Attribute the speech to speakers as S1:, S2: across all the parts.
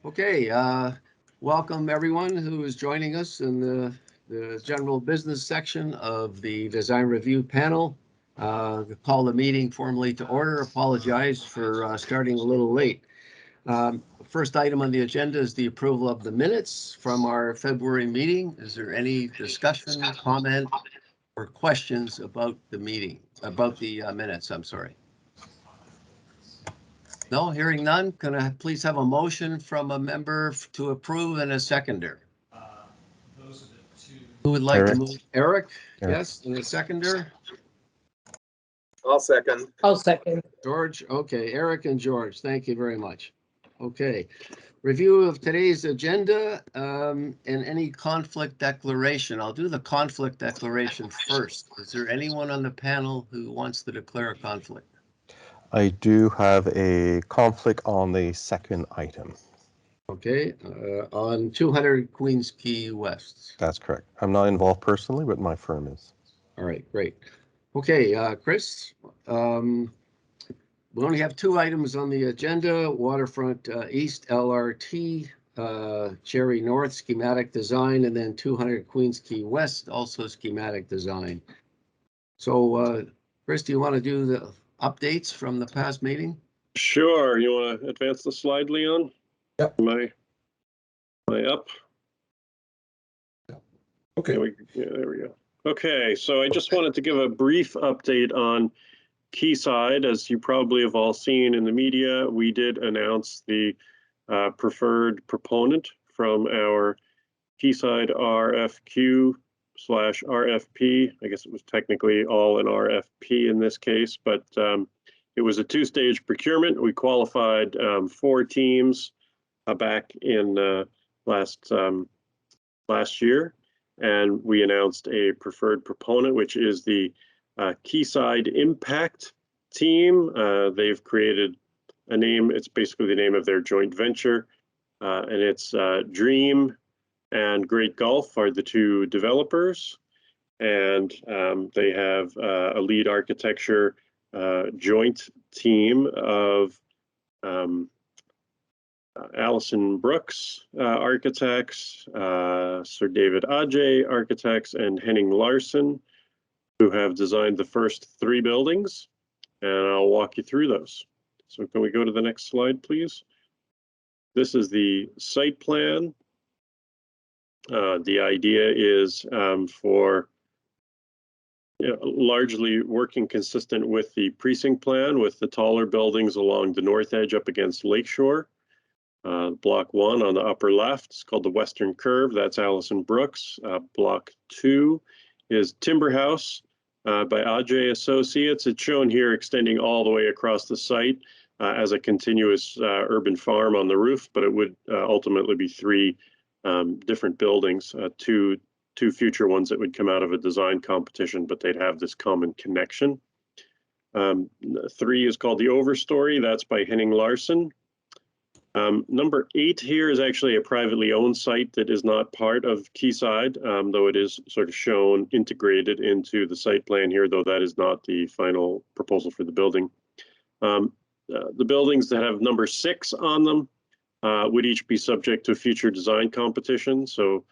S1: Okay, welcome everyone who is joining us in the general business section of the design review panel. Call the meeting formally to order. Apologize for starting a little late. First item on the agenda is the approval of the minutes from our February meeting. Is there any discussion, comment, or questions about the meeting, about the minutes? I'm sorry. No, hearing none. Can I please have a motion from a member to approve and a seconder?
S2: Those are the two.
S1: Who would like to
S3: Eric.
S1: move? Eric,
S3: Eric.
S1: yes, and a seconder?
S4: I'll second.
S5: I'll second.
S1: George, okay, Eric and George, thank you very much. Okay, review of today's agenda and any conflict declaration. I'll do the conflict declaration first. Is there anyone on the panel who wants to declare a conflict?
S3: I do have a conflict on the second item.
S1: Okay, on 200 Queens Quay West.
S3: That's correct. I'm not involved personally, but my firm is.
S1: All right, great. Okay, Chris, we only have two items on the agenda: Waterfront East LRT, Cherry North schematic design, and then 200 Queens Quay West also schematic design. So, Chris, do you want to do the updates from the past meeting?
S4: Sure. You want to advance the slide, Leon?
S2: Yep.
S4: Am I up?
S2: Okay.
S4: Yeah, there we go. Okay, so I just wanted to give a brief update on Quayside. As you probably have all seen in the media, we did announce the preferred proponent from our Quayside RFQ/RFP. I guess it was technically all an RFP in this case, but it was a two-stage procurement. We qualified 4 teams back in last year, and we announced a preferred proponent, which is the Quayside Impact Team. They've created a name. It's basically the name of their joint venture, and it's Dream and Great Gulf are the 2 developers, and they have a lead architecture joint team of Allison Brooks architects, Sir David Ajay architects, and Henning Larsen, who have designed the first 3 buildings, and I'll walk you through those. So can we go to the next slide, please? This is the site plan. The idea is for largely working consistent with the precinct plan, with the taller buildings along the north edge up against Lakeshore. Block 1 on the upper left is called the Western Curve. That's Allison Brooks. Block 2 is Timber House by Ajay Associates. It's shown here extending all the way across the site as a continuous urban farm on the roof, but it would ultimately be 3 different buildings, two future ones that would come out of a design competition, but they'd have this common connection. 3 is called the Overstory. That's by Henning Larsen. Number 8 here is actually a privately owned site that is not part of Quayside, though it is sort of shown integrated into the site plan here, though that is not the final proposal for the building. The buildings that have number 6 on them would each be subject to a future design competition. So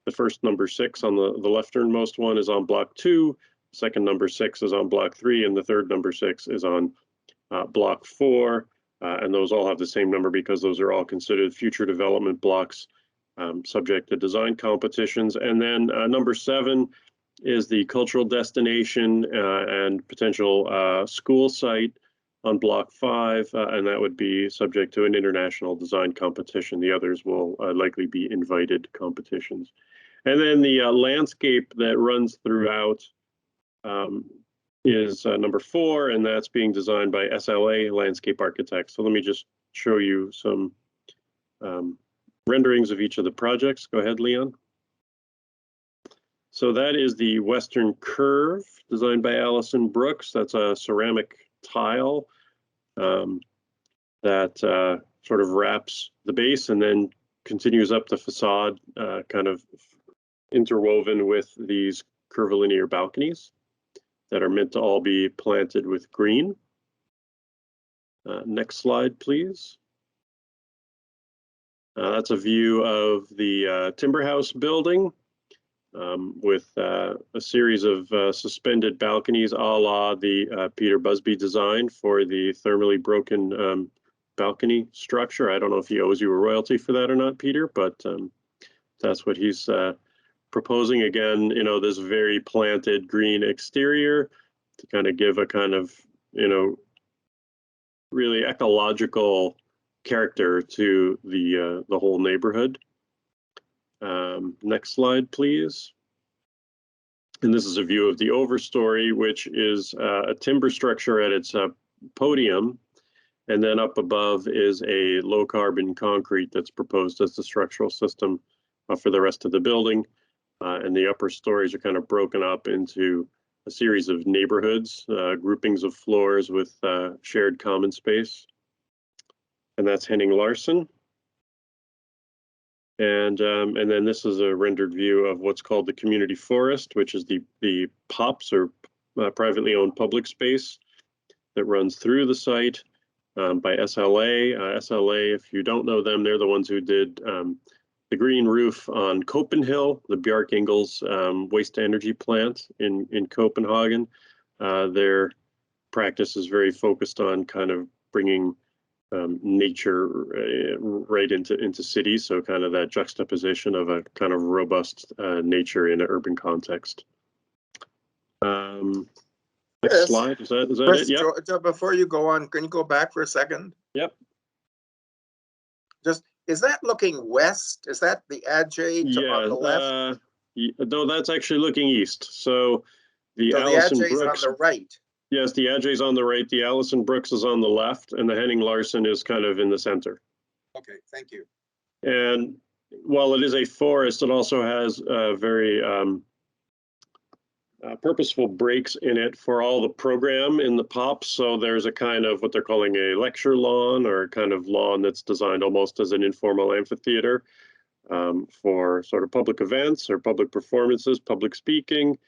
S4: the first number 6 on the lefternmost one is on block 2, second number 6 is on block 3, and the third number 6 is on block 4. And those all have the same number because those are all considered future development blocks subject to design competitions. And then number 7 is the cultural destination and potential school site on block 5, and that would be subject to an international design competition. The others will likely be invited competitions. And then the landscape that runs throughout is number 4, and that's being designed by SLA Landscape Architects. So let me just show you some renderings of each of the projects. Go ahead, Leon. So that is the Western Curve, designed by Allison Brooks. That's a ceramic tile that sort of wraps the base and then continues up the facade, kind of interwoven with these curvilinear balconies that are meant to all be planted with green. Next slide, please. That's a view of the Timber House building with a series of suspended balconies a la the Peter Busby design for the thermally broken balcony structure. I don't know if he owes you a royalty for that or not, Peter, but that's what he's proposing. Again, you know, this very planted green exterior to kind of give a kind of, you know, really ecological character to the whole neighborhood. Next slide, please. And this is a view of the overstory, which is a timber structure at its podium. And then up above is a low carbon concrete that's proposed as the structural system for the rest of the building. And the upper stories are kind of broken up into a series of neighborhoods, groupings of floors with shared common space. And that's Henning Larsen. And then this is a rendered view of what's called the community forest, which is the POPs, or privately owned public space, that runs through the site by SLA. SLA, if you don't know them, they're the ones who did the green roof on Copenhill, the Bjarke Ingels waste energy plant in Copenhagen. Their practice is very focused on kind of bringing nature right into cities, so kind of that juxtaposition of a kind of robust nature in an urban context. Next slide, is that
S5: Chris,
S4: it? Yep.
S5: Before you go on, can you go back for a second?
S4: Yep.
S5: Just, is that looking west? Is that the adjacent on the left?
S4: No, that's actually looking east. So the
S5: So the
S4: Allison
S5: adjacent
S4: Brooks,
S5: on the right.
S4: yes, the Adjay's on the right, the Allison Brooks is on the left, and the Henning Larsen is kind of in the center.
S5: Okay, thank you.
S4: And while it is a forest, it also has very purposeful breaks in it for all the program in the POPs. So there's a kind of what they're calling a lecture lawn, or a kind of lawn that's designed almost as an informal amphitheater for sort of public events or public performances, public speaking.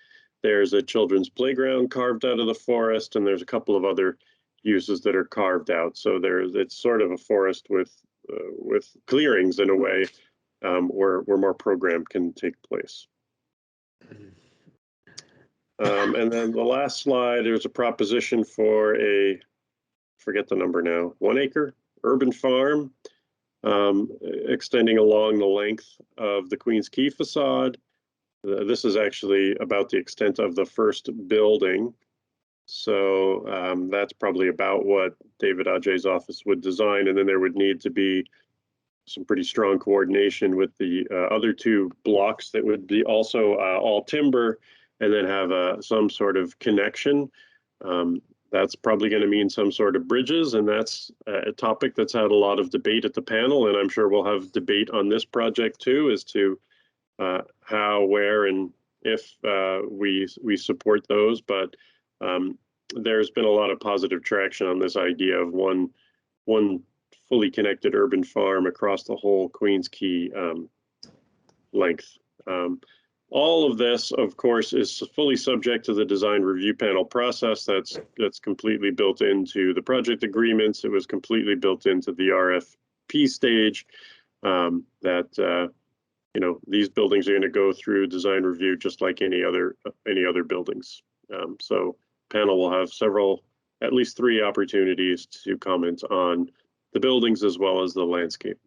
S4: There's a children's playground carved out of the forest, and there's a couple of other uses that are carved out. So it's sort of a forest with clearings in a way, where more program can take place. And then the last slide, there's a proposition for a, forget the number now, 1 acre urban farm extending along the length of the Queens Quay facade. This is actually about the extent of the first building. So that's probably about what David Adjay's office would design. And then there would need to be some pretty strong coordination with the other 2 blocks that would be also all timber, and then have some sort of connection. That's probably going to mean some sort of bridges, and that's a topic that's had a lot of debate at the panel, and I'm sure we'll have debate on this project too, as to how, where, and if we support those. But there's been a lot of positive traction on this idea of one fully connected urban farm across the whole Queens Quay length. All of this, of course, is fully subject to the design review panel process. That's completely built into the project agreements. It was completely built into the RFP stage. That you know, these buildings are going to go through design review just like any other buildings. So panel will have at least 3 opportunities to comment on the buildings as well as the landscape.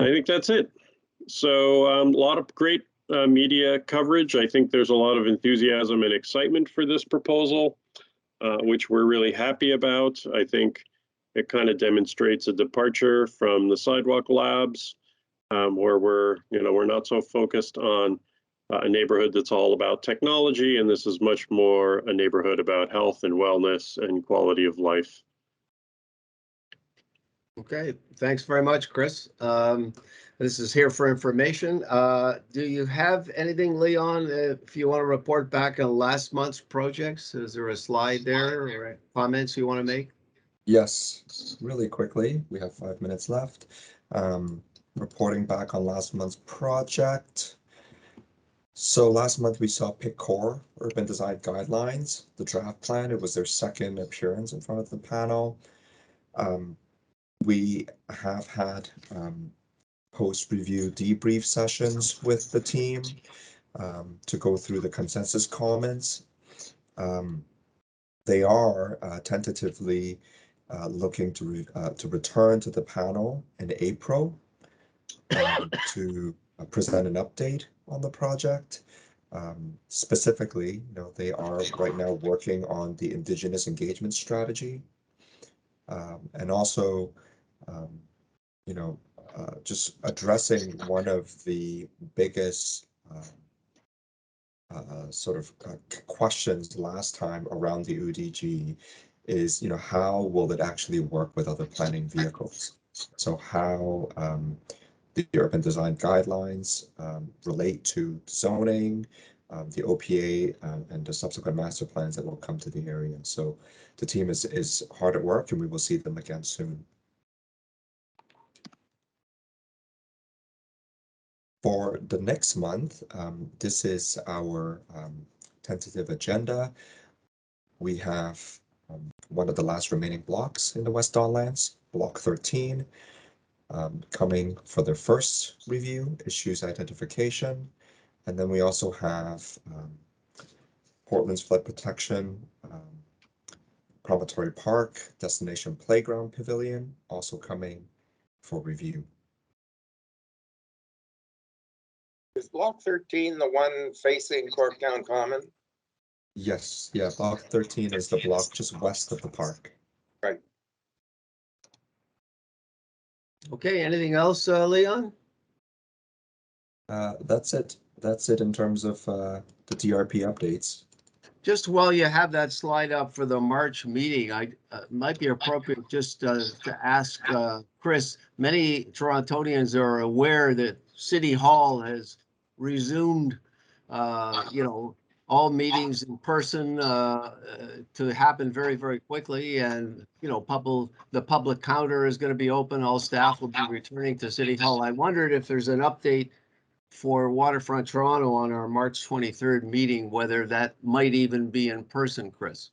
S4: I think that's it. So a lot of great media coverage. I think there's a lot of enthusiasm and excitement for this proposal, which we're really happy about. I think it kind of demonstrates a departure from the sidewalk labs, where we're not so focused on a neighborhood that's all about technology, and this is much more a neighborhood about health and wellness and quality of life.
S1: Okay, thanks very much, Chris. This is here for information. Do you have anything, Leon, if you want to report back on last month's projects? Is there a slide there or comments you want to make?
S6: Yes, really quickly. We have 5 minutes left. Reporting back on last month's project. So last month we saw Quay Urban Design Guidelines, the draft plan. It was their second appearance in front of the panel. We have had post-review debrief sessions with the team to go through the consensus comments. They are tentatively looking to return to the panel in April to present an update on the project. Specifically, they are right now working on the Indigenous engagement strategy, and also, just addressing one of the biggest questions last time around the UDG is, how will it actually work with other planning vehicles? So how the urban design guidelines relate to zoning, the OPA, and the subsequent master plans that will come to the area. So the team is hard at work, and we will see them again soon. For the next month, this is our tentative agenda. We have one of the last remaining blocks in the West Don Lands, Block 13, coming for their first review, issues identification. And then we also have Portland's flood protection, Promontory Park, Destination Playground Pavilion, also coming for review.
S5: Is Block 13 the one facing Corktown Common?
S6: Yes, yeah, Block 13 is the block just west of the park.
S5: Right.
S1: Okay, anything else, Leon?
S6: That's it. That's it in terms of the DRP updates.
S1: Just while you have that slide up for the March meeting, I might be appropriate just to ask Chris. Many Torontonians are aware that City Hall has resumed, all meetings in person to happen very, very quickly, and the public counter is going to be open. All staff will be returning to City Hall. I wondered if there's an update for Waterfront Toronto on our March 23rd meeting, whether that might even be in person, Chris.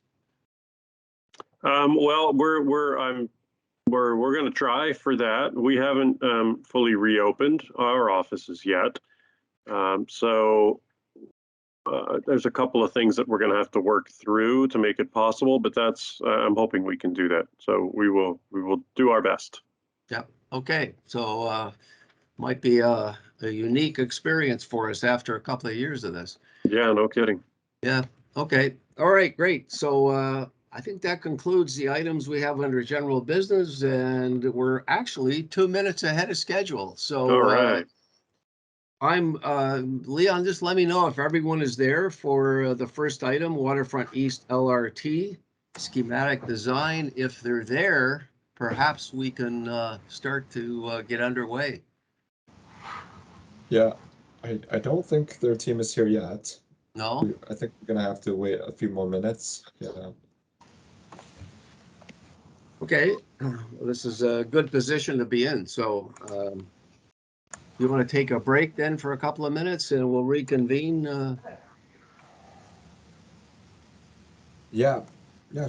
S4: Well, we're going to try for that. We haven't fully reopened our offices yet, so there's a couple of things that we're going to have to work through to make it possible. But that's I'm hoping we can do that. So we will do our best.
S1: Yep. Okay. So might be a unique experience for us after a couple of years of this.
S4: Yeah, no kidding.
S1: Yeah. Okay. All right. Great. So I think that concludes the items we have under general business, and we're actually 2 minutes ahead of schedule. So
S4: All right.
S1: I'm Leon, just let me know if everyone is there for the first item, Waterfront East LRT schematic design. If they're there, perhaps we can start to get underway.
S6: Yeah, I don't think their team is here yet.
S1: No?
S6: I think we're gonna have to wait a few more minutes. Yeah.
S1: Okay. Well, this is a good position to be in. So you want to take a break then for a couple of minutes and we'll reconvene?
S6: Yeah,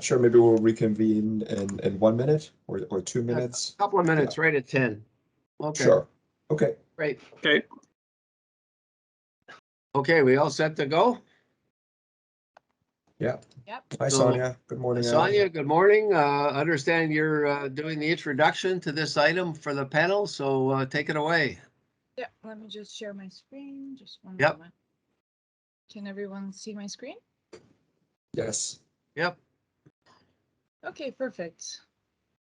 S6: sure. Maybe we'll reconvene in 1 minute or 2 minutes.
S1: A couple of minutes, right at 10. Okay.
S6: Sure. Okay.
S1: Great.
S4: Okay.
S1: Okay, we all set to go?
S6: Yeah.
S7: Yep.
S6: Hi,
S1: So,
S6: Sonia. Good morning.
S1: Sonia, good morning. Understand you're doing the introduction to this item for the panel, so take it away.
S7: Yeah, let me just share my screen. Just one
S1: Yep.
S7: moment. Can everyone see my screen?
S6: Yes.
S1: Yep.
S7: Okay, perfect.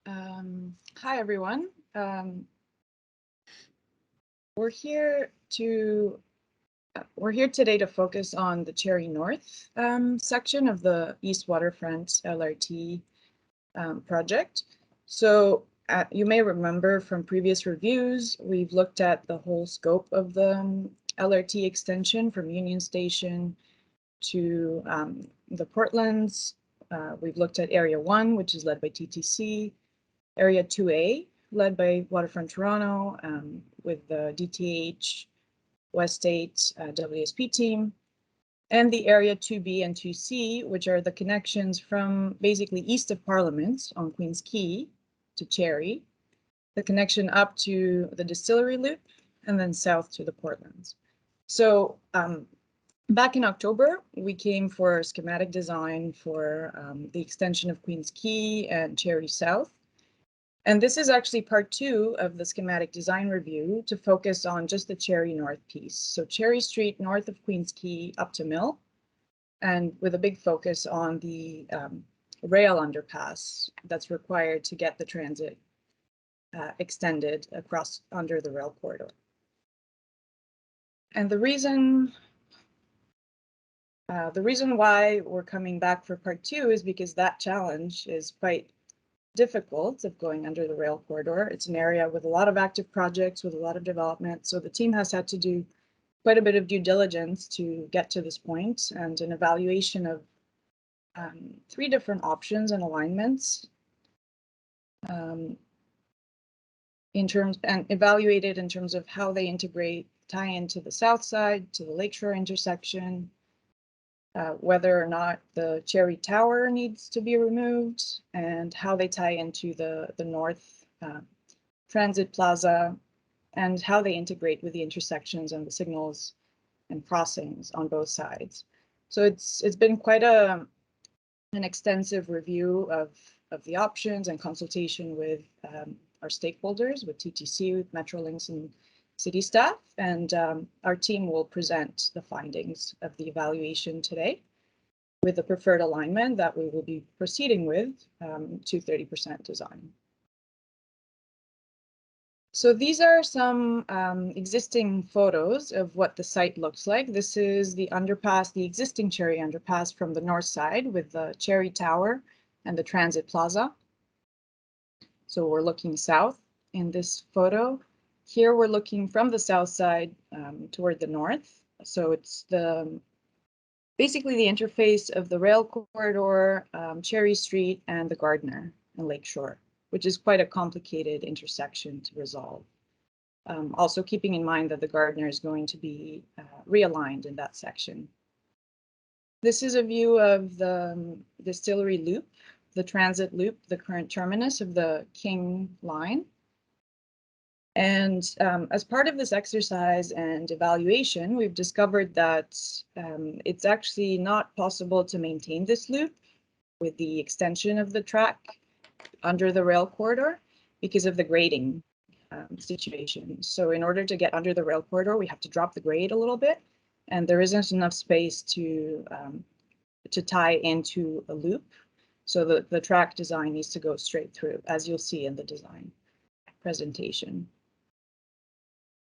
S7: Hi, everyone. We're here today to focus on the Cherry North section of the East Waterfront LRT project. So you may remember from previous reviews, we've looked at the whole scope of the LRT extension from Union Station to the Portlands. We've looked at Area 1, which is led by TTC, Area 2A, led by Waterfront Toronto, with the DTH, West 8 WSP team, and the Area 2B and 2C, which are the connections from basically east of Parliament on Queens Quay to Cherry, the connection up to the Distillery Loop, and then south to the Portlands. So back in October, we came for schematic design for the extension of Queens Quay and Cherry South. And this is actually part 2 of the schematic design review to focus on just the Cherry North piece. So Cherry Street north of Queens Quay up to Mill, and with a big focus on the rail underpass that's required to get the transit extended across under the rail corridor. And the reason why we're coming back for part 2 is because that challenge is quite difficult of going under the rail corridor. It's an area with a lot of active projects, with a lot of development. So the team has had to do quite a bit of due diligence to get to this point, and an evaluation of 3 different options and alignments evaluated in terms of how they tie into the south side, to the Lakeshore intersection, whether or not the Cherry Tower needs to be removed, and how they tie into the north transit plaza, and how they integrate with the intersections and the signals and crossings on both sides. So it's been quite an extensive review of the options and consultation with our stakeholders, with TTC, with Metrolinx, and city staff, and our team will present the findings of the evaluation today with the preferred alignment that we will be proceeding with to 30% design. So these are some existing photos of what the site looks like. This is the underpass, the existing Cherry underpass from the north side with the Cherry Tower and the Transit Plaza. So we're looking south in this photo. Here we're looking from the south side toward the north. So it's basically the interface of the rail corridor, Cherry Street, and the Gardner and Lakeshore, which is quite a complicated intersection to resolve. Also keeping in mind that the Gardner is going to be realigned in that section. This is a view of the Distillery Loop, the transit loop, the current terminus of the King line. And as part of this exercise and evaluation, we've discovered that it's actually not possible to maintain this loop with the extension of the track under the rail corridor because of the grading situation. So in order to get under the rail corridor, we have to drop the grade a little bit, and there isn't enough space to tie into a loop. So the track design needs to go straight through, as you'll see in the design presentation.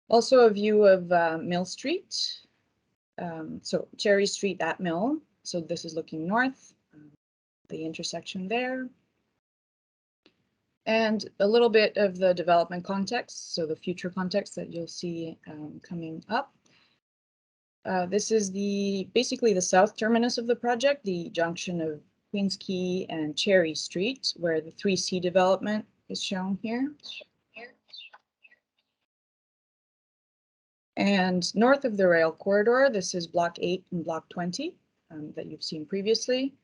S7: Also a view of Mill Street. So Cherry Street at Mill. So this is looking north, the intersection there. And a little bit of the development context, so the future context that you'll see coming up. This is basically the south terminus of the project, the junction of Queens Quay and Cherry Street, where the 3C development is shown here. And north of the rail corridor, this is Block 8 and Block 20 that you've seen previously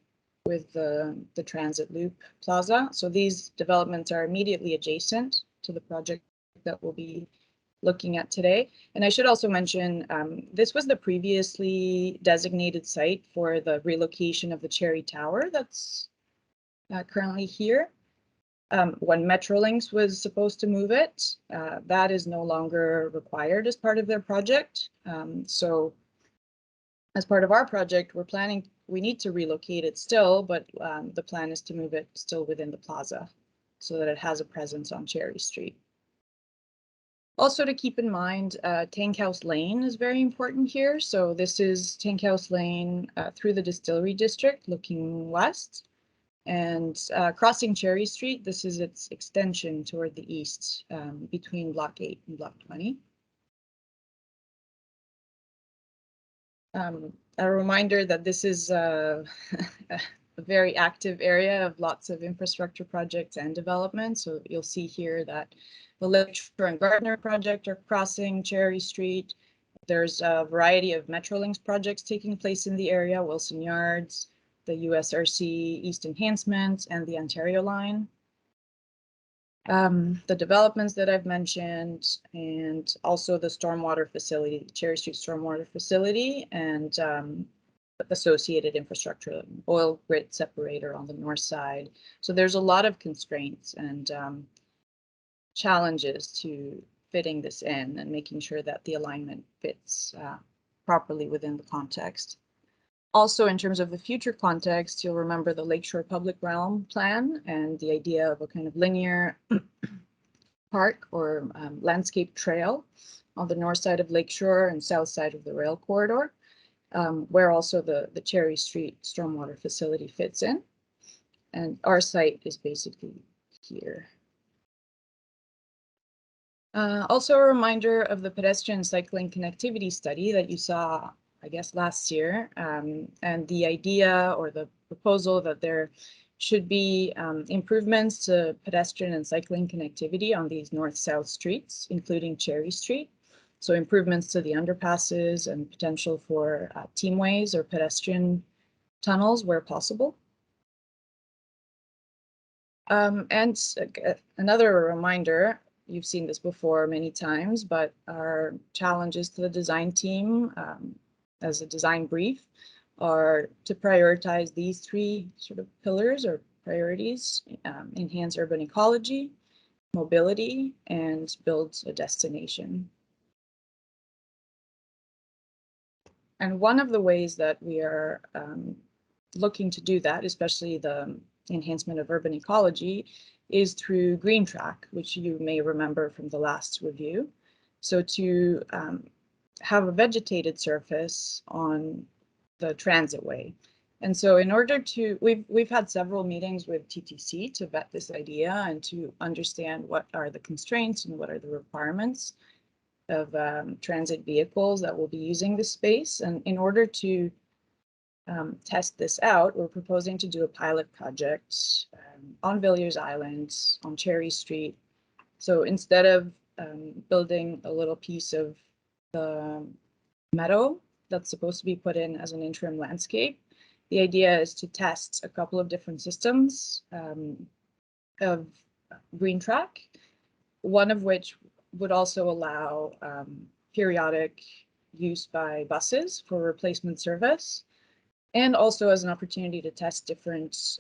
S7: with the transit loop plaza. So these developments are immediately adjacent to the project that we'll be looking at today. And I should also mention, this was the previously designated site for the relocation of the Cherry Tower that's currently here. When Metrolinx was supposed to move it, that is no longer required as part of their project. So as part of our project, we need to relocate it still, but the plan is to move it still within the plaza so that it has a presence on Cherry Street. Also to keep in mind, Tank House Lane is very important here. So this is Tank House Lane through the Distillery District looking west. And crossing Cherry Street, this is its extension toward the east between Block 8 and Block 20. A reminder that this is a very active area of lots of infrastructure projects and development. So you'll see here that the Lakeshore and Gardner project are crossing Cherry Street. There's a variety of Metrolinx projects taking place in the area, Wilson Yards, the USRC East Enhancement, and the Ontario Line. the developments that I've mentioned, and also the stormwater facility, the Cherry Street stormwater facility, and associated infrastructure, oil grid separator on the north side. So there's a lot of constraints and challenges to fitting this in and making sure that the alignment fits properly within the context. Also, in terms of the future context, you'll remember the Lakeshore Public Realm Plan and the idea of a kind of linear park or landscape trail on the north side of Lakeshore and south side of the rail corridor, where also the Cherry Street stormwater facility fits in. And our site is basically here. Also a reminder of the pedestrian cycling connectivity study that you saw, I guess, last year, and the idea or the proposal that there should be improvements to pedestrian and cycling connectivity on these north-south streets, including Cherry Street. So improvements to the underpasses and potential for teamways or pedestrian tunnels where possible. And another reminder, you've seen this before many times, but our challenges to the design team as a design brief are to prioritize these three sort of pillars or priorities: enhance urban ecology, mobility, and build a destination. And one of the ways that we are looking to do that, especially the enhancement of urban ecology, is through Green Track, which you may remember from the last review. So to have a vegetated surface on the transit way. And so in order to, we've had several meetings with TTC to vet this idea and to understand what are the constraints and what are the requirements of transit vehicles that will be using this space. And in order to test this out, we're proposing to do a pilot project on Villiers Island, on Cherry Street. So instead of building a little piece of the meadow that's supposed to be put in as an interim landscape, the idea is to test a couple of different systems of Green Track, one of which would also allow periodic use by buses for replacement service, and also as an opportunity to test different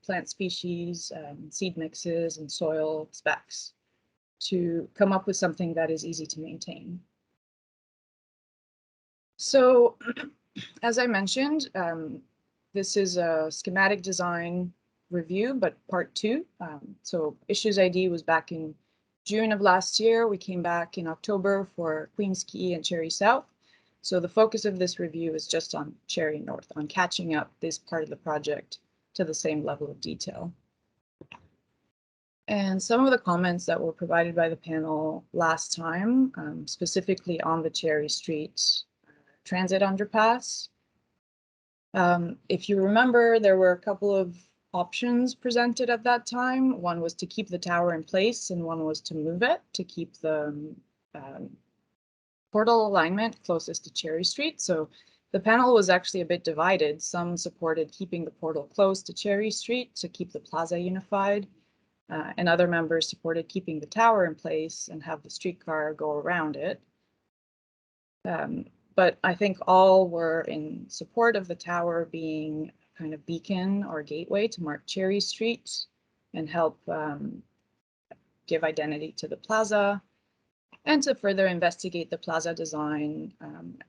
S7: plant species, seed mixes, and soil specs to come up with something that is easy to maintain. So, as I mentioned, this is a schematic design review, but part 2. So issues ID was back in June of last year. We came back in October for Quay and Cherry South. So the focus of this review is just on Cherry North, on catching up this part of the project to the same level of detail. And some of the comments that were provided by the panel last time, specifically on the Cherry Street transit underpass. If you remember, there were a couple of options presented at that time. One was to keep the tower in place, and one was to move it to keep the portal alignment closest to Cherry Street. So the panel was actually a bit divided. Some supported keeping the portal close to Cherry Street to keep the plaza unified, and other members supported keeping the tower in place and have the streetcar go around it. But I think all were in support of the tower being kind of beacon or gateway to mark Cherry Street and help give identity to the plaza, and to further investigate the plaza design,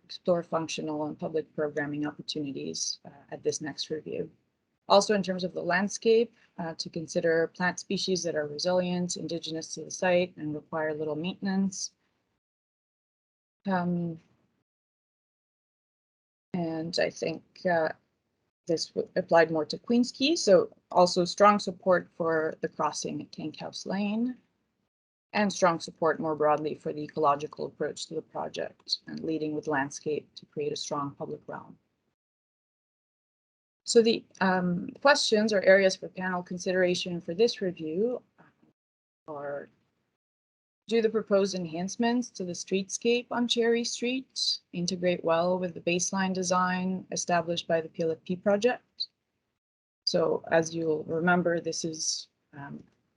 S7: explore functional and public programming opportunities at this next review. Also, in terms of the landscape, to consider plant species that are resilient, indigenous to the site, and require little maintenance. And I think this applied more to Queens Quay. So also strong support for the crossing at Tank House Lane, and strong support more broadly for the ecological approach to the project and leading with landscape to create a strong public realm. So the questions or areas for panel consideration for this review are: do the proposed enhancements to the streetscape on Cherry Street integrate well with the baseline design established by the PLFP project? So as you'll remember, this is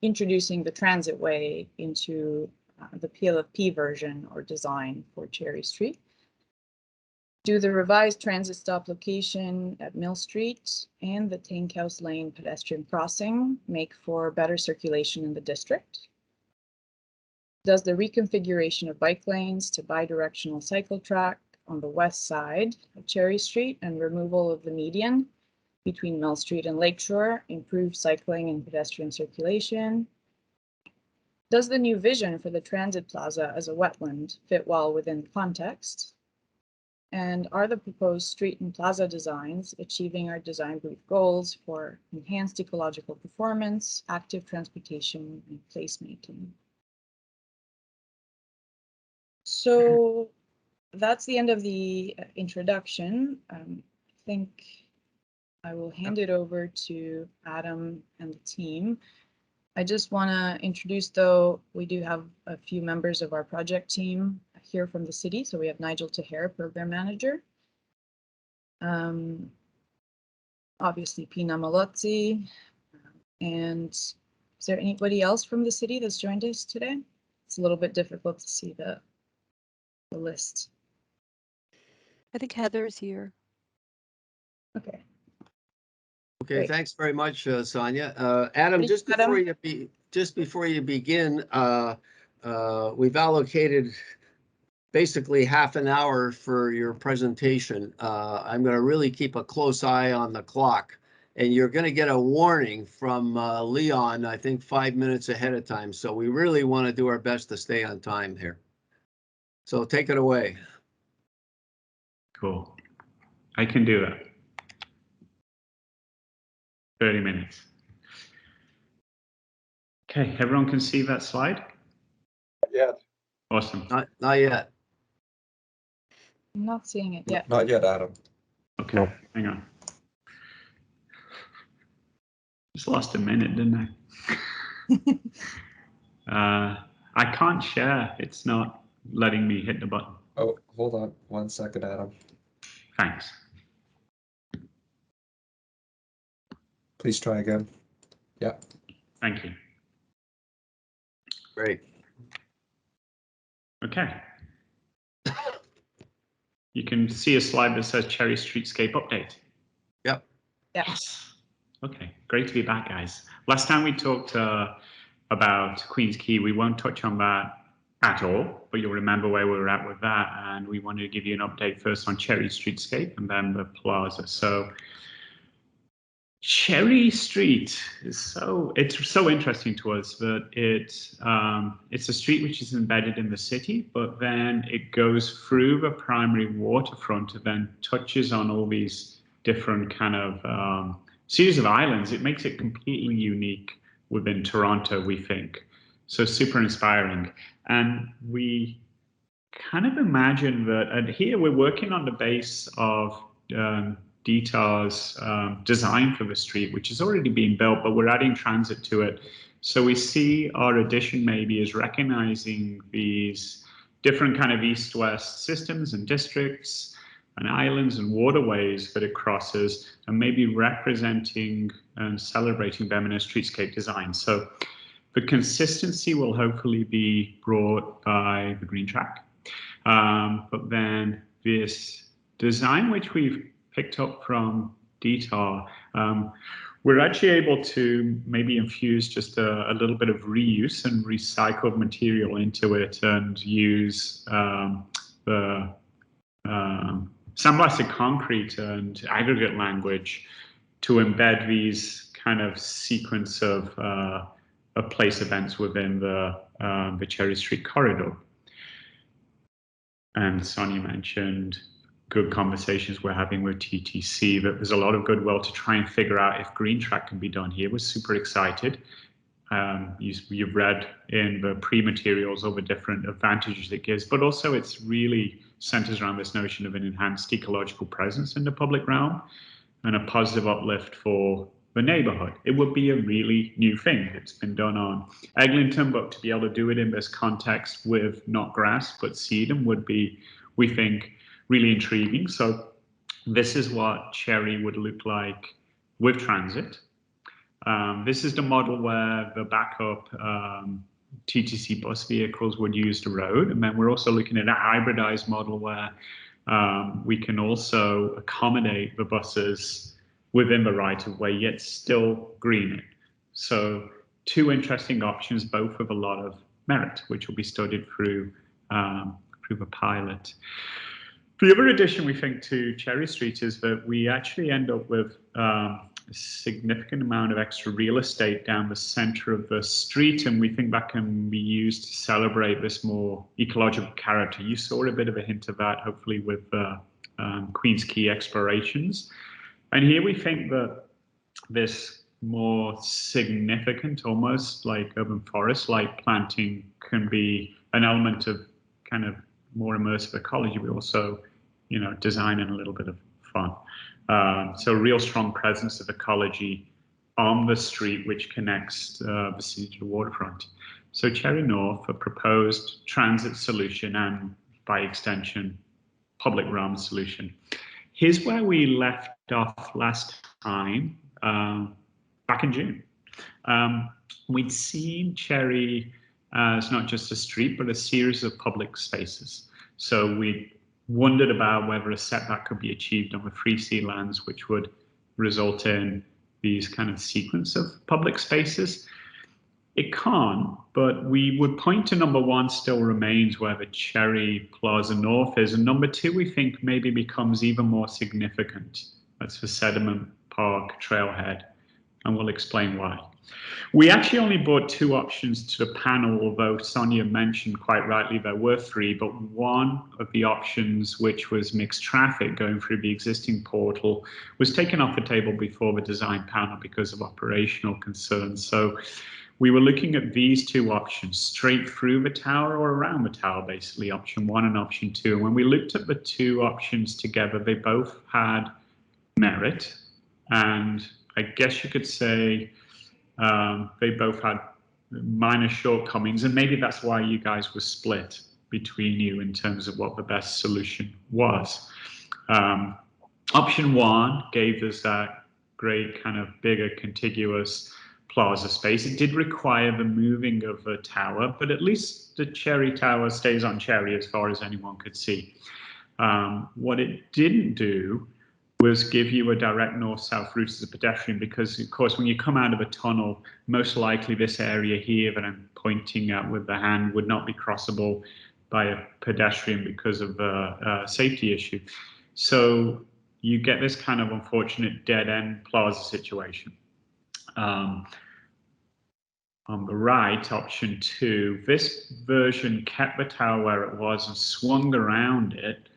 S7: introducing the transitway into the PLFP version or design for Cherry Street. Do the revised transit stop location at Mill Street and the Tank House Lane pedestrian crossing make for better circulation in the district? Does the reconfiguration of bike lanes to bidirectional cycle track on the west side of Cherry Street and removal of the median between Mill Street and Lakeshore improve cycling and pedestrian circulation? Does the new vision for the transit plaza as a wetland fit well within context? And are the proposed street and plaza designs achieving our design brief goals for enhanced ecological performance, active transportation, and placemaking? So that's the end of the introduction. I think I will hand it over to Adam and the team. I just want to introduce, though, we do have a few members of our project team here from the city. So we have Nigel Tahir, program manager. Obviously, Pina Malozzi. And is there anybody else from the city that's joined us today? It's a little bit difficult to see the list.
S8: I think Heather's here.
S7: Okay.
S1: Okay,
S7: Great.
S1: thanks very much, Sonia. Adam, just before you begin, we've allocated basically half an hour for your presentation. I'm going to really keep a close eye on the clock, and you're going to get a warning from Leon, I think 5 minutes ahead of time. So we really want to do our best to stay on time here. So take it away.
S9: Cool. I can do that. 30 minutes. Okay, everyone can see that slide?
S5: Yeah.
S9: Awesome.
S1: Not yet.
S7: I'm not seeing it yet.
S6: Not yet, Adam.
S9: Okay,
S3: No.
S9: hang on. Just lost a minute, didn't I? I can't share. It's not letting me hit the button.
S6: Oh, hold on 1 second, Adam.
S9: Thanks.
S6: Please try again. Yeah.
S9: Thank you.
S1: Great.
S9: Okay. You can see a slide that says Cherry Streetscape Update.
S1: Yep.
S9: Yes. Okay, great to be back, guys. Last time we talked about Queen's Quay, we won't touch on that at all, but you'll remember where we were at with that, and we wanted to give you an update first on Cherry Streetscape and then the plaza. So Cherry Street is so interesting to us that it's a street which is embedded in the city, but then it goes through the primary waterfront and then touches on all these different kind of series of islands. It makes it completely unique within Toronto, we think. So super inspiring. And we kind of imagine that, and here we're working on the base of Deta's design for the street, which is already being built, but we're adding transit to it. So we see our addition maybe is recognizing these different kind of east-west systems and districts and islands and waterways that it crosses, and maybe representing and celebrating them in a streetscape design. So the consistency will hopefully be brought by the green track. But then this design, which we've picked up from Deta, we're actually able to maybe infuse just a little bit of reuse and recycled material into it and use the sandblasted concrete and aggregate language to embed these kind of sequence of place events within the Cherry Street corridor. And Sonia mentioned good conversations we're having with TTC, that there's a lot of goodwill to try and figure out if green track can be done here. We're super excited. You've read in the pre-materials all the different advantages it gives, but also it's really centers around this notion of an enhanced ecological presence in the public realm and a positive uplift for the neighborhood. It would be a really new thing. It's been done on Eglinton, but to be able to do it in this context with not grass, but sedum would be, we think, really intriguing. So this is what Cherry would look like with transit. This is the model where the backup TTC bus vehicles would use the road. And then we're also looking at a hybridized model where we can also accommodate the buses within the right-of-way, yet still green it. So two interesting options, both with a lot of merit, which will be studied through the pilot. The other addition we think to Cherry Street is that we actually end up with a significant amount of extra real estate down the center of the street, and we think that can be used to celebrate this more ecological character. You saw a bit of a hint of that, hopefully, with Queen's Quay explorations. And here we think that this more significant, almost like urban forest-like planting can be an element of kind of more immersive ecology, but also, you know, design and a little bit of fun. So real strong presence of ecology on the street, which connects the city to the waterfront. So Cherry North, a proposed transit solution and by extension, public realm solution. Here's where we left off last time, back in June. We'd seen Cherry as not just a street, but a series of public spaces. So we wondered about whether a setback could be achieved on the 3C lands, which would result in these kind of sequence of public spaces. It can't, but we would point to number one still remains where the Cherry Plaza North is, and number two we think maybe becomes even more significant. That's the Sediment Park trailhead, and we'll explain why. We actually only brought two options to the panel, although Sonia mentioned quite rightly there were three, but one of the options, which was mixed traffic going through the existing portal, was taken off the table before the design panel because of operational concerns. So we were looking at these two options, straight through the tower or around the tower, basically, option one and option two. And when we looked at the two options together, they both had merit, and I guess you could say they both had minor shortcomings, and maybe that's why you guys were split between you in terms of what the best solution was. Option one gave us that great kind of bigger contiguous plaza space. It did require the moving of a tower, but at least the Cherry Tower stays on Cherry as far as anyone could see. What it didn't do was give you a direct north-south route as a pedestrian, because of course when you come out of a tunnel, most likely this area here that I'm pointing at with the hand would not be crossable by a pedestrian because of a safety issue. So you get this kind of unfortunate dead-end plaza situation. On the right, option two, this version kept the tower where it was and swung around it.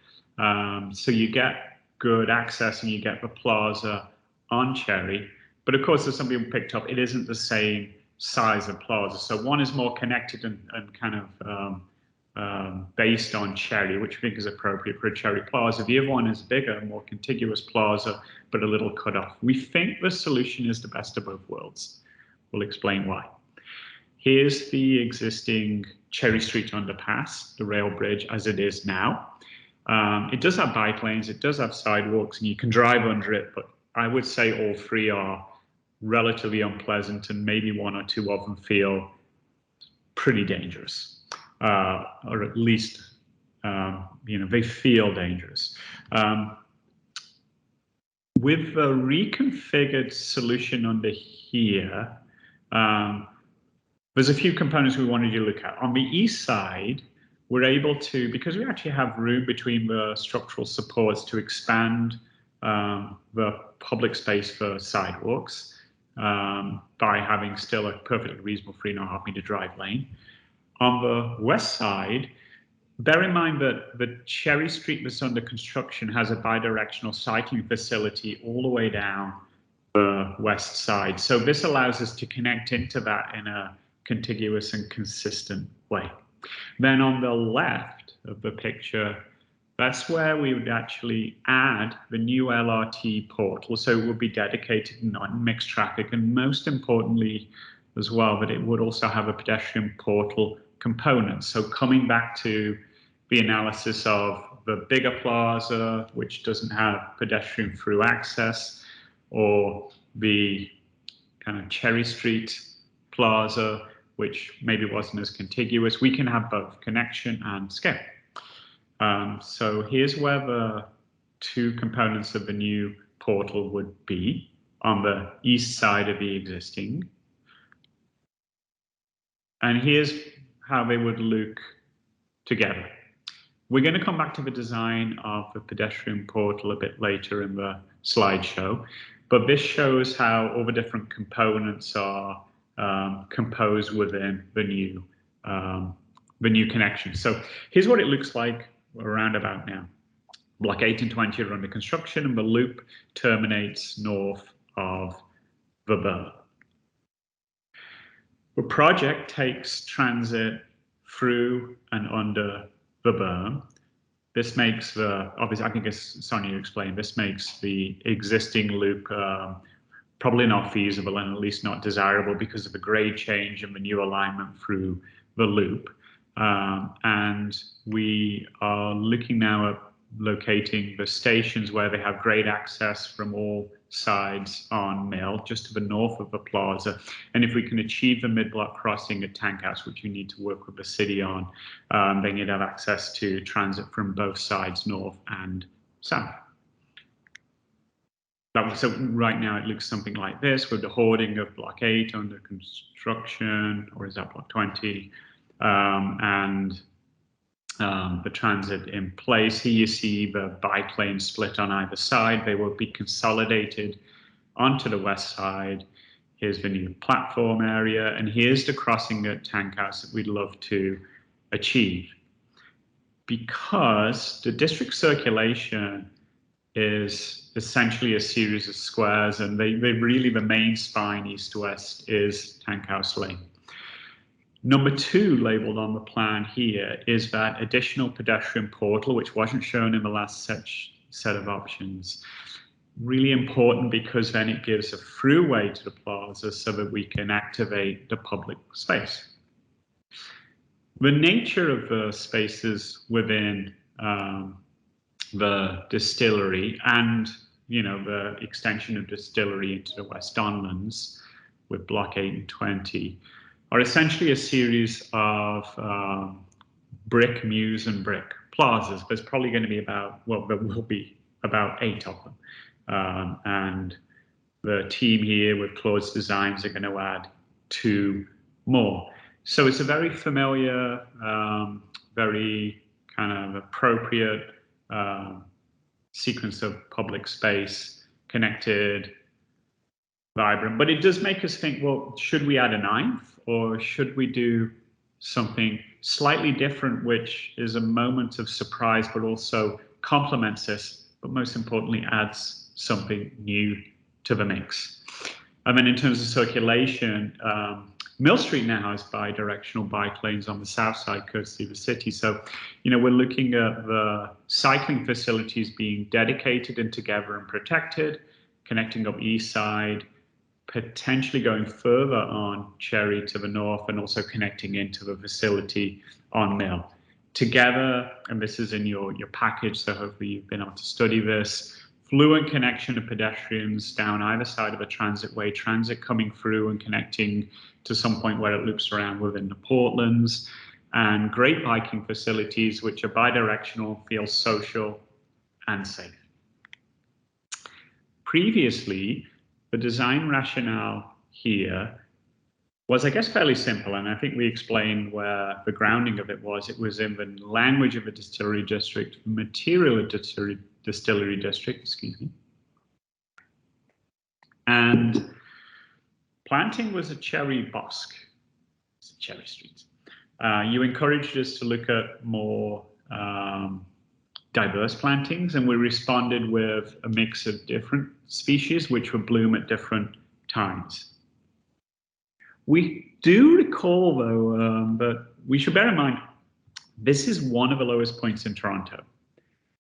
S9: So you get good access and you get the plaza on Cherry. But of course, as some people picked up, it isn't the same size of plaza. So one is more connected and kind of based on Cherry, which I think is appropriate for a Cherry Plaza. The other one is bigger, more contiguous plaza, but a little cut off. We think the solution is the best of both worlds. We'll explain why. Here's the existing Cherry Street underpass, the rail bridge as it is now. It does have bike lanes, it does have sidewalks, and you can drive under it, but I would say all three are relatively unpleasant, and maybe one or two of them feel pretty dangerous, or at least, you know, they feel dangerous. With the reconfigured solution under here, there's a few components we wanted you to look at. On the east side, we're able to, because we actually have room between the structural supports to expand the public space for sidewalks by having still a perfectly reasonable 3.5 meter drive lane. On the west side, bear in mind that the Cherry Street that's under construction has a bidirectional cycling facility all the way down the west side. So this allows us to connect into that in a contiguous and consistent way. Then on the left of the picture, that's where we would actually add the new LRT portal. So it would be dedicated and not mixed traffic. And most importantly as well, that it would also have a pedestrian portal component. So coming back to the analysis of the bigger plaza, which doesn't have pedestrian through access, or the kind of Cherry Street Plaza, which maybe wasn't as contiguous. We can have both connection and scale. So here's where the two components of the new portal would be on the east side of the existing. And here's how they would look together. We're going to come back to the design of the pedestrian portal a bit later in the slideshow, but this shows how all the different components are composed within the new connection. So here's what it looks like around about now. Block 8 and 20 are under construction, and the loop terminates north of the berm. The project takes transit through and under the berm. This makes the, obviously, I think as Sonia explained, this makes the existing loop probably not feasible and at least not desirable because of the grade change and the new alignment through the loop. And we are looking now at locating the stations where they have grade access from all sides on Mill, just to the north of the plaza. And if we can achieve the mid-block crossing at Tank House, which you need to work with the city on, then you'd have access to transit from both sides, north and south. So right now it looks something like this, with the hoarding of Block 8 under construction, or is that Block 20? The transit in place. Here you see the bike lanes split on either side. They will be consolidated onto the west side. Here's the new platform area, and here's the crossing at Tank House that we'd love to achieve. Because the district circulation is essentially a series of squares, and they really, the main spine east-west is Tank House Lane. Number 2 labeled on the plan here is that additional pedestrian portal, which wasn't shown in the last set of options. Really important because then it gives a throughway to the plaza so that we can activate the public space. The nature of the spaces within the distillery and the extension of distillery into the West Donlands with Block 8 and 20 are essentially a series of brick mews and brick plazas. There's probably going to be there will be about 8 of them. And the team here with Claude's Designs are going to add 2 more. So it's a very familiar, very kind of appropriate sequence of public space, connected, vibrant. But it does make us think, well, should we add a 9th? Or should we do something slightly different, which is a moment of surprise, but also complements this, but most importantly, adds something new to the mix? And then in terms of circulation, Mill Street now has bi-directional bike lanes on the south side, courtesy of the city. So, we're looking at the cycling facilities being dedicated and together and protected, connecting up east side, potentially going further on Cherry to the north, and also connecting into the facility on Mill. Together, and this is in your package, so hopefully you've been able to study this, fluent connection of pedestrians down either side of a transit way, transit coming through and connecting to some point where it loops around within the Portlands, and great biking facilities which are bi-directional, feel social and safe. Previously, the design rationale here was, I guess, fairly simple, and I think we explained where the grounding of it was. It was in the language of a distillery district, material of distillery district, excuse me. And planting was a cherry bosque, it's a cherry street. You encouraged us to look at more diverse plantings, and we responded with a mix of different species which would bloom at different times. We do recall, though, that we should bear in mind, this is one of the lowest points in Toronto.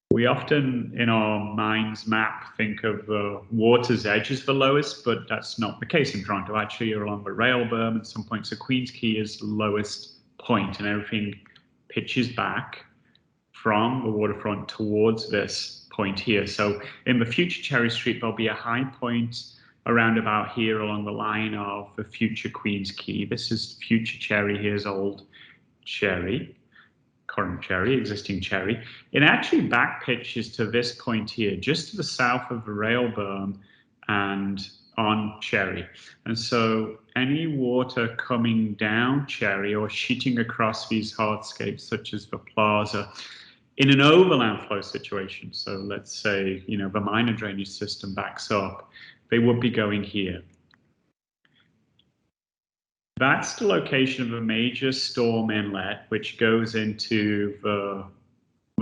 S9: We often, in our mind's map, think of the water's edge as the lowest, but that's not the case in Toronto. Actually, along the rail berm at some points, so Queen's Quay is the lowest point, and everything pitches back from the waterfront towards this point here. So in the future Cherry Street, there'll be a high point around about here along the line of the future Queen's Quay. This is future Cherry, here's old Cherry, current Cherry, existing Cherry. It actually back pitches to this point here, just to the south of the rail berm and on Cherry. And so any water coming down Cherry or shooting across these hardscapes, such as the plaza, in an overland flow situation, so let's say, you know, the minor drainage system backs up, they would be going here. That's the location of a major storm inlet, which goes into the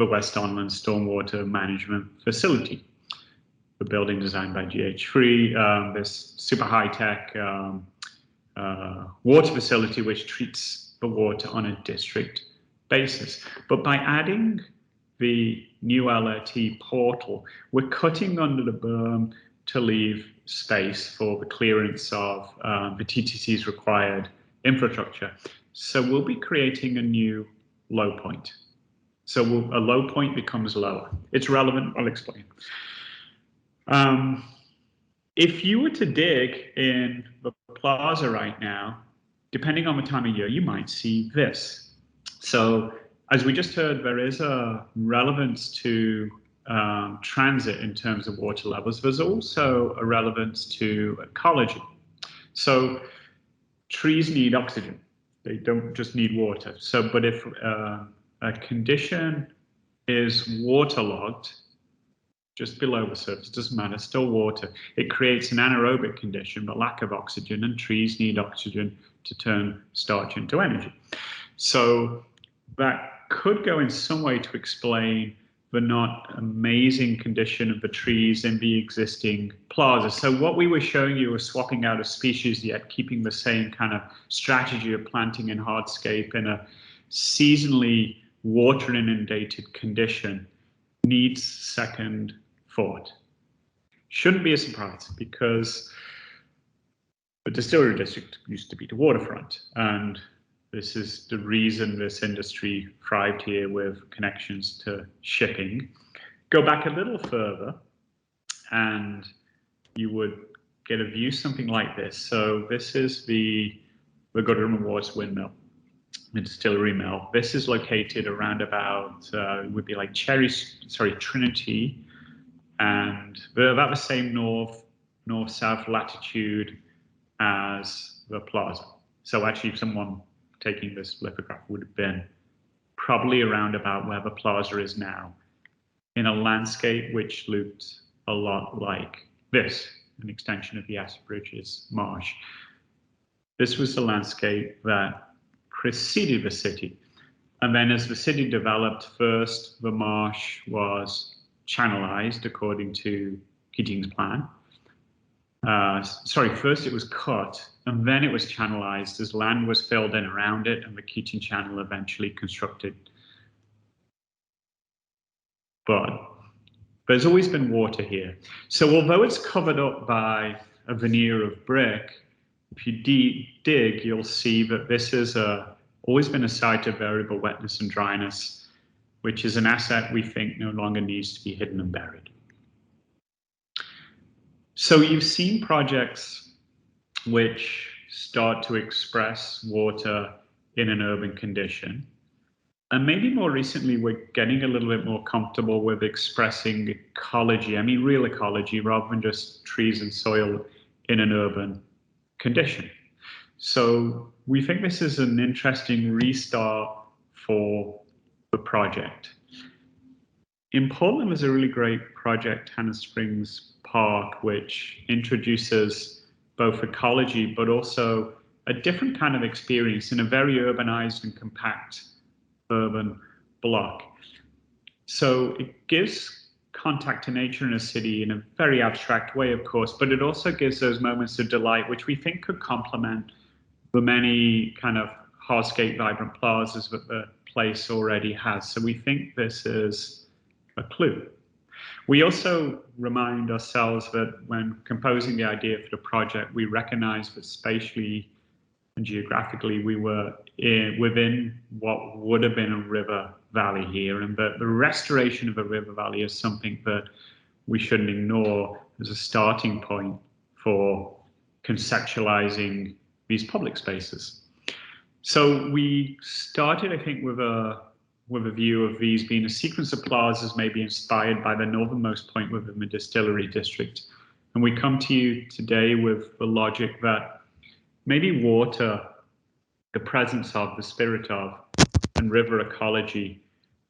S9: West Onland Stormwater Management Facility. The building designed by GH3, this super high-tech water facility which treats the water on a district basis. But by adding the new LRT portal, we're cutting under the berm to leave space for the clearance of the TTC's required infrastructure. So we'll be creating a new low point. So a low point becomes lower. It's relevant, I'll explain. If you were to dig in the plaza right now, depending on the time of year, you might see this. So as we just heard, there is a relevance to transit in terms of water levels. There's also a relevance to ecology. So trees need oxygen. They don't just need water. So, but if a condition is waterlogged, just below the surface, doesn't matter, still water, it creates an anaerobic condition, but lack of oxygen, and trees need oxygen to turn starch into energy. So that could go in some way to explain the not amazing condition of the trees in the existing plaza. So what we were showing you was swapping out a species, yet keeping the same kind of strategy of planting in hardscape in a seasonally water inundated condition needs second thought. Shouldn't be a surprise, because the distillery district used to be the waterfront, and this is the reason this industry thrived here with connections to shipping. Go back a little further and you would get a view something like this. So this is the Goodrem Wharves windmill, the distillery mill. This is located around about, would be like Trinity, and they're about the same north-south latitude as the plaza. So actually someone taking this lithograph would have been probably around about where the plaza is now, in a landscape which looked a lot like this, an extension of the Asbridge's marsh. This was the landscape that preceded the city. And then as the city developed, first the marsh was channelized according to Keating's plan. First it was cut, and then it was channelized as land was filled in around it, and the Keating Channel eventually constructed. But there's always been water here. So although it's covered up by a veneer of brick, if you dig, you'll see that this is always been a site of variable wetness and dryness, which is an asset we think no longer needs to be hidden and buried. So you've seen projects which start to express water in an urban condition. And maybe more recently, we're getting a little bit more comfortable with expressing ecology. I mean, real ecology, rather than just trees and soil in an urban condition. So we think this is an interesting restart for the project. In Portland, there's a really great project, Hannah Springs Park, which introduces both ecology, but also a different kind of experience in a very urbanized and compact urban block. So it gives contact to nature in a city in a very abstract way, of course, but it also gives those moments of delight, which we think could complement the many kind of hardscape vibrant plazas that the place already has. So we think this is a clue. We also remind ourselves that when composing the idea for the project, we recognize that spatially and geographically we were within what would have been a river valley here, and that the restoration of a river valley is something that we shouldn't ignore as a starting point for conceptualizing these public spaces. So we started, I think, with a view of these being a sequence of plazas maybe inspired by the northernmost point within the distillery district. And we come to you today with the logic that maybe water, the presence of, the spirit of, and river ecology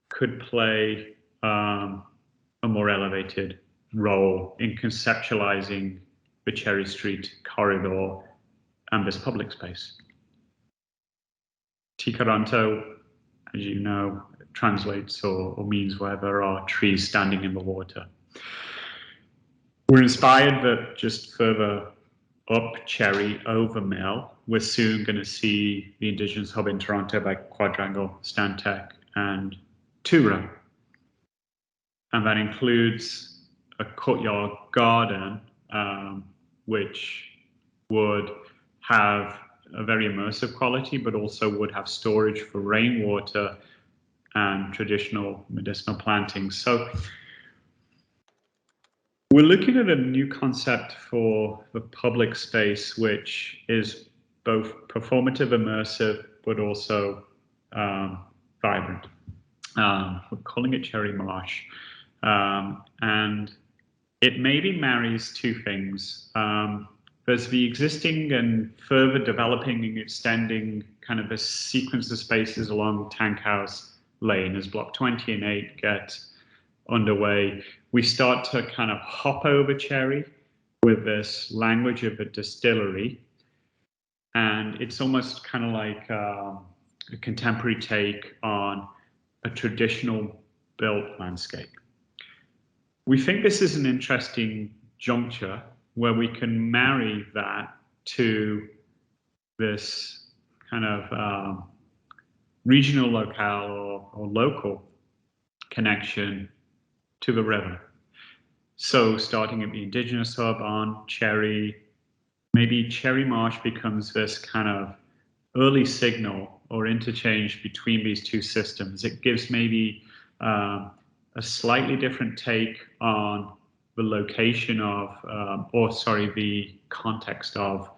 S9: could play a more elevated role in conceptualizing the Cherry Street corridor and this public space. Tikaranto, as you know, translates or means where there are trees standing in the water. We're inspired that just further up Cherry over Mill, we're soon going to see the Indigenous Hub in Toronto by Quadrangle, Stantec, and Tura. And that includes a courtyard garden, which would have a very immersive quality, but also would have storage for rainwater and traditional medicinal plantings. So we're looking at a new concept for the public space, which is both performative, immersive, but also vibrant. We're calling it Cherry Marsh. And it maybe marries two things. There's the existing and further developing and extending kind of a sequence of spaces along Tank House Lane as Block 20 and 8 get underway. We start to kind of hop over Cherry with this language of a distillery. And it's almost kind of like a contemporary take on a traditional built landscape. We think this is an interesting juncture where we can marry that to this kind of regional, locale, or local connection to the river. So starting at the Indigenous Hub on Cherry, maybe Cherry Marsh becomes this kind of early signal or interchange between these two systems. It gives maybe a slightly different take on the location of, the context of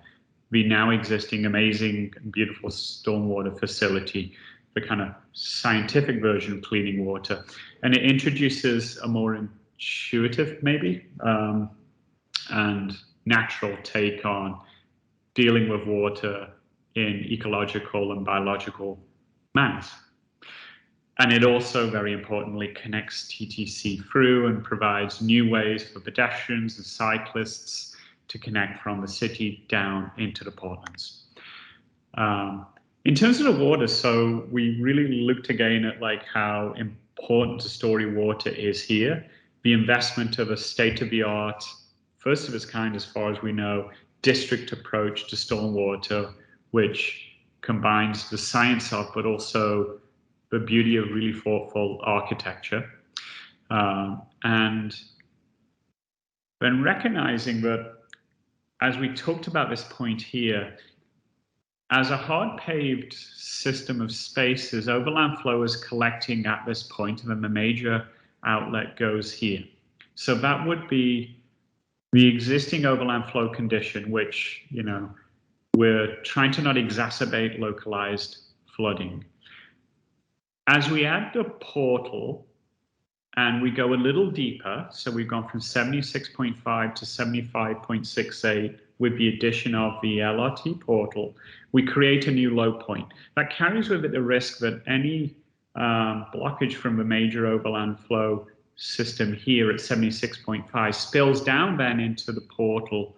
S9: the now existing amazing and beautiful stormwater facility, the kind of scientific version of cleaning water. And it introduces a more intuitive, maybe, and natural take on dealing with water in ecological and biological manners. And it also, very importantly, connects TTC through and provides new ways for pedestrians and cyclists to connect from the city down into the Portlands. In terms of the water, so we really looked again at like how important to story water is here. The investment of a state-of-the-art, first of its kind as far as we know, district approach to stormwater, which combines the science of, but also the beauty of really thoughtful architecture. And then recognizing that, as we talked about this point here, as a hard paved system of spaces, overland flow is collecting at this point, and then the major outlet goes here. So that would be the existing overland flow condition, which, you know, we're trying to not exacerbate localized flooding. As we add the portal and we go a little deeper, so we've gone from 76.5 to 75.68 with the addition of the LRT portal, we create a new low point. That carries with it the risk that any blockage from the major overland flow system here at 76.5 spills down then into the portal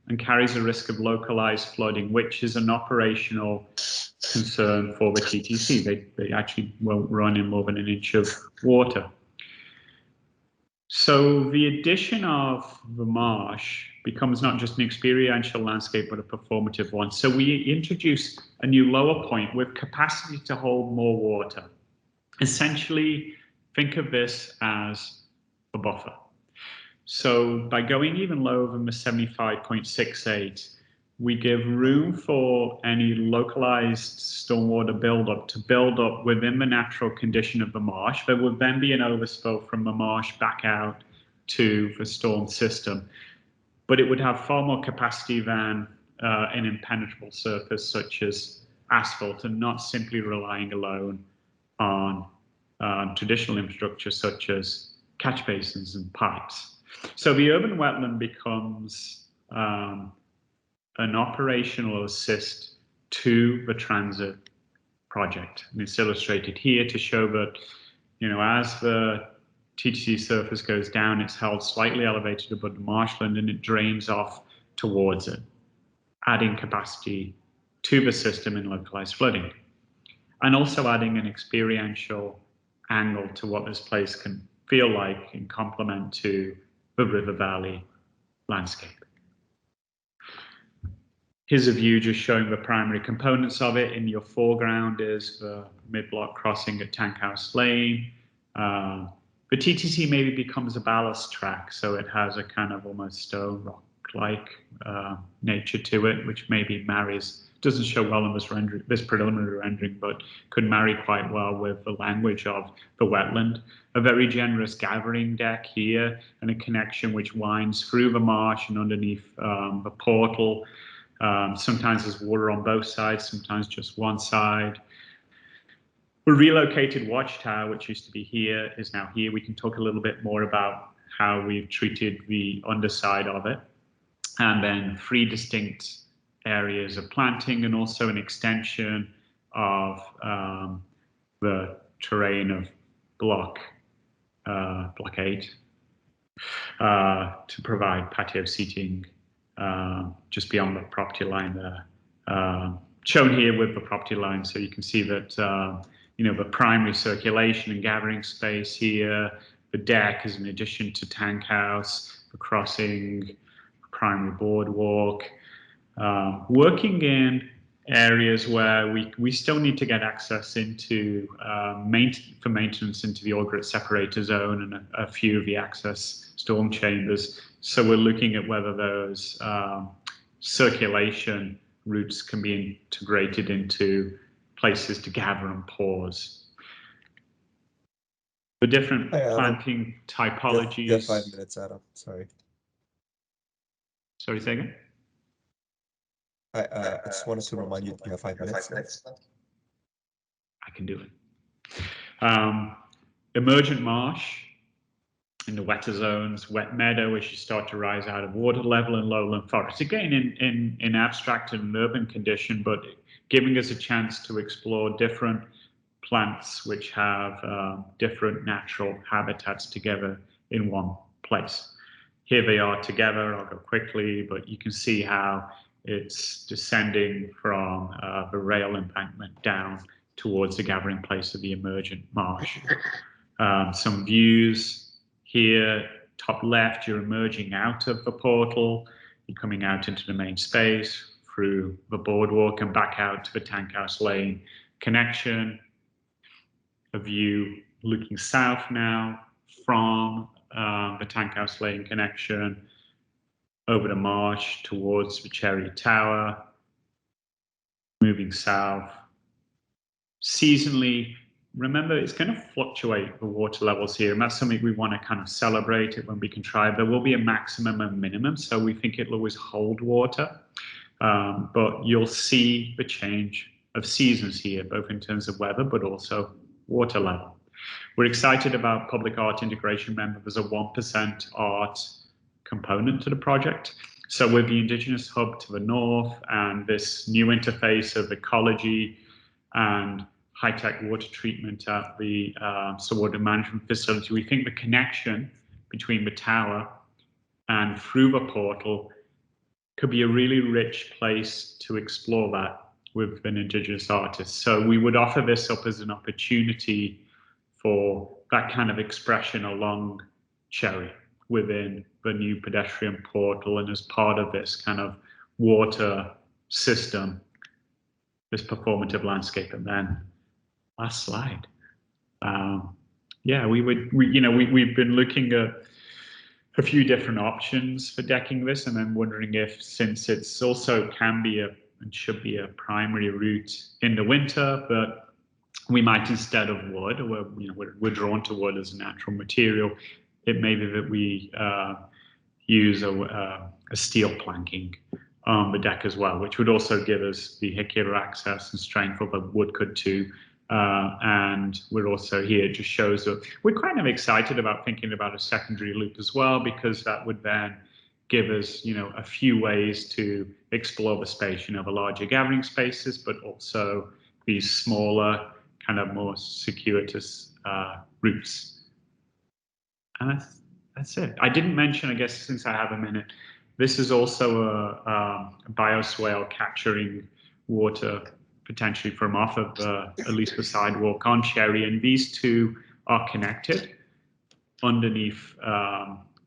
S9: and carries a risk of localized flooding, which is an operational concern for the TTC. They actually won't run in more than an inch of water. So the addition of the marsh becomes not just an experiential landscape, but a performative one. So we introduce a new lower point with capacity to hold more water. Essentially, think of this as a buffer. So by going even lower than the 75.68, we give room for any localized stormwater buildup to build up within the natural condition of the marsh. There would then be an overspill from the marsh back out to the storm system. But but it would have far more capacity than an impenetrable surface such as asphalt, and not simply relying alone on traditional infrastructure such as catch basins and pipes. So the urban wetland becomes an operational assist to the transit project. And it's illustrated here to show that, as the TTC surface goes down, it's held slightly elevated above the marshland and it drains off towards it, adding capacity to the system in localized flooding, and also adding an experiential angle to what this place can feel like in complement to the river valley landscape. Here's a view just showing the primary components of it. In your foreground is the mid-block crossing at Tank House Lane. The TTC maybe becomes a ballast track, so it has a kind of almost stone rock-like nature to it, which maybe marries, doesn't show well in this preliminary rendering, but could marry quite well with the language of the wetland. A very generous gathering deck here, and a connection which winds through the marsh and underneath the portal. Sometimes there's water on both sides, sometimes just one side. The relocated watchtower, which used to be here, is now here. We can talk a little bit more about how we've treated the underside of it. And then 3 distinct areas of planting, and also an extension of the terrain of block 8 to provide patio seating just beyond the property line there. Shown here with the property line, so you can see that the primary circulation and gathering space here, the deck is an addition to Tank House, the crossing, primary boardwalk, working in areas where we still need to get access into for maintenance into the Augret separator zone and a few of the access storm chambers. So we're looking at whether those circulation routes can be integrated into places to gather and pause. The different planting typologies.
S6: Yeah, 5 minutes, Adam. Sorry.
S9: Sorry, say again?
S6: I just wanted to remind you have 5 minutes.
S9: I can do it. Emergent marsh in the wetter zones, wet meadow as you start to rise out of water level, and lowland forest. Again, in abstract and urban condition, but giving us a chance to explore different plants which have different natural habitats together in one place. Here they are together. I'll go quickly, but you can see how it's descending from the rail embankment down towards the gathering place of the emergent marsh. Some views here, top left, you're emerging out of the portal, you're coming out into the main space through the boardwalk and back out to the Tank House Lane connection. A view looking south now from the Tank House Lane connection over the marsh towards the Cherry Tower, moving south. Seasonally, remember, it's going to fluctuate the water levels here, and that's something we want to kind of celebrate it when we contrive. There will be a maximum and minimum, so we think it'll always hold water, but you'll see the change of seasons here, both in terms of weather, but also water level. We're excited about public art integration. Remember, there's a 1% art component to the project. So with the Indigenous Hub to the north and this new interface of ecology and high-tech water treatment at the Seawater Management Facility, we think the connection between the tower and through the portal could be a really rich place to explore that with an Indigenous artist. So we would offer this up as an opportunity for that kind of expression along Cherry within the new pedestrian portal, and as part of this kind of water system, this performative landscape. And then last slide. Yeah, we've been looking at a few different options for decking this, and then wondering if, since it's also can be and should be a primary route in the winter, but we might, instead of wood, we're drawn to wood as a natural material, it may be that we use a steel planking on the deck as well, which would also give us vehicular access and strength, although wood could too. And we're also here, it just shows that we're kind of excited about thinking about a secondary loop as well, because that would then give us, a few ways to explore the space, the larger gathering spaces, but also these smaller, kind of more circuitous routes. And that's it. I didn't mention, I guess, since I have a minute, this is also a bioswale capturing water potentially from off of at least the sidewalk on Cherry, and these two are connected underneath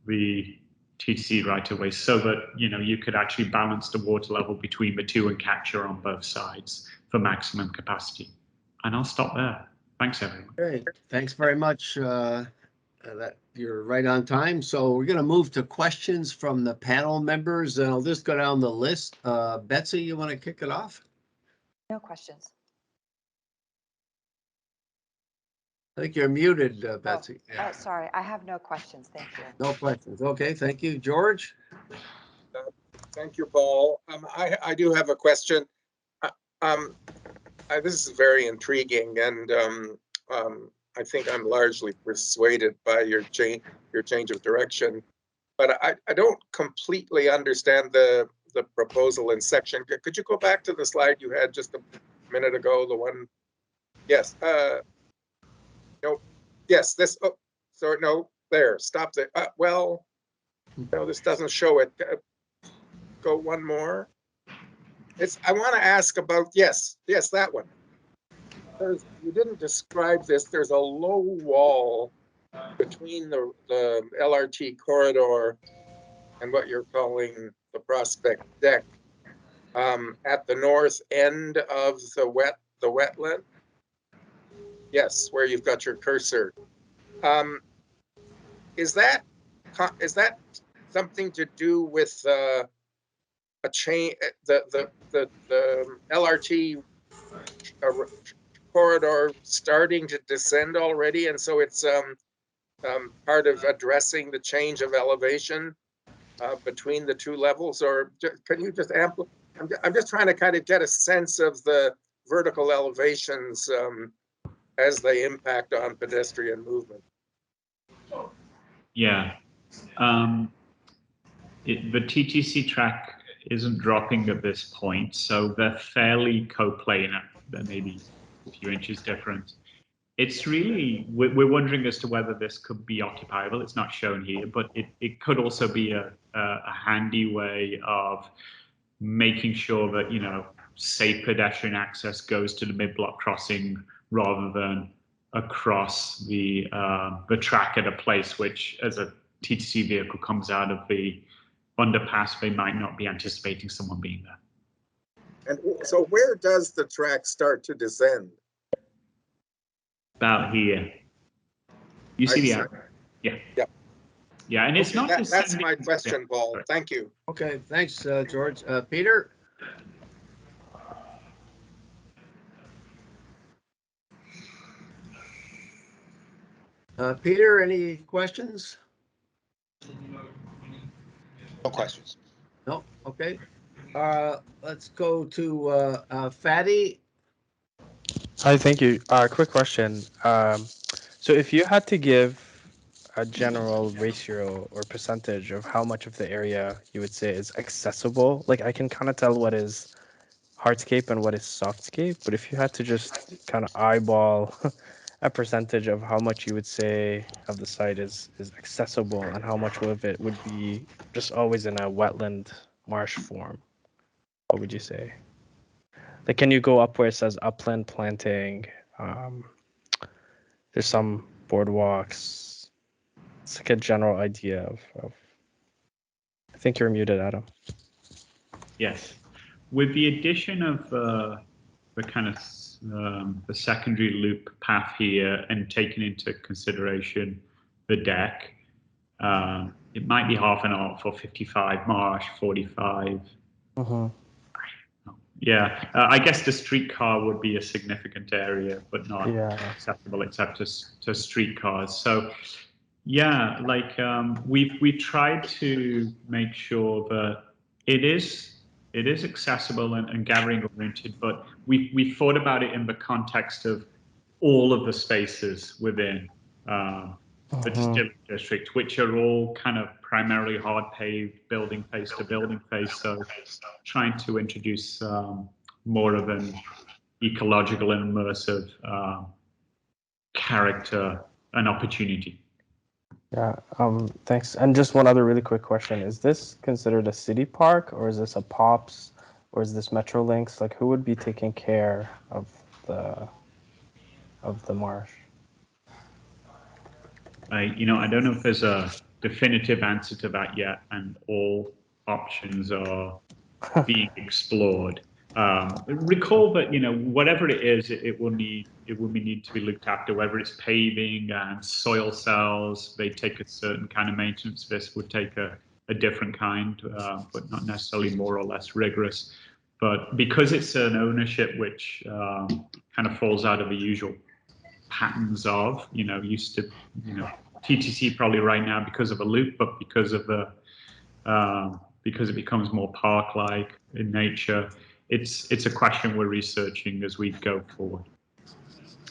S9: the TTC right away, so that you could actually balance the water level between the two and capture on both sides for maximum capacity. And I'll stop there. Thanks, everyone.
S1: Great. Thanks very much. That you're right on time. So we're going to move to questions from the panel members, and I'll just go down the list. Betsy, you want to kick it off?
S10: No questions.
S1: I think you're muted, Betsy.
S10: Oh, sorry. I have no questions. Thank you.
S1: No questions. Okay, thank you. George?
S5: Thank you, Paul. I do have a question. This is very intriguing, and I think I'm largely persuaded by your change of direction, but I don't completely understand the proposal in section. Could you go back to the slide you had just a minute ago? The one, yes. No, yes. This. Oh, sorry. No, there. Stop there. Well, no, this doesn't show it. Go one more. I want to ask about, yes, that one. You didn't describe this. There's a low wall between the LRT corridor and what you're calling the prospect deck at the north end of the wetland. Yes, where you've got your cursor. Is that something to do with a chain, the LRT corridor starting to descend already, and so it's part of addressing the change of elevation between the two levels? Or can you just amplify? I'm just trying to kind of get a sense of the vertical elevations as they impact on pedestrian movement.
S9: Yeah. The TTC track isn't dropping at this point, so they're fairly coplanar. There may be a few inches different. It's really, we're wondering as to whether this could be occupiable. It's not shown here, but it could also be a handy way of making sure that, safe pedestrian access goes to the mid-block crossing rather than across the track at a place which, as a TTC vehicle comes out of the underpass, they might not be anticipating someone being there.
S5: And so where does the track start to descend?
S9: About here. You see the arrow? Yeah.
S5: Yep.
S9: Yeah, and it's not
S5: that's my question,
S9: yeah.
S5: Paul.
S9: Sorry.
S5: Thank you.
S1: Okay, thanks, George. Peter? Peter, any questions?
S5: No questions.
S1: No, okay. Let's go to Fatty.
S11: Hi, thank you. Quick question. So if you had to give a general ratio or percentage of how much of the area you would say is accessible, like I can kind of tell what is hardscape and what is softscape, but if you had to just kind of eyeball a percentage of how much you would say of the site is accessible and how much of it would be just always in a wetland marsh form, what would you say? Like, can you go up where it says upland planting? There's some boardwalks. It's like a general idea of I think you're muted, Adam.
S9: Yes. With the addition of the kind of the secondary loop path here and taking into consideration the deck, it might be half an hour for 55 marsh, 45. Yeah, I guess the streetcar would be a significant area, but not accessible except to streetcars. So Yeah, like we've tried to make sure that it is accessible and gathering oriented, but we thought about it in the context of all of the spaces within the distillery district, which are all kind of primarily hard paved, building face to building face. So trying to introduce more of an ecological and immersive character and opportunity.
S11: Yeah, thanks. And just one other really quick question. Is this considered a city park, or is this a POPs, or is this Metrolinx? Like, who would be taking care of the marsh?
S9: I don't know if there's a definitive answer to that yet, and all options are being explored. Recall that whatever it is, it will need to be looked after. Whether it's paving and soil cells, they take a certain kind of maintenance. This would take a different kind, but not necessarily more or less rigorous. But because it's an ownership which kind of falls out of the usual patterns of, used to, TTC probably right now because of a loop, but because of the because it becomes more park-like in nature. It's a question we're researching as we go forward.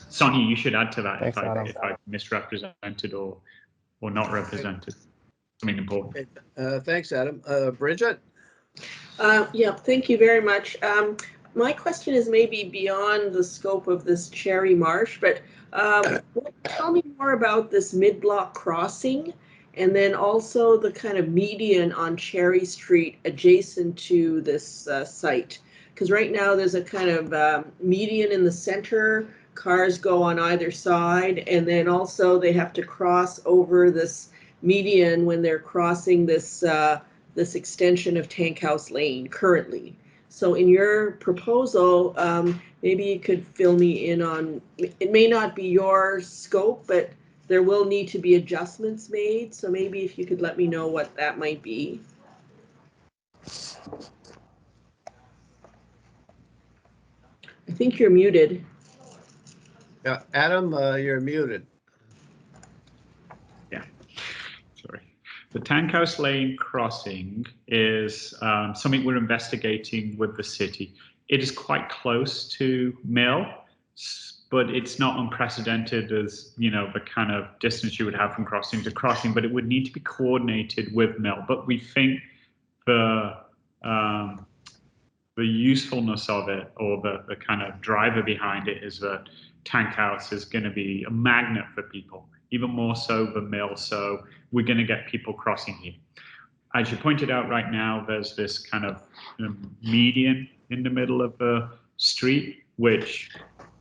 S9: Sonia, you should add to that.
S11: Thanks,
S9: if I misrepresented or not represented something important.
S1: Thanks, Adam. Bridget?
S12: Yeah, thank you very much. My question is maybe beyond the scope of this Cherry Marsh, but tell me more about this mid-block crossing, and then also the kind of median on Cherry Street adjacent to this site. Because right now there's a kind of median in the center, cars go on either side, and then also they have to cross over this median when they're crossing this this extension of Tank House Lane currently. So in your proposal, maybe you could fill me in on, it may not be your scope, but there will need to be adjustments made. So maybe if you could let me know what that might be. I think you're muted.
S1: Yeah, Adam, you're muted.
S9: Yeah, sorry. The Tank House Lane crossing is something we're investigating with the city. It is quite close to Mill, but it's not unprecedented as, the kind of distance you would have from crossing to crossing, but it would need to be coordinated with Mill. But we think the usefulness of it, or the kind of driver behind it, is that Tank House is going to be a magnet for people, even more so than Mill. So we're going to get people crossing here. As you pointed out, right now, there's this kind of median in the middle of the street, which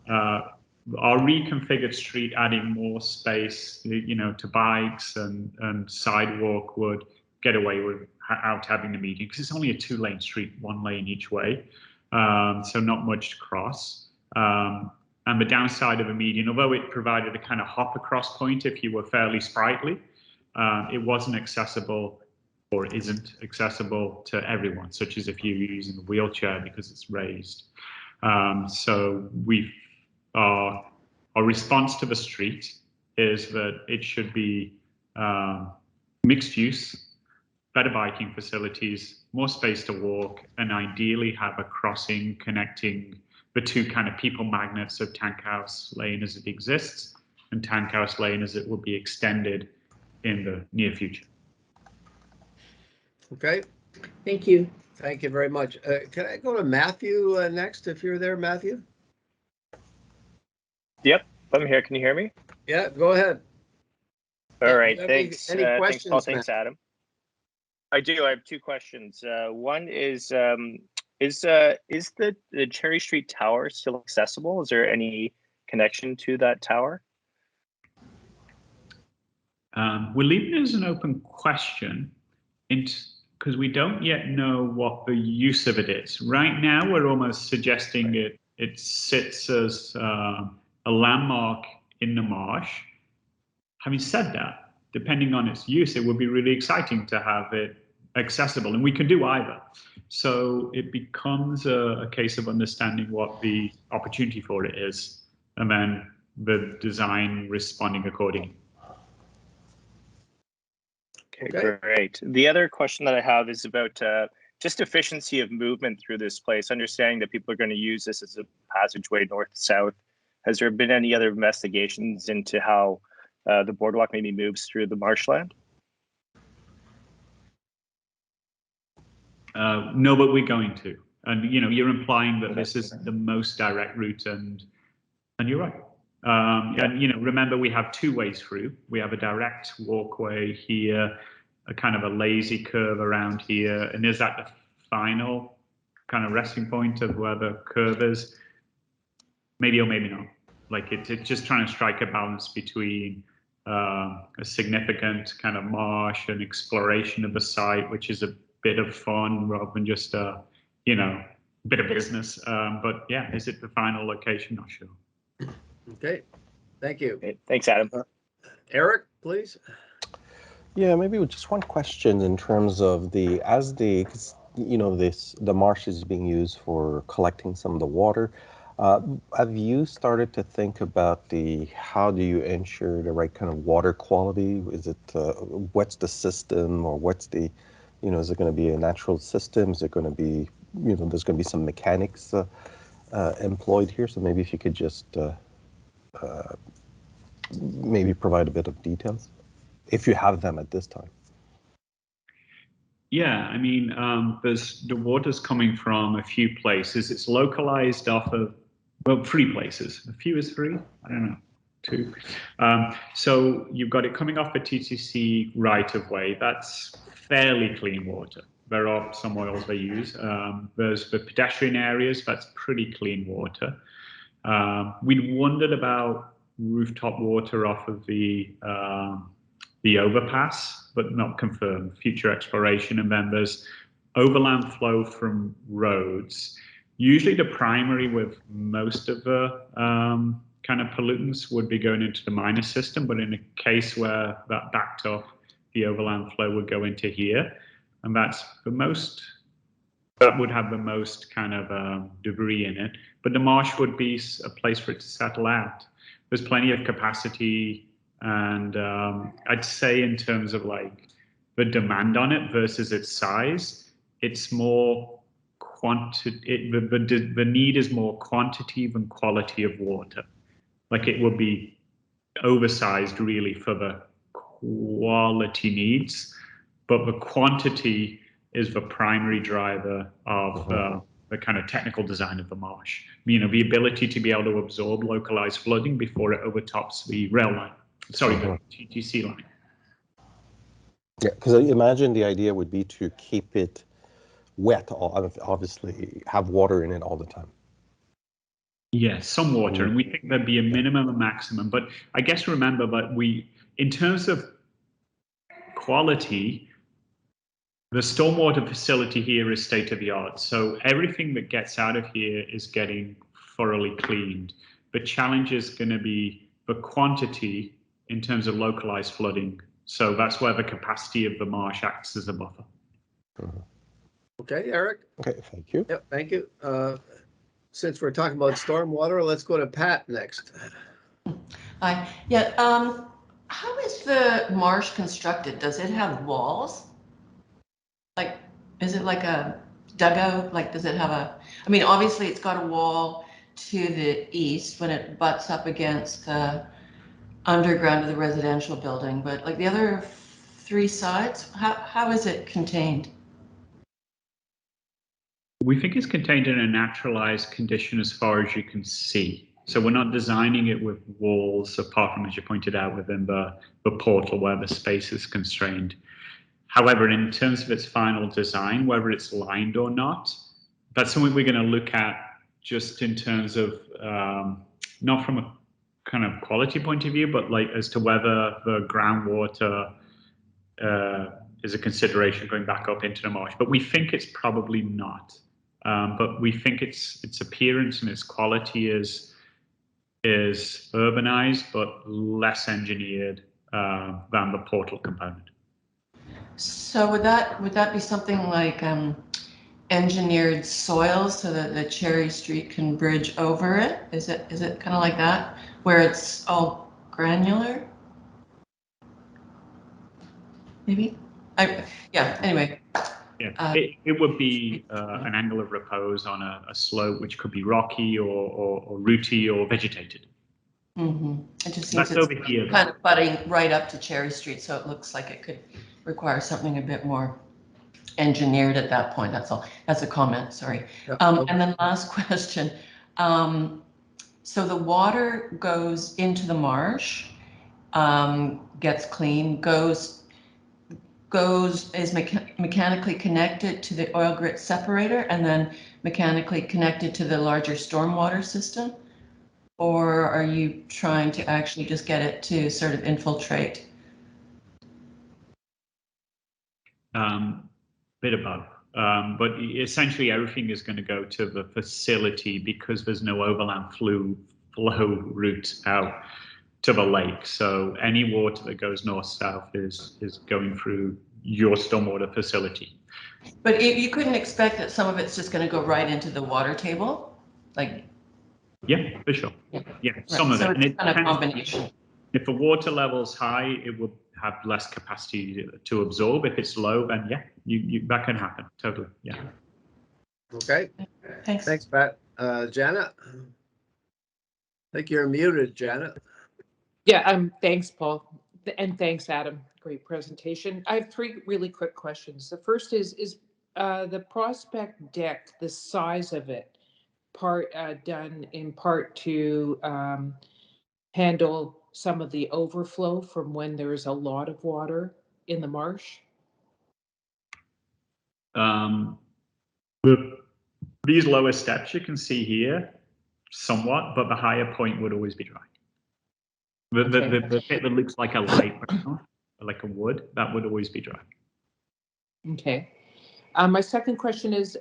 S9: our reconfigured street, adding more space, to bikes and sidewalk, would get away without having the median, because it's only a 2-lane street, 1 lane each way, so not much to cross. And the downside of a median, although it provided a kind of hop across point if you were fairly sprightly, it wasn't accessible, or isn't accessible, to everyone, such as if you're using a wheelchair because it's raised. So our response to the street is that it should be mixed use, better biking facilities, more space to walk, and ideally have a crossing connecting the two kind of people magnets of Tank House Lane as it exists, and Tank House Lane as it will be extended in the near future.
S1: Okay.
S12: Thank you.
S1: Thank you very much. Can I go to Matthew next, if you're there, Matthew?
S13: Yep, I'm here. Can you hear me?
S1: Yeah, go ahead.
S13: All right, thanks.
S1: Any questions,
S13: thanks, Paul. Thanks, Adam. I do. I have 2 questions. One is the Cherry Street Tower still accessible? Is there any connection to that tower?
S9: We're leaving it as an open question, because we don't yet know what the use of it is. Right now, we're almost suggesting it sits as a landmark in the marsh. Having said that, depending on its use, it would be really exciting to have it accessible, and we can do either. So it becomes a case of understanding what the opportunity for it is, and then the design responding accordingly.
S1: Okay.
S13: Great. The other question that I have is about just efficiency of movement through this place, understanding that people are going to use this as a passageway north-south. Has there been any other investigations into how the boardwalk maybe moves through the marshland?
S9: No, but we're going to. And, you know, you're implying that this is the most direct route, and you're right. And, you know, remember, we have two ways through. We have a direct walkway here, a kind of a lazy curve around here. And is that the final kind of resting point of where the curve is? Maybe or maybe not. Like it's just trying to strike a balance between a significant kind of marsh and exploration of the site, which is a bit of fun rather than just a, you know, bit of business. But yeah, is it the final location? Not sure.
S1: Okay, thank you.
S13: Okay. Thanks, Adam.
S1: Eric, please.
S3: Yeah, maybe with just one question in terms of the, as the, 'cause, you know, the marsh is being used for collecting some of the water. Have you started to think about how do you ensure the right kind of water quality? Is it, what's the system, or what's the, you know, is it going to be a natural system? Is it going to be, you know, there's going to be some mechanics employed here? So maybe if you could just maybe provide a bit of details, if you have them at this time.
S9: Yeah, I mean, the water's coming from a few places. It's localized off of, well, 3 places. A few is 3? I don't know, 2. So you've got it coming off the TTC right-of-way. That's fairly clean water. There are some oils they use. There's the pedestrian areas. That's pretty clean water. We wondered about rooftop water off of the overpass, but not confirmed. Future exploration. And then there's overland flow from roads. Usually the primary with most of the kind of pollutants would be going into the minor system, but in a case where that backed up, the overland flow would go into here. And that's the most, that would have the most kind of debris in it. But the marsh would be a place for it to settle out. There's plenty of capacity. And I'd say in terms of like the demand on it versus its size, it's more quantity. The need is more quantity than quality of water. Like it would be oversized really for the quality needs, but the quantity is the primary driver of the kind of technical design of the marsh. You know, the ability to be able to absorb localized flooding before it overtops the rail line. Sorry, the TTC line.
S3: Yeah, because I imagine the idea would be to keep it wet, obviously have water in it all the time.
S9: Yeah, some water, and we think there'd be a minimum and maximum. But I guess remember that in terms of quality, the stormwater facility here is state of the art. So everything that gets out of here is getting thoroughly cleaned. The challenge is going to be the quantity in terms of localized flooding. So that's where the capacity of the marsh acts as a buffer.
S1: Okay, Eric.
S3: Okay, thank you.
S1: Yep, thank you. Since we're talking about stormwater, let's go to Pat next.
S14: Hi. Yeah. How is the marsh constructed? Does it have walls? Like, is it like a dugout? Like, does it have a? I mean, obviously, it's got a wall to the east when it butts up against the underground of the residential building, but like the other 3 sides, how is it contained?
S9: We think it's contained in a naturalized condition as far as you can see. So we're not designing it with walls, apart from, as you pointed out, within the portal where the space is constrained. However, in terms of its final design, whether it's lined or not, that's something we're going to look at just in terms of, not from a kind of quality point of view, but like as to whether the groundwater is a consideration going back up into the marsh. But we think it's probably not. But we think its appearance and its quality is urbanized, but less engineered than the portal component.
S14: So would that be something like engineered soil so that the Cherry Street can bridge over it? Is it kind of like that, where it's all granular? Maybe. Yeah, anyway.
S9: Yeah, it would be an angle of repose on a slope, which could be rocky or rooty or vegetated.
S14: It just seems
S9: That's over here.
S14: kind of butting right up to Cherry Street, so it looks like it could require something a bit more engineered at that point. That's all. That's a comment, sorry.
S1: Yep.
S14: And then last question. So the water goes into the marsh, gets clean, is mechanically connected to the oil grit separator and then mechanically connected to the larger stormwater system? Or are you trying to actually just get it to sort of infiltrate?
S9: Bit above. But essentially everything is going to go to the facility because there's no overland flow route out to the lake. So any water that goes north-south is going through your stormwater facility.
S14: But you couldn't expect that some of it's just going to go right into the water table? Like,
S9: yeah, for sure. Yeah,
S14: right.
S9: some of
S14: so
S9: it.
S14: It's
S9: And
S14: kind of combination.
S9: if the water level's high, it will have less capacity to absorb. If it's low, then yeah, that can happen. Totally. Yeah.
S1: Okay.
S14: Thanks.
S1: Thanks, Pat. Janet? I think you're muted, Janet.
S15: Yeah, thanks, Paul. And thanks, Adam. Great presentation. I have three really quick questions. The first is the prospect deck, the size of it, done in part to handle some of the overflow from when there is a lot of water in the marsh?
S9: These lower steps you can see here somewhat, but the higher point would always be dry. The bit that looks like a light brown, like a wood, that would always be dry.
S15: Okay. My second question is,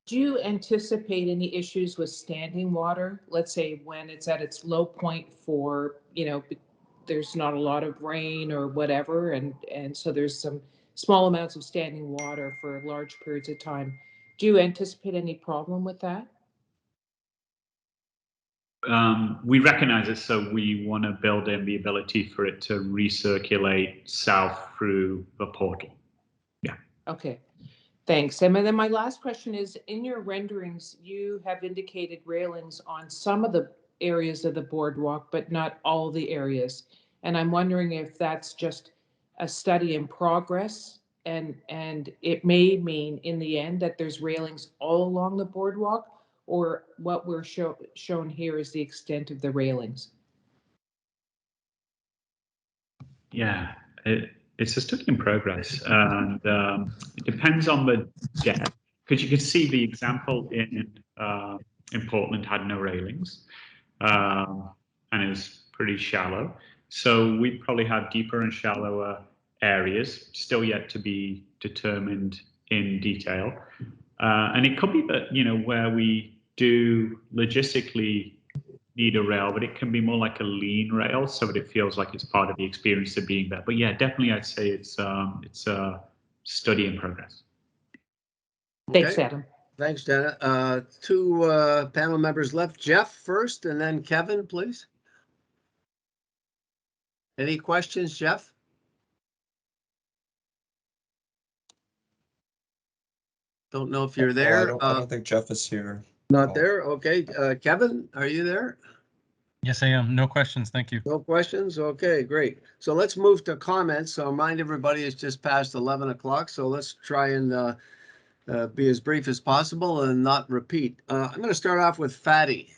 S15: do you anticipate any issues with standing water? Let's say when it's at its low point for, there's not a lot of rain or whatever, and so there's some small amounts of standing water for large periods of time. Do you anticipate any problem with that?
S9: We recognize it, so we want to build in the ability for it to recirculate south through the portal. Yeah.
S15: Okay. Thanks. And then my last question is, in your renderings, you have indicated railings on some of the areas of the boardwalk, but not all the areas. And I'm wondering if that's just a study in progress, and it may mean in the end that there's railings all along the boardwalk, or what we're shown here is the extent of the railings.
S9: Yeah. It's a study in progress, and it depends on the depth, because you can see the example in Portland had no railings, and it was pretty shallow. So we probably have deeper and shallower areas, still yet to be determined in detail. And it could be that, where we do logistically need a rail, but it can be more like a lean rail so that it feels like it's part of the experience of being there. But yeah, definitely I'd say it's a study in progress.
S15: Thanks, Adam.
S1: Thanks, Janet. Two panel members left. Jeff first, and then Kevin, please. Any questions, Jeff? Don't know if you're there.
S6: I don't think Jeff is here.
S1: Not there? Okay. Kevin, are you there?
S16: Yes, I am. No questions. Thank you.
S1: No questions? Okay, great. So let's move to comments. So remind everybody it's just past 11 o'clock. So let's try and be as brief as possible and not repeat. I'm going to start off with Fatty.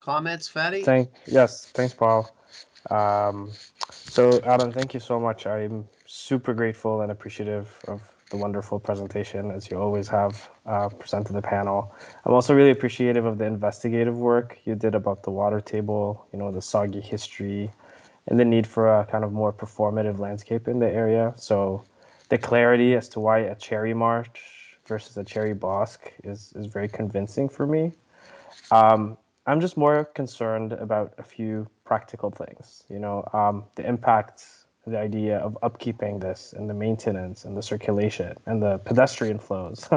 S1: Comments, Fatty?
S11: Yes, thanks, Paul. So Adam, thank you so much. I'm super grateful and appreciative of the wonderful presentation, as you always have presented the panel. I'm also really appreciative of the investigative work you did about the water table, the soggy history, and the need for a kind of more performative landscape in the area. So the clarity as to why a cherry marsh versus a cherry bosque is very convincing for me. I'm just more concerned about a few practical things, the impact, the idea of upkeeping this and the maintenance and the circulation and the pedestrian flows.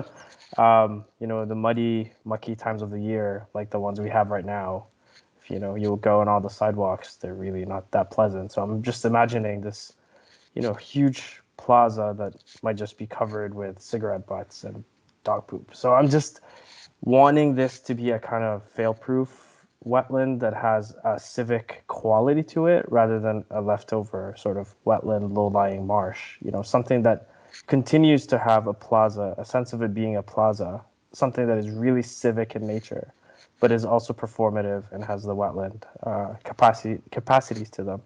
S11: The muddy, mucky times of the year, like the ones we have right now, if you'll go on all the sidewalks, they're really not that pleasant. So I'm just imagining this huge plaza that might just be covered with cigarette butts and dog poop. So I'm just wanting this to be a kind of fail-proof wetland that has a civic quality to it rather than a leftover sort of wetland, low-lying marsh. Something that continues to have a plaza, a sense of it being a plaza, something that is really civic in nature, but is also performative and has the wetland capacities to them.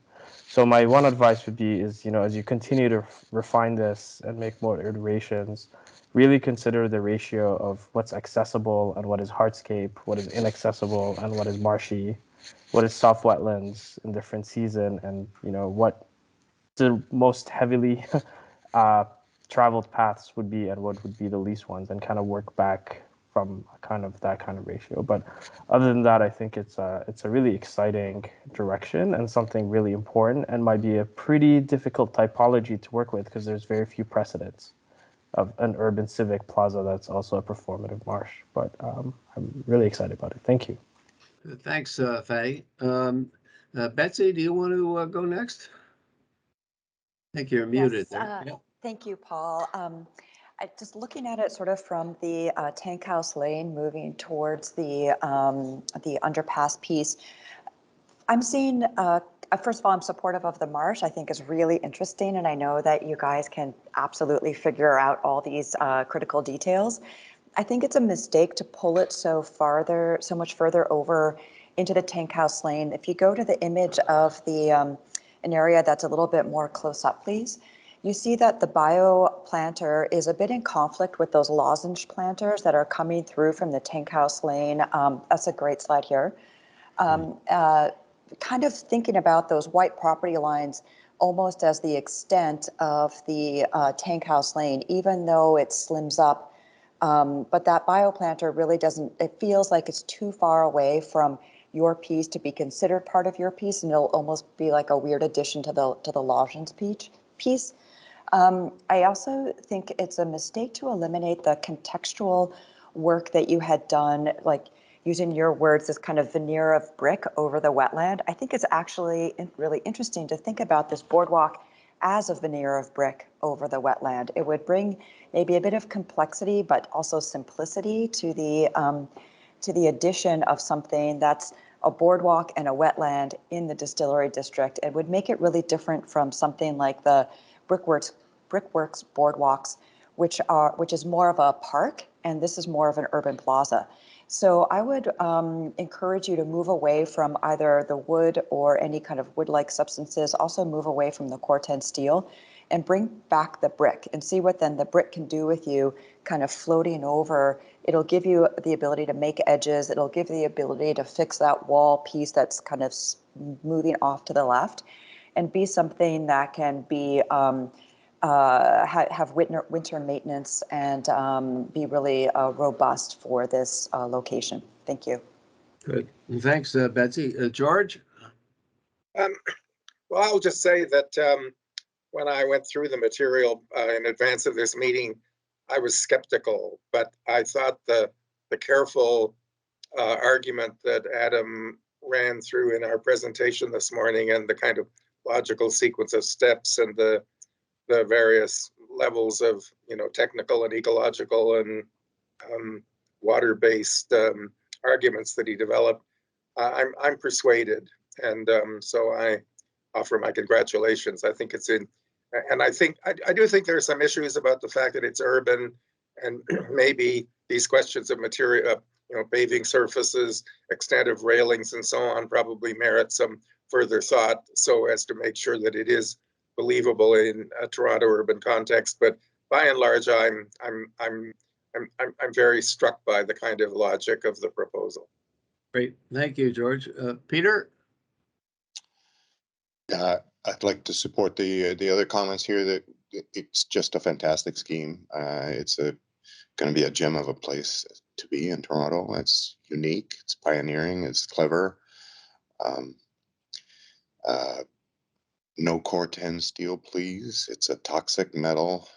S11: So my one advice would be is, as you continue to refine this and make more iterations, really consider the ratio of what's accessible and what is hardscape, what is inaccessible and what is marshy, what is soft wetlands in different season, and what the most heavily traveled paths would be and what would be the least ones, and kind of work back from kind of that kind of ratio. But other than that, I think it's a really exciting direction and something really important, and might be a pretty difficult typology to work with because there's very few precedents of an urban civic plaza that's also a performative marsh. But I'm really excited about it. Thank you.
S1: Thanks, Faye. Betsy, do you want to go next? I think you're muted there. Yep.
S10: Thank you, Paul. Just looking at it sort of from the tank house lane moving towards the underpass piece, I'm seeing, first of all, I'm supportive of the marsh. I think is really interesting, and I know that you guys can absolutely figure out all these critical details. I think it's a mistake to pull it so much further over into the tank house lane. If you go to the image of the an area that's a little bit more close up, please, you see that the bio planter is a bit in conflict with those lozenge planters that are coming through from the tank house lane. That's a great slide here. Kind of thinking about those white property lines almost as the extent of the tank house lane, even though it slims up. But that bioplanter really doesn't, it feels like it's too far away from your piece to be considered part of your piece, and it'll almost be like a weird addition to the lozenge piece. I also think it's a mistake to eliminate the contextual work that you had done, like using your words, this kind of veneer of brick over the wetland. I think it's actually really interesting to think about this boardwalk as a veneer of brick over the wetland. It would bring maybe a bit of complexity, but also simplicity to the addition of something that's a boardwalk and a wetland in the distillery district. It would make it really different from something like the Brickworks boardwalks, which is more of a park, and this is more of an urban plaza. So I would encourage you to move away from either the wood or any kind of wood-like substances, also move away from the Corten steel, and bring back the brick and see what then the brick can do with you kind of floating over. It'll give you the ability to make edges. It'll give you the ability to fix that wall piece that's kind of moving off to the left, and be something that can be have winter maintenance and be really robust for this location. Thank you.
S1: Good. Thanks, Betsy. George?
S5: Well, I'll just say that when I went through the material in advance of this meeting, I was skeptical, but I thought the careful argument that Adam ran through in our presentation this morning, and the kind of logical sequence of steps and the various levels of technical and ecological and water-based arguments that he developed, I'm persuaded, and so I offer my congratulations. I think it's in, and I do think there are some issues about the fact that it's urban, and maybe these questions of material, paving surfaces, extent of railings, and so on, probably merit some further thought, so as to make sure that it is believable in a Toronto urban context. But by and large, I'm very struck by the kind of logic of the proposal.
S1: Great, thank you, George. Peter?
S17: I'd like to support the other comments here that it's just a fantastic scheme. It's going to be a gem of a place to be in Toronto. It's unique, it's pioneering, it's clever. No Corten steel, please. It's a toxic metal.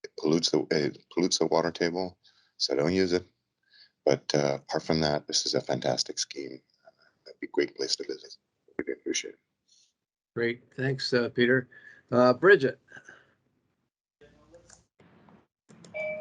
S17: It pollutes the water table, so don't use it. But apart from that, this is a fantastic scheme. It'd be a great place to visit. Really appreciate it.
S1: Great, thanks, Peter. Bridget.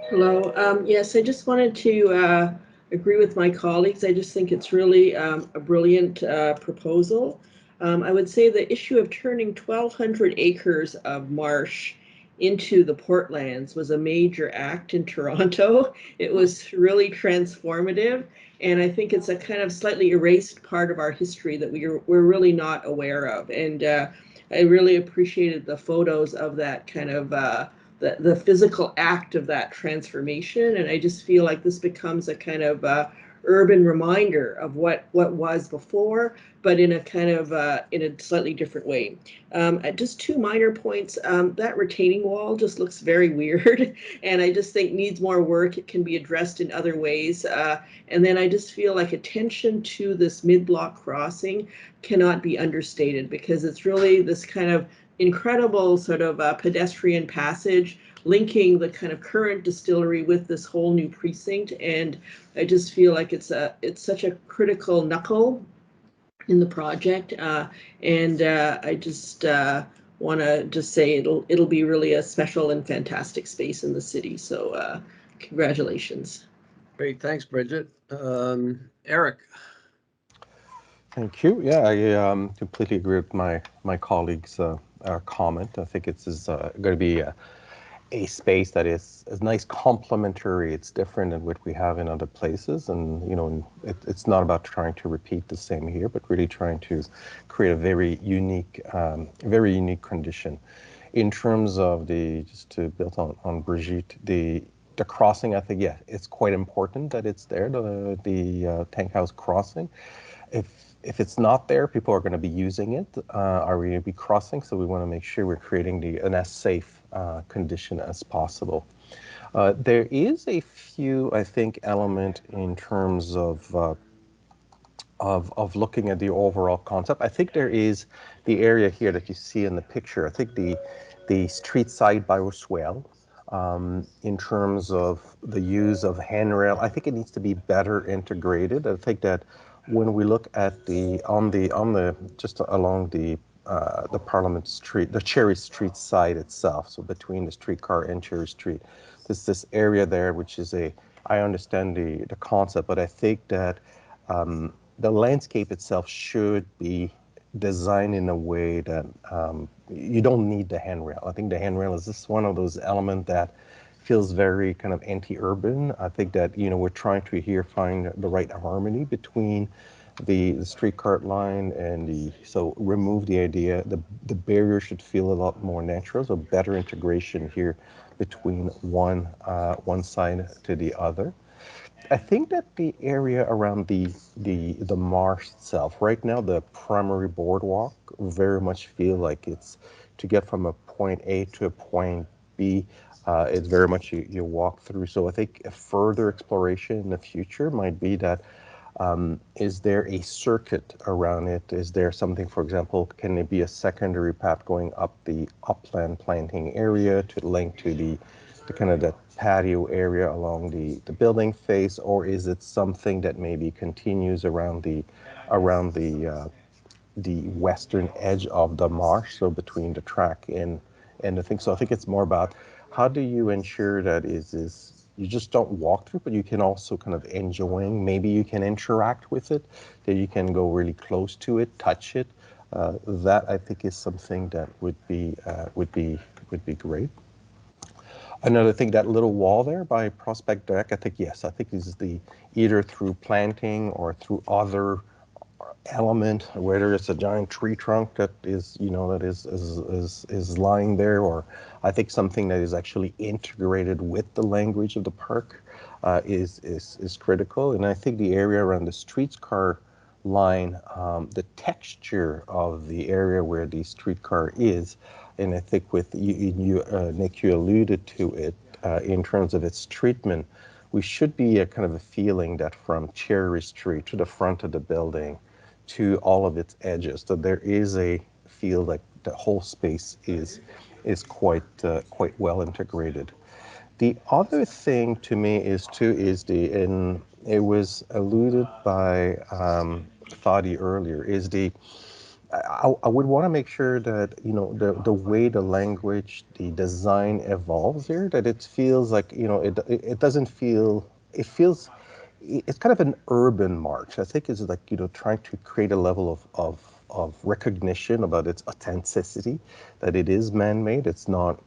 S12: Hello. Yes, I just wanted to agree with my colleagues. I just think it's really a brilliant proposal. I would say the issue of turning 1,200 acres of marsh into the Portlands was a major act in Toronto. It was really transformative, and I think it's a kind of slightly erased part of our history that we're really not aware of. And I really appreciated the photos of that kind of the physical act of that transformation. And I just feel like this becomes a kind of urban reminder of what was before, but in a kind of in a slightly different way. Just two minor points. That retaining wall just looks very weird, and I just think needs more work. It can be addressed in other ways. And then I just feel like attention to this mid-block crossing cannot be understated, because it's really this kind of incredible sort of pedestrian passage linking the kind of current distillery with this whole new precinct. And I just feel like it's such a critical knuckle in the project. And I just want to just say it'll be really a special and fantastic space in the city. So congratulations.
S1: Great, thanks, Bridget. Eric.
S3: Thank you. Yeah, I completely agree with my colleagues' comment. I think it's going to be a space that is nice complementary. It's different than what we have in other places, and it's not about trying to repeat the same here, but really trying to create a very unique condition. In terms of just to build on Brigitte, the crossing, I think, yeah, it's quite important that it's there, the tank house crossing. If it's not there, people are going to be using it, are we going to be crossing? So we want to make sure we're creating an as safe condition as possible. There is a few, I think, element in terms of looking at the overall concept. I think there is the area here that you see in the picture. I think the street side bioswale, in terms of the use of handrail, I think it needs to be better integrated. I think that when we look at just along the Parliament Street, the Cherry Street side itself, so between the streetcar and Cherry Street, there's this area there which is I understand the concept, but I think that the landscape itself should be designed in a way that you don't need the handrail. I think the handrail is just one of those elements that feels very kind of anti-urban. I think that we're trying to here find the right harmony between the streetcar line and so remove the idea. The barrier should feel a lot more natural, so better integration here between one side to the other. I think that the area around the marsh itself, right now the primary boardwalk very much feel like it's to get from a point A to a point B. It's very much you walk through. So I think a further exploration in the future might be that is there a circuit around it? Is there something, for example, can it be a secondary path going up the upland planting area to link to the kind of that patio area along the building face, or is it something that maybe continues around the western edge of the marsh, so between the track and the thing? So I think it's more about how do you ensure that you just don't walk through, but you can also kind of enjoying. Maybe you can interact with it, that you can go really close to it, touch it. That I think is something that would be great. Another thing, that little wall there by Prospect Deck, I think, yes, I think is either through planting or through other element, whether it's a giant tree trunk that is lying there, or I think something that is actually integrated with the language of the park is critical. And I think the area around the streetcar line, the texture of the area where the streetcar is, and I think with Nick, you alluded to it in terms of its treatment, we should be a kind of a feeling that from Cherry Street to the front of the building to all of its edges, that there is a feel like the whole space is quite well integrated. The other thing to me is and it was alluded by Fadi earlier, is I would want to make sure that, you know, the way the language, the design evolves here, that it feels like, you know, it doesn't feel, it feels, it's kind of an urban march. I think it's like, you know, trying to create a level of recognition about its authenticity, that it is man-made. It's not,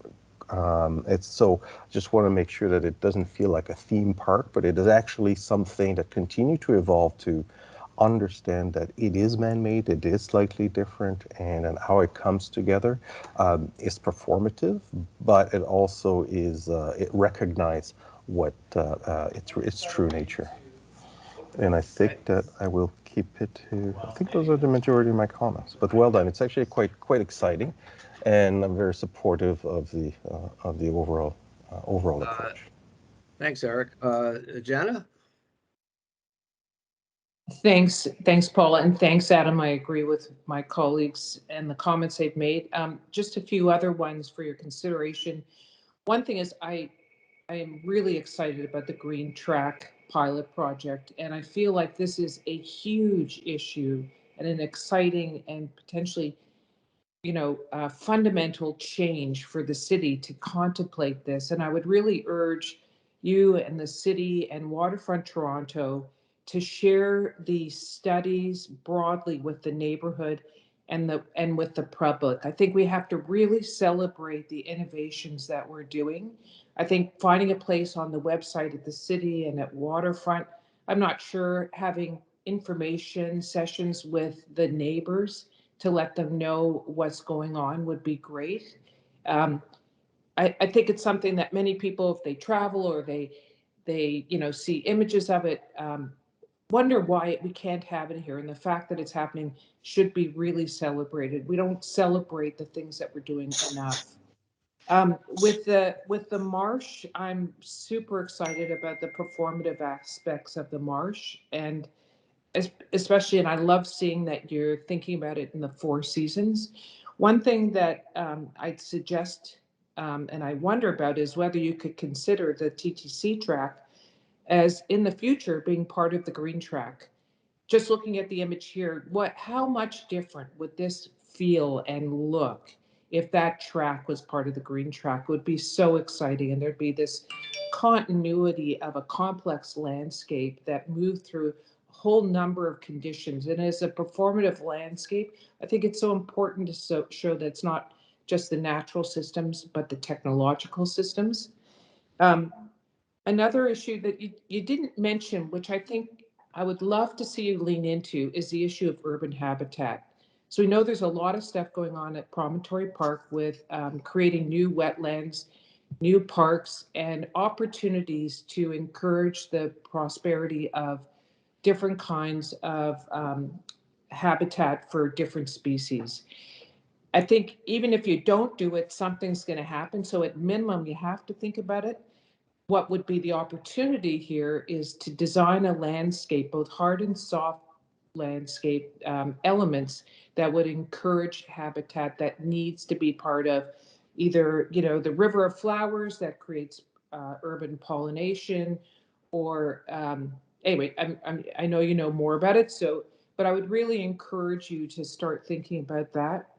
S3: it's so, just want to make sure that it doesn't feel like a theme park, but it is actually something that continue to evolve to understand that it is man-made, it is slightly different, and how it comes together is performative, but it also is, it recognizes what its true nature. And I think that I will keep it to, I think those are the majority of my comments, but well done. It's actually quite exciting, and I'm very supportive of the overall approach.
S1: Thanks, Eric. Jana?
S15: Thanks, Paula, and thanks, Adam. I agree with my colleagues and the comments they've made. Just a few other ones for your consideration. One thing is I am really excited about the Green Track pilot project, and I feel like this is a huge issue and an exciting and potentially, you know, fundamental change for the city to contemplate this. And I would really urge you and the city and Waterfront Toronto to share these studies broadly with the neighborhood and with the public. I think we have to really celebrate the innovations that we're doing. I think finding a place on the website at the city and at Waterfront, I'm not sure, having information sessions with the neighbors to let them know what's going on would be great. I think it's something that many people, if they travel or they you know, see images of it, wonder why we can't have it here. And the fact that it's happening should be really celebrated. We don't celebrate the things that we're doing enough. With the marsh, I'm super excited about the performative aspects of the marsh, and especially, and I love seeing that you're thinking about it in the Four Seasons. One thing that I'd suggest and I wonder about is whether you could consider the TTC track as in the future being part of the green track. Just looking at the image here, how much different would this feel and look if that track was part of the green track? It would be so exciting, and there'd be this continuity of a complex landscape that moved through a whole number of conditions. And as a performative landscape, I think it's so important to show that it's not just the natural systems, but the technological systems. Another issue that you didn't mention, which I think I would love to see you lean into, is the issue of urban habitat. So we know there's a lot of stuff going on at Promontory Park with creating new wetlands, new parks, and opportunities to encourage the prosperity of different kinds of habitat for different species. I think even if you don't do it, something's going to happen. So at minimum, you have to think about it. What would be the opportunity here is to design a landscape, both hard and soft landscape elements that would encourage habitat that needs to be part of either, you know, the river of flowers that creates urban pollination, or anyway, I know you know more about it, so, but I would really encourage you to start thinking about that.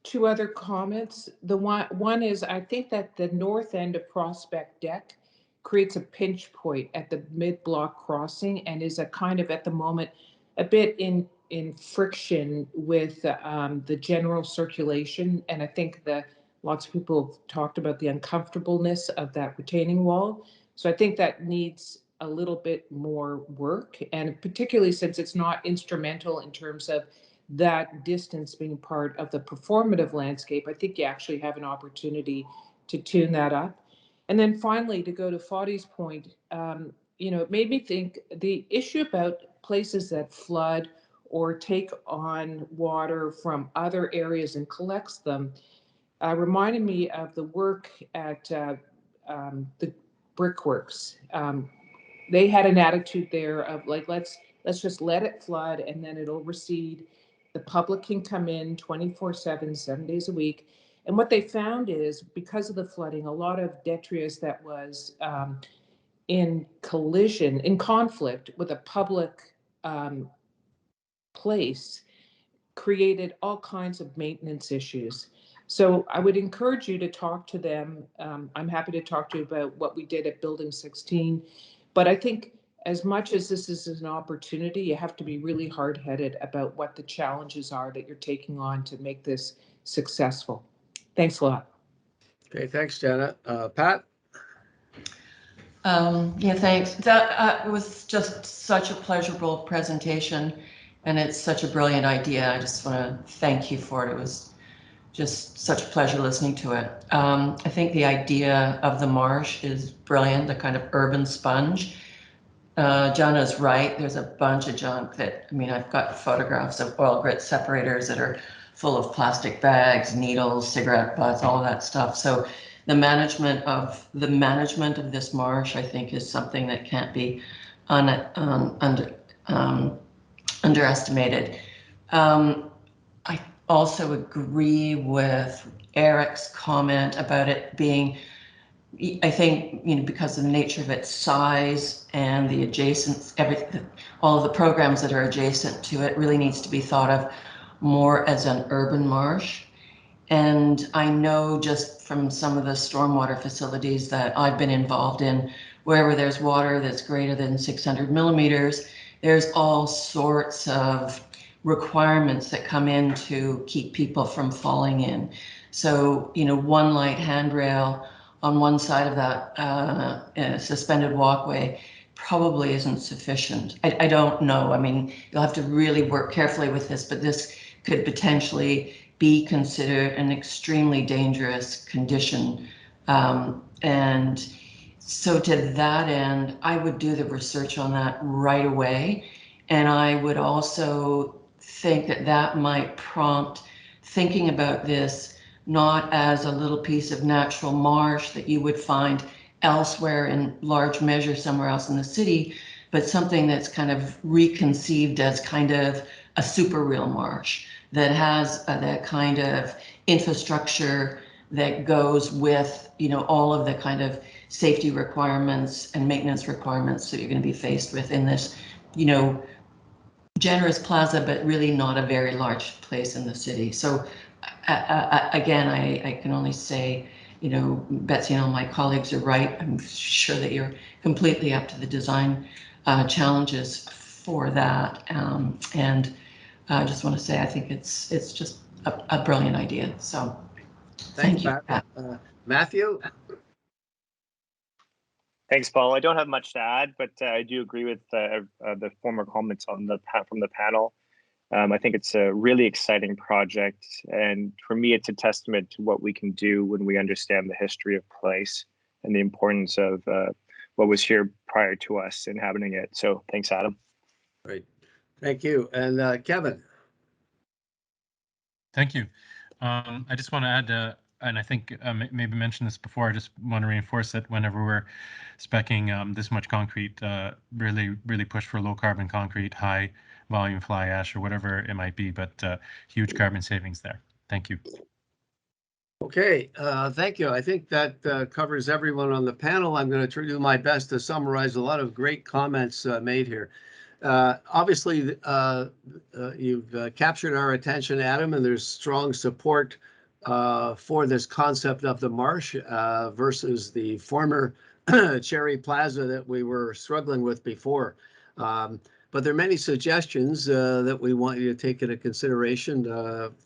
S15: Two other comments. The one is, I think that the north end of Prospect Deck creates a pinch point at the mid-block crossing and is a kind of, at the moment, a bit in friction with the general circulation. And I think that lots of people have talked about the uncomfortableness of that retaining wall. So I think that needs a little bit more work, and particularly since it's not instrumental in terms of that distance being part of the performative landscape, I think you actually have an opportunity to tune that up. And then finally, to go to Fadi's point, you know, it made me think the issue about places that flood or take on water from other areas and collects them reminded me of the work at the Brickworks. They had an attitude there of like, let's just let it flood and then it'll recede. The public can come in 24/7, 7 days a week. And what they found is, because of the flooding, a lot of detritus that was in collision, in conflict with a public place, created all kinds of maintenance issues. So I would encourage you to talk to them. I'm happy to talk to you about what we did at Building 16. But I think as much as this is an opportunity, you have to be really hard-headed about what the challenges are that you're taking on to make this successful. Thanks a lot.
S1: Okay, thanks, Janet. Pat?
S14: Yeah, thanks. That was just such a pleasurable presentation, and it's such a brilliant idea. I just want to thank you for it. It was just such a pleasure listening to it. I think the idea of the marsh is brilliant, the kind of urban sponge. Jonna's right. There's a bunch of junk that, I mean, I've got photographs of oil grit separators that are full of plastic bags, needles, cigarette butts, all of that stuff. So the management of this marsh, I think, is something that can't be underestimated. I also agree with Eric's comment about it being, I think, because of the nature of its size and the adjacent, all of the programs that are adjacent to it really needs to be thought of more as an urban marsh. And I know just from some of the stormwater facilities that I've been involved in, wherever there's water that's greater than 600 millimeters, there's all sorts of requirements that come in to keep people from falling in. So, one light handrail on one side of that suspended walkway probably isn't sufficient. I don't know. I mean, you'll have to really work carefully with this, but this could potentially be considered an extremely dangerous condition. And so to that end, I would do the research on that right away. And I would also think that that might prompt thinking about this not as a little piece of natural marsh that you would find elsewhere in large measure somewhere else in the city, but something that's kind of reconceived as kind of a super real marsh that has that kind of infrastructure that goes with, all of the kind of safety requirements and maintenance requirements that you're going to be faced with in this, generous plaza, but really not a very large place in the city. So again, I can only say, Betsy and all my colleagues are right. I'm sure that you're completely up to the design challenges for that. And I just want to say, I think it's just a brilliant idea. So thank you.
S1: Pat. Matthew?
S13: Thanks, Paul. I don't have much to add, but I do agree with the former comments from the panel. I think it's a really exciting project, and for me, it's a testament to what we can do when we understand the history of place and the importance of what was here prior to us inhabiting it. So thanks, Adam.
S1: Great. Thank you. And Kevin?
S16: Thank you. I just want to add, and I think maybe mentioned this before, I just want to reinforce that whenever we're speccing this much concrete, really push for low carbon concrete, high volume fly ash, or whatever it might be, but huge carbon savings there. Thank you.
S1: Okay, thank you. I think that covers everyone on the panel. I'm going to do my best to summarize a lot of great comments made here. Obviously, you've captured our attention, Adam, and there's strong support for this concept of the marsh versus the former Cherry Plaza that we were struggling with before. But there are many suggestions that we want you to take into consideration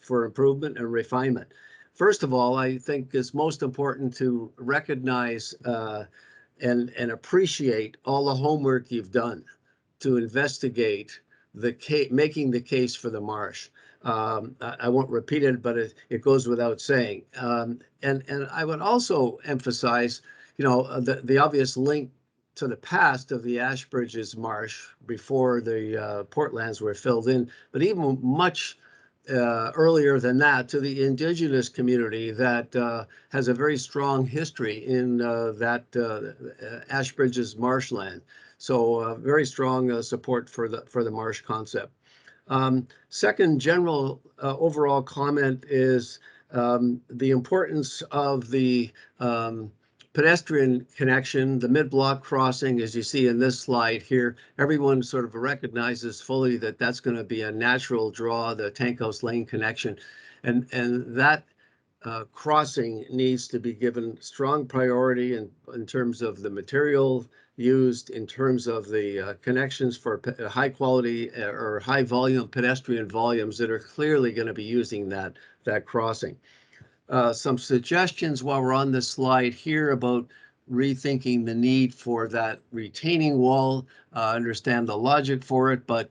S1: for improvement and refinement. First of all, I think it's most important to recognize and appreciate all the homework you've done to investigate making the case for the marsh. I won't repeat it, but it goes without saying. And I would also emphasize, the obvious link to the past of the Ashbridges Marsh before the Portlands were filled in, but even much earlier than that, to the indigenous community that has a very strong history in that Ashbridges marshland. So very strong support for the marsh concept. Second general overall comment is the importance of the pedestrian connection, the mid-block crossing, as you see in this slide here, everyone sort of recognizes fully that that's going to be a natural draw, the Tank House Lane connection. And that crossing needs to be given strong priority in terms of the material used, in terms of the connections for high quality or high volume pedestrian volumes that are clearly going to be using that crossing. Some suggestions while we're on this slide here about rethinking the need for that retaining wall. Understand the logic for it, but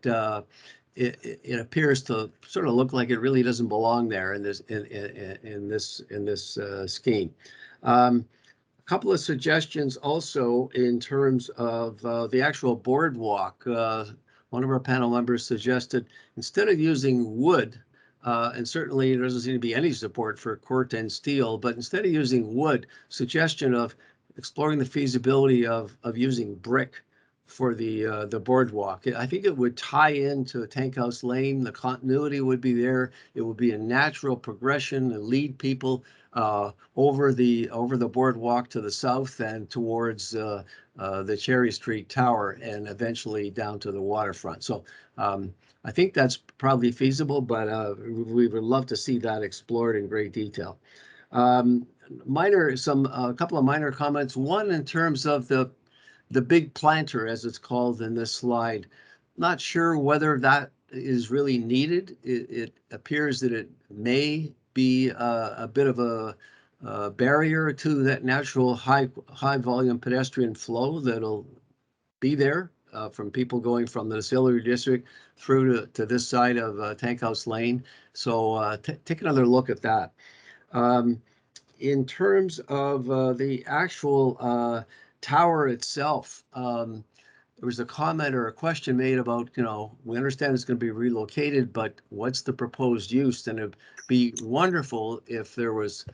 S1: it appears to sort of look like it really doesn't belong there in this scheme. A couple of suggestions also in terms of the actual boardwalk. One of our panel members suggested instead of using wood, and certainly there doesn't seem to be any support for corten steel, but instead of using wood, suggestion of exploring the feasibility of using brick for the boardwalk. I think it would tie into Tank House Lane. The continuity would be there. It would be a natural progression and lead people over the boardwalk to the south and towards the Cherry Street Tower and eventually down to the waterfront. So I think that's probably feasible, but we would love to see that explored in great detail. A couple of minor comments. One, in terms of the big planter, as it's called in this slide. Not sure whether that is really needed. It appears that it may be a bit of a barrier to that natural high volume pedestrian flow that'll be there from people going from the Distillery District through to this side of Tank House Lane. So take another look at that. In terms of the actual tower itself, there was a comment or a question made about, we understand it's going to be relocated, but what's the proposed use? And it'd be wonderful if there was,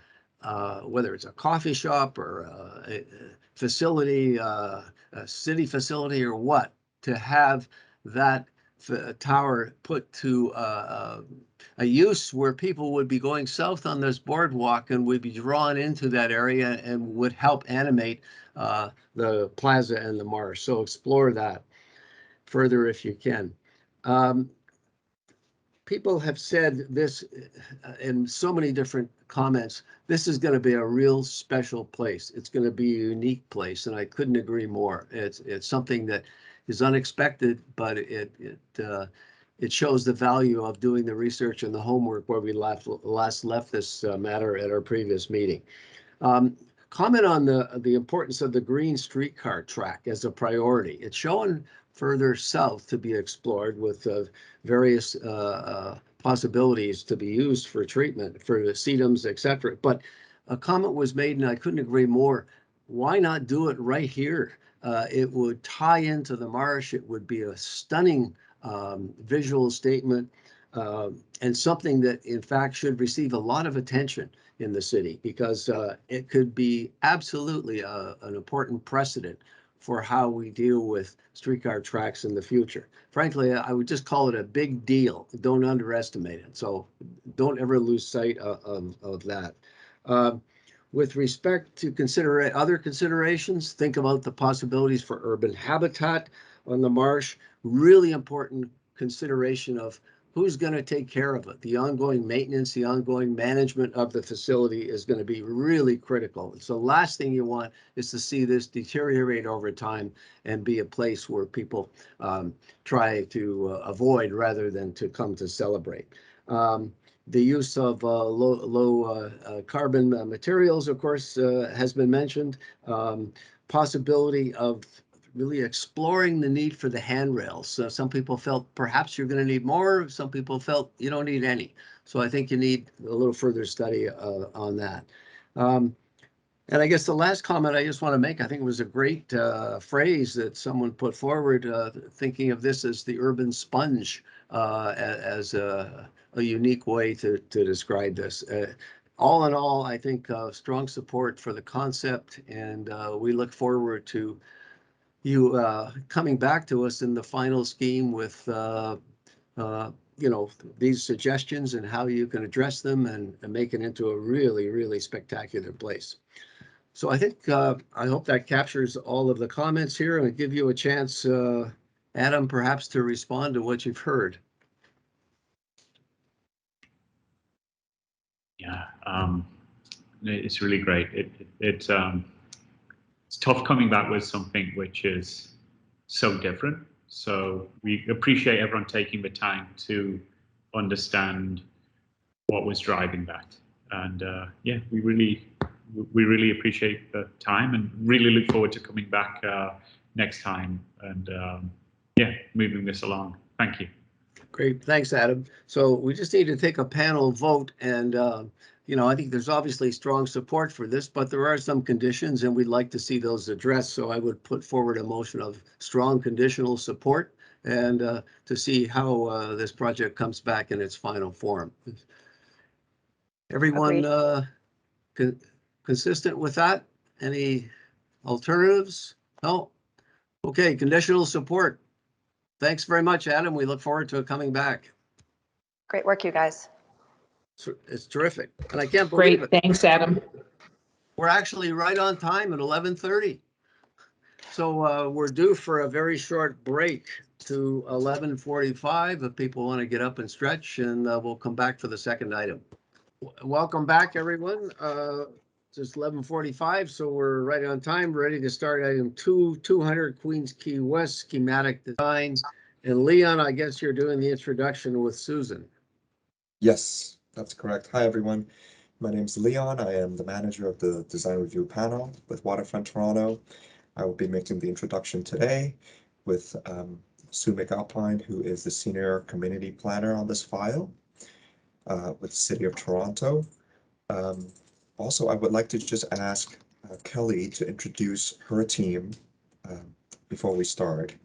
S1: whether it's a coffee shop or a facility, a city facility or what, to have that tower put to a use where people would be going south on this boardwalk and would be drawn into that area and would help animate the plaza and the marsh. So explore that further if you can. People have said this in so many different comments. This is going to be a real special place. It's going to be a unique place, and I couldn't agree more. It's something that is unexpected, but it shows the value of doing the research and the homework where we last left this matter at our previous meeting. Comment on the importance of the green streetcar track as a priority. It's shown further south to be explored with various possibilities to be used for treatment for the sedums, etc. But a comment was made, and I couldn't agree more. Why not do it right here? It would tie into the marsh. It would be a stunning visual statement and something that in fact should receive a lot of attention in the city, because it could be absolutely an important precedent for how we deal with streetcar tracks in the future. Frankly, I would just call it a big deal. Don't underestimate it. So don't ever lose sight of that. With respect to other considerations, think about the possibilities for urban habitat on the marsh. Really important consideration of who's going to take care of it. The ongoing maintenance, the ongoing management of the facility is going to be really critical. So last thing you want is to see this deteriorate over time and be a place where people try to avoid rather than to come to celebrate. The use of low carbon materials, of course, has been mentioned. Possibility of really exploring the need for the handrails. So some people felt perhaps you're going to need more. Some people felt you don't need any. So I think you need a little further study on that. And I guess the last comment I just want to make, I think it was a great phrase that someone put forward, thinking of this as the urban sponge as a unique way to describe this. All in all, I think strong support for the concept, and we look forward to you coming back to us in the final scheme with these suggestions and how you can address them and make it into a really, really spectacular place. So I think, I hope that captures all of the comments here and give you a chance, Adam, perhaps to respond to what you've heard.
S9: Yeah, it's really great. It's tough coming back with something which is so different. So we appreciate everyone taking the time to understand what was driving that. And yeah, we really appreciate the time and really look forward to coming back next time and yeah, moving this along. Thank you.
S1: Great, thanks, Adam. So we just need to take a panel vote and, you know, I think there's obviously strong support for this, but there are some conditions and we'd like to see those addressed. So I would put forward a motion of strong conditional support and to see how this project comes back in its final form. Everyone consistent with that? Any alternatives? No? Okay, conditional support. Thanks very much, Adam. We look forward to it coming back.
S10: Great work, you guys.
S1: It's terrific. And I can't believe
S15: Great,
S1: it.
S15: thanks, Adam.
S1: We're actually right on time at 11:30. So we're due for a very short break to 11:45 if people want to get up and stretch, and we'll come back for the second item. Welcome back, everyone. It's 11:45, so we're right on time, ready to start item 200 Queens Quay West schematic design. And Leon, I guess you're doing the introduction with Susan.
S6: Yes, that's correct. Hi, everyone. My name is Leon. I am the manager of the Design Review Panel with Waterfront Toronto. I will be making the introduction today with Sue McAlpine, who is the Senior Community Planner on this file with the City of Toronto. Also, I would like to just ask Kelly to introduce her team before we start.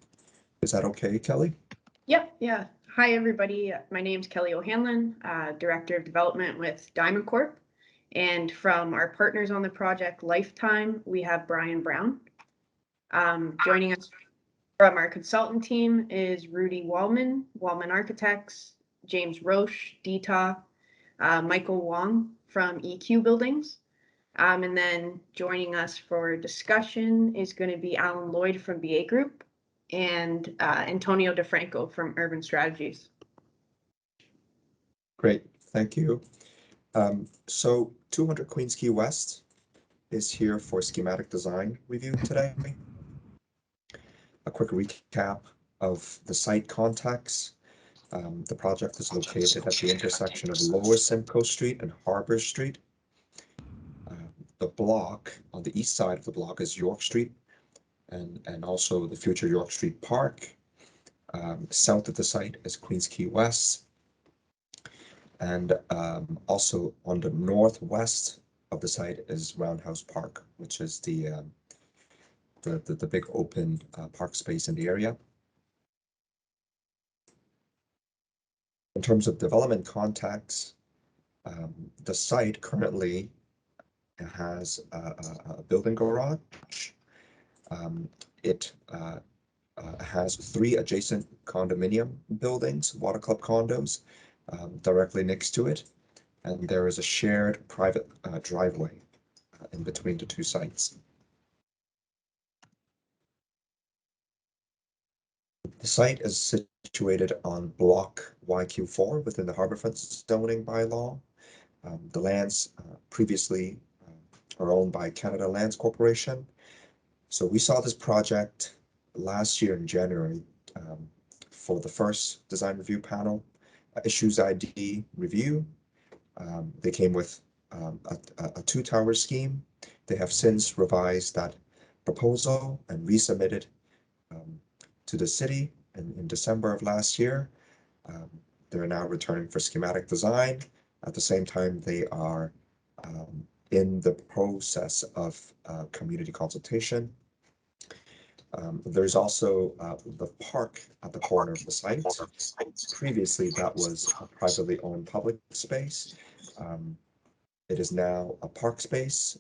S6: Is that okay, Kelly?
S18: Yep, yeah. Hi, everybody. My name's Kelly O'Hanlon, Director of Development with Diamond Corp. And from our partners on the project, Lifetime, we have Brian Brown. Joining us from our consultant team is Rudy Wallman, Wallman Architects, James Roche, DTA, Michael Wong from EQ Buildings. And then joining us for discussion is going to be Alan Lloyd from BA Group and Antonio DeFranco from Urban Strategies.
S6: Great, thank you. So 200 Queens Quay West is here for schematic design review today. A quick recap of the site context. The project is located at the intersection of Lower Simcoe Street and Harbor Street. The block, on the east side of the block, is York Street and also the future York Street Park. South of the site is Queens Quay West. And also on the northwest of the site is Roundhouse Park, which is the big open park space in the area. In terms of development context, the site currently has a building garage. It has 3 adjacent condominium buildings, Water Club condos, directly next to it. And there is a shared private driveway in between the 2 sites. The site is situated on block YQ4 within the Harbourfront zoning bylaw. The lands previously are owned by Canada Lands Corporation. So we saw this project last year in January for the first design review panel, issues ID review. They came with a 2-tower scheme. They have since revised that proposal and resubmitted to the city in December of last year. They're now returning for schematic design. At the same time, they are in the process of community consultation. There's also the park at the corner of the site. Previously, that was a privately owned public space. It is now a park space,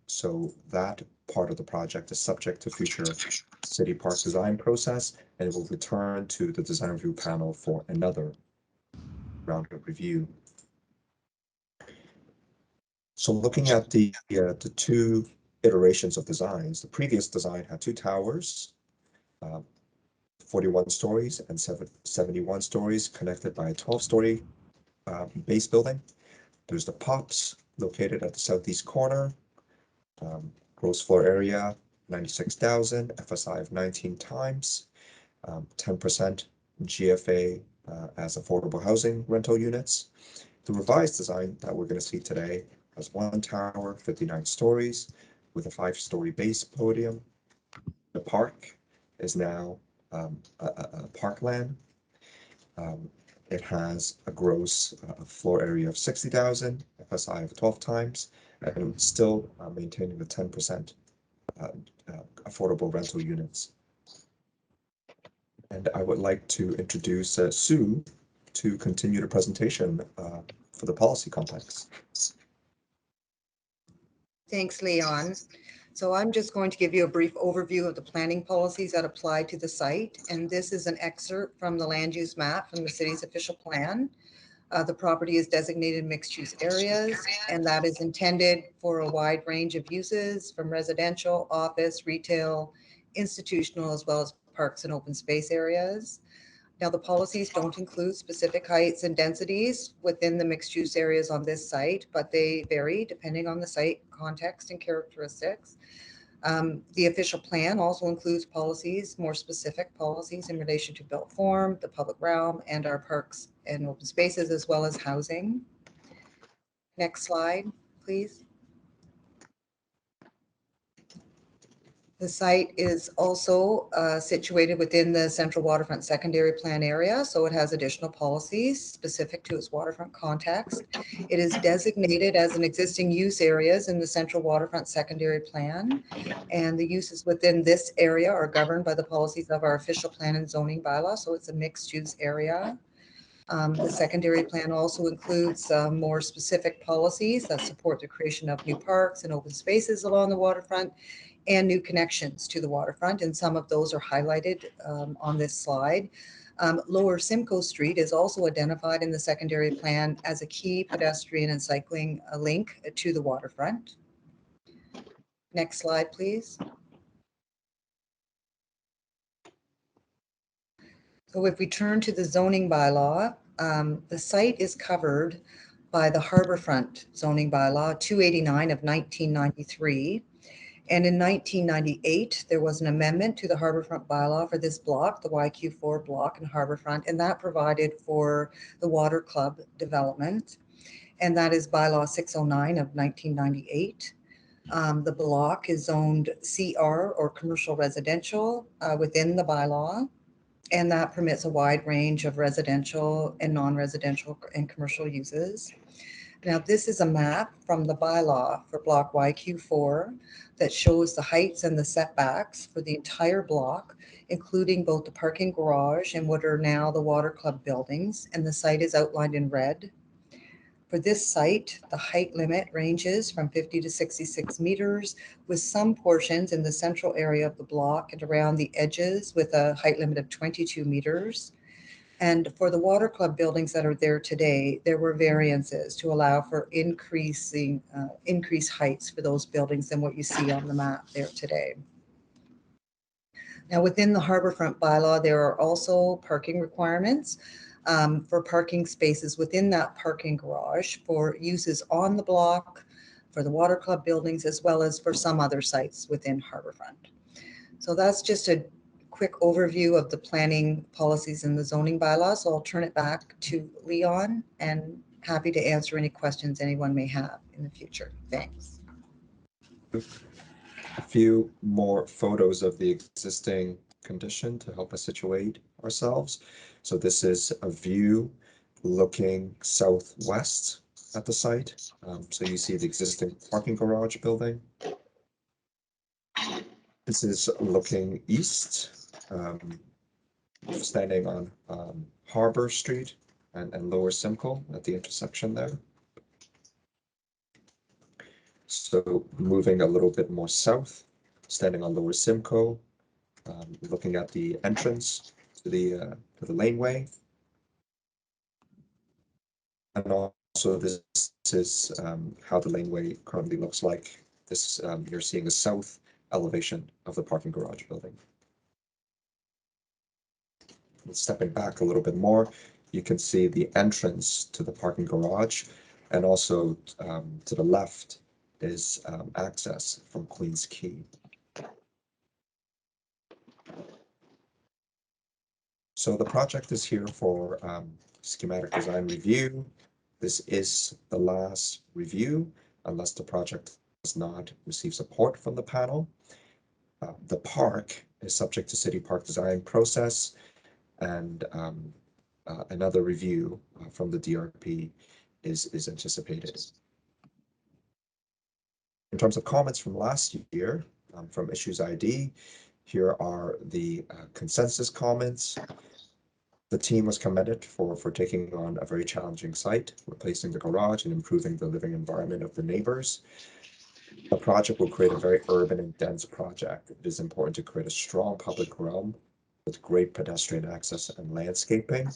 S6: so that part of the project is subject to future city park design process, and it will return to the design review panel for another round of review. So looking at the 2 iterations of designs. The previous design had 2 towers, 41 stories and 71 stories, connected by a 12-story base building. There's the POPs located at the southeast corner. Gross floor area 96,000, FSI of 19 times, 10% GFA as affordable housing rental units. The revised design that we're going to see today has 1 tower, 59 stories, with a 5-story base podium. The park is now a parkland. It has a gross floor area of 60,000, FSI of 12 times, and still maintaining the 10% affordable rental units. And I would like to introduce Sue to continue the presentation for the policy complex.
S19: Thanks, Leon. So I'm just going to give you a brief overview of the planning policies that apply to the site. And this is an excerpt from the land use map from the city's official plan. The property is designated mixed use areas, and that is intended for a wide range of uses from residential, office, retail, institutional, as well as parks and open space areas. Now, the policies don't include specific heights and densities within the mixed use areas on this site, but they vary depending on the site context and characteristics. The official plan also includes policies, more specific policies in relation to built form, the public realm, and our parks and open spaces, as well as housing. Next slide, please. The site is also situated within the Central Waterfront Secondary Plan area, so it has additional policies specific to its waterfront context. It is designated as an existing use areas in the Central Waterfront Secondary Plan, and the uses within this area are governed by the policies of our official plan and zoning bylaw, so it's a mixed use area. The secondary plan also includes more specific policies that support the creation of new parks and open spaces along the waterfront and new connections to the waterfront, and some of those are highlighted on this slide. Lower Simcoe Street is also identified in the secondary plan as a key pedestrian and cycling link to the waterfront. Next slide, please. So if we turn to the zoning bylaw, the site is covered by the Harborfront zoning bylaw 289 of 1993. And in 1998, there was an amendment to the Harborfront bylaw for this block, the YQ4 block in Harborfront, and that provided for the Water Club development. And that is bylaw 609 of 1998. The block is zoned CR or commercial residential within the bylaw, and that permits a wide range of residential and non-residential and commercial uses. Now, this is a map from the bylaw for block YQ4 that shows the heights and the setbacks for the entire block, including both the parking garage and what are now the Water Club buildings, and the site is outlined in red. For this site, the height limit ranges from 50 to 66 meters, with some portions in the central area of the block and around the edges with a height limit of 22 meters. And for the Water Club buildings that are there today, there were variances to allow for increased heights for those buildings than what you see on the map there today. Now, within the Harborfront bylaw, there are also parking requirements for parking spaces within that parking garage for uses on the block, for the Water Club buildings, as well as for some other sites within Harborfront. So that's just a quick overview of the planning policies and the zoning bylaws. So I'll turn it back to Leon, and happy to answer any questions anyone may have in the future. Thanks.
S6: A few more photos of the existing condition to help us situate ourselves. So this is a view looking southwest at the site. So you see the existing parking garage building. This is looking east, standing on Harbor Street and Lower Simcoe at the intersection there. So moving a little bit more south, standing on Lower Simcoe, looking at the entrance to the laneway. And also this is how the laneway currently looks like This you're seeing the south elevation of the parking garage building. Stepping back a little bit more, you can see the entrance to the parking garage, and also to the left is access from Queens Quay. So the project is here for schematic design review. This is the last review, unless the project does not receive support from the panel. The park is subject to city park design process, and another review from the DRP is anticipated. In terms of comments from last year, from Issues ID, here are the consensus comments. The team was commended for taking on a very challenging site, replacing the garage and improving the living environment of the neighbors. The project will create a very urban and dense project. It is important to create a strong public realm with great pedestrian access and landscaping.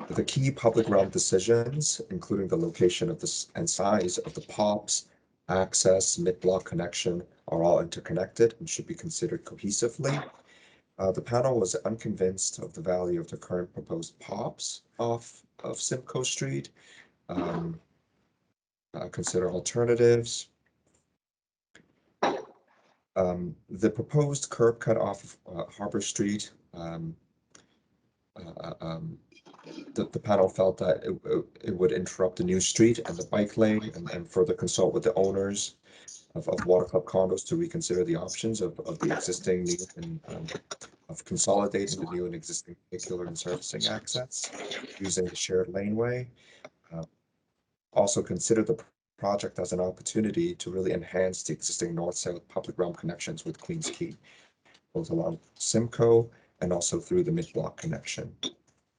S6: The key public realm decisions, including the location of this and size of the POPs, access, mid-block connection, are all interconnected and should be considered cohesively. The panel was unconvinced of the value of the current proposed POPs of Simcoe Street. Consider alternatives. The proposed curb cut off of Harbor Street, the panel felt that it would interrupt the new street and the bike lane, and further consult with the owners of Water Club condos to reconsider the options of the existing new and of consolidating the new and existing vehicular and servicing access using the shared laneway. Also consider the project as an opportunity to really enhance the existing north-south public realm connections with Queens Quay, both along Simcoe and also through the mid-block connection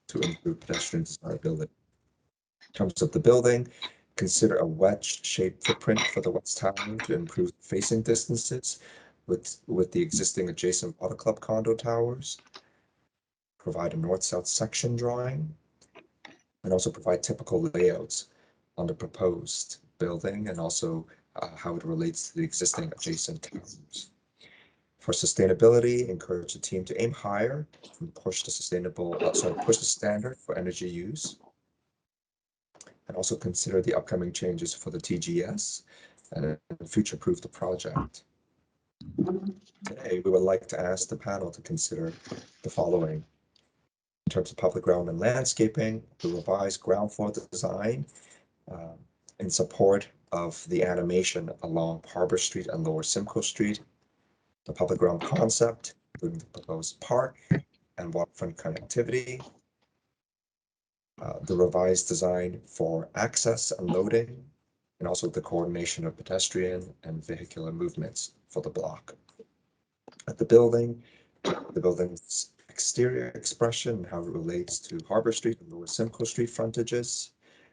S6: to improve pedestrian desirability. In terms of the building, consider a wedge-shaped footprint for the west tower to improve facing distances with the existing adjacent Water Club condo towers. Provide a north-south section drawing, and also provide typical layouts on the proposed building, and also how it relates to the existing adjacent towers. For sustainability, encourage the team to aim higher and push the push the standard for energy use, and also consider the upcoming changes for the TGS and future-proof the project. Today, we would like to ask the panel to consider the following. In terms of public realm and landscaping, the revised ground floor design in support of the animation along Harbor Street and Lower Simcoe Street, the public realm concept, including the proposed park and waterfront connectivity, the revised design for access and loading, and also the coordination of pedestrian and vehicular movements for the block. At the building's exterior expression and how it relates to Harbor Street and Lower Simcoe Street frontages,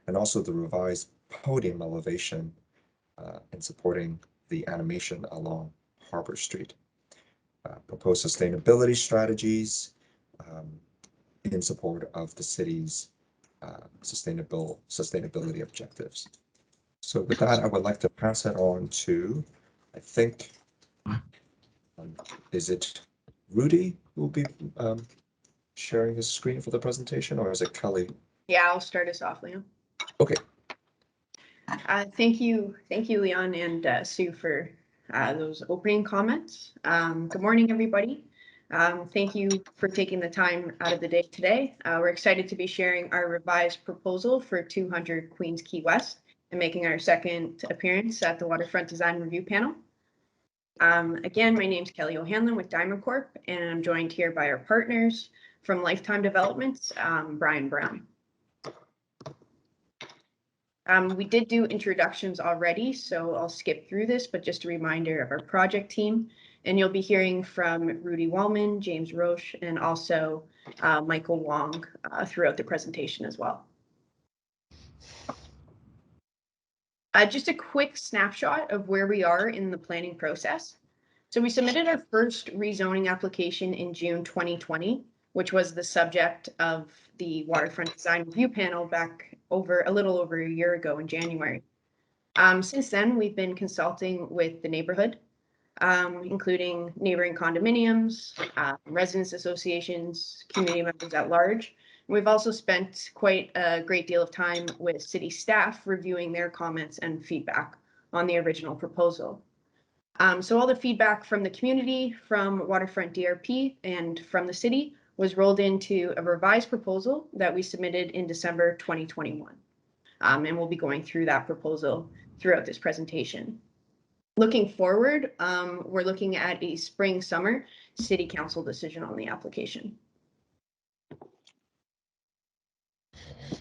S6: and also the revised podium elevation in supporting the animation along Harbor Street. Proposed sustainability strategies in support of the city's sustainability objectives. So with that, I would like to pass it on to, I think, is it Rudy who will be sharing his screen for the presentation, or is it Kelly?
S18: Yeah, I'll start us off, Leon.
S6: Okay.
S18: Thank you, Leon and Sue, for those opening comments. Good morning, everybody. Thank you for taking the time out of the day today. We're excited to be sharing our revised proposal for 200 Queens Quay West and making our second appearance at the Waterfront Design Review Panel. Again, my name's Kelly O'Hanlon with Diamond Corp, and I'm joined here by our partners from Lifetime Developments, Brian Brown. We did do introductions already, so I'll skip through this, but just a reminder of our project team. And you'll be hearing from Rudy Wallman, James Roche, and also Michael Wong throughout the presentation as well. Just a quick snapshot of where we are in the planning process. So we submitted our first rezoning application in June 2020, which was the subject of the Waterfront Design Review Panel back a little over a year ago in January. Since then, we've been consulting with the neighborhood, including neighboring condominiums, residents associations, community members at large. We've also spent quite a great deal of time with city staff reviewing their comments and feedback on the original proposal. So all the feedback from the community, from Waterfront DRP, and from the city was rolled into a revised proposal that we submitted in December 2021. And we'll be going through that proposal throughout this presentation. Looking forward, we're looking at a spring-summer city council decision on the application.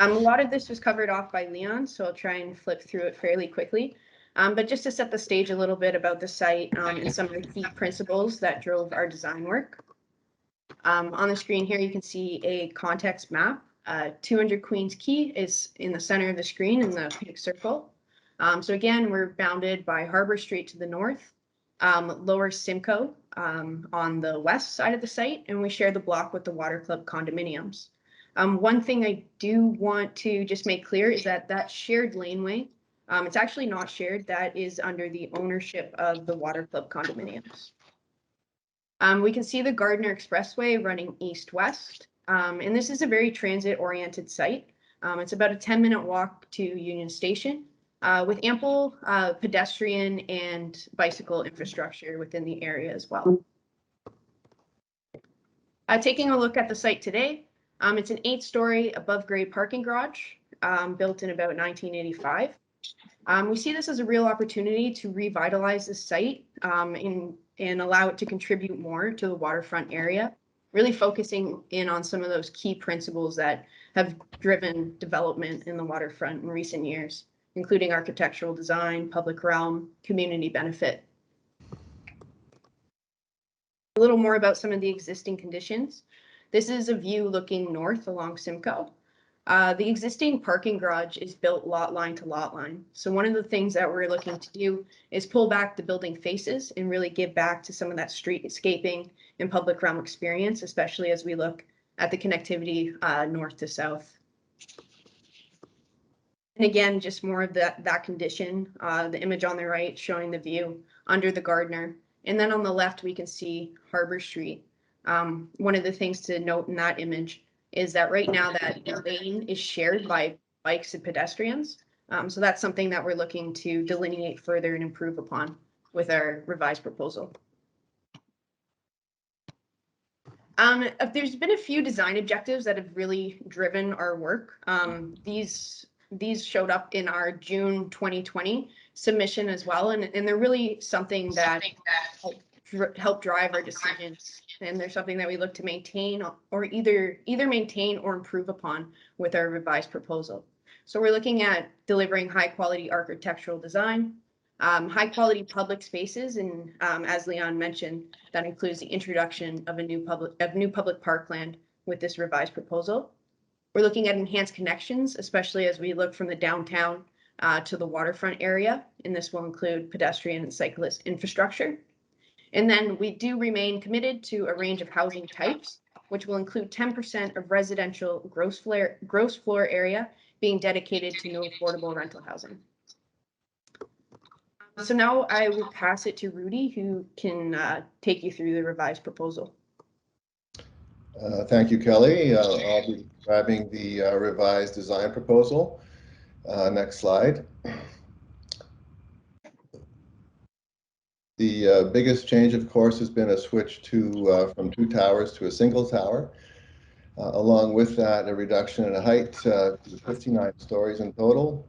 S18: A lot of this was covered off by Leon, so I'll try and flip through it fairly quickly. But just to set the stage a little bit about the site and some of the key principles that drove our design work. On the screen here, you can see a context map. 200 Queens Quay is in the center of the screen in the pink circle. So again, we're bounded by Harbor Street to the north, Lower Simcoe on the west side of the site, and we share the block with the Water Club condominiums. One thing I do want to just make clear is that that shared laneway, it's actually not shared. That is under the ownership of the Water Club condominiums. We can see the Gardner Expressway running east-west, and this is a very transit-oriented site. It's about a 10-minute walk to Union Station, with ample pedestrian and bicycle infrastructure within the area as well. Taking a look at the site today, it's an 8-story above-grade parking garage built in about 1985. We see this as a real opportunity to revitalize the site and allow it to contribute more to the waterfront area, really focusing in on some of those key principles that have driven development in the waterfront in recent years, including architectural design, public realm, community benefit. A little more about some of the existing conditions. This is a view looking north along Simcoe. The existing parking garage is built lot line to lot line. So one of the things that we're looking to do is pull back the building faces and really give back to some of that streetscaping and public realm experience, especially as we look at the connectivity north to south. And again, just more of that condition, the image on the right showing the view under the Gardner. And then on the left, we can see Harbor Street. One of the things to note in that image is that right now that lane is shared by bikes and pedestrians. So that's something that we're looking to delineate further and improve upon with our revised proposal. There's been a few design objectives that have really driven our work. These showed up in our June 2020 submission as well, and they're really something that help drive our decisions, and they're something that we look to maintain or either maintain or improve upon with our revised proposal. So we're looking at delivering high quality architectural design, high quality public spaces, and as Leon mentioned, that includes the introduction of new public parkland with this revised proposal. We're looking at enhanced connections, especially as we look from the downtown to the waterfront area, and this will include pedestrian and cyclist infrastructure. And then we do remain committed to a range of housing types, which will include 10% of residential gross floor area being dedicated to new affordable rental housing. So now I will pass it to Rudy, who can take you through the revised proposal.
S20: Thank you, Kelly. I'll be describing the revised design proposal. Next slide. The biggest change, of course, has been a switch to from 2 towers to a single tower. Along with that, a reduction in height to 59 stories in total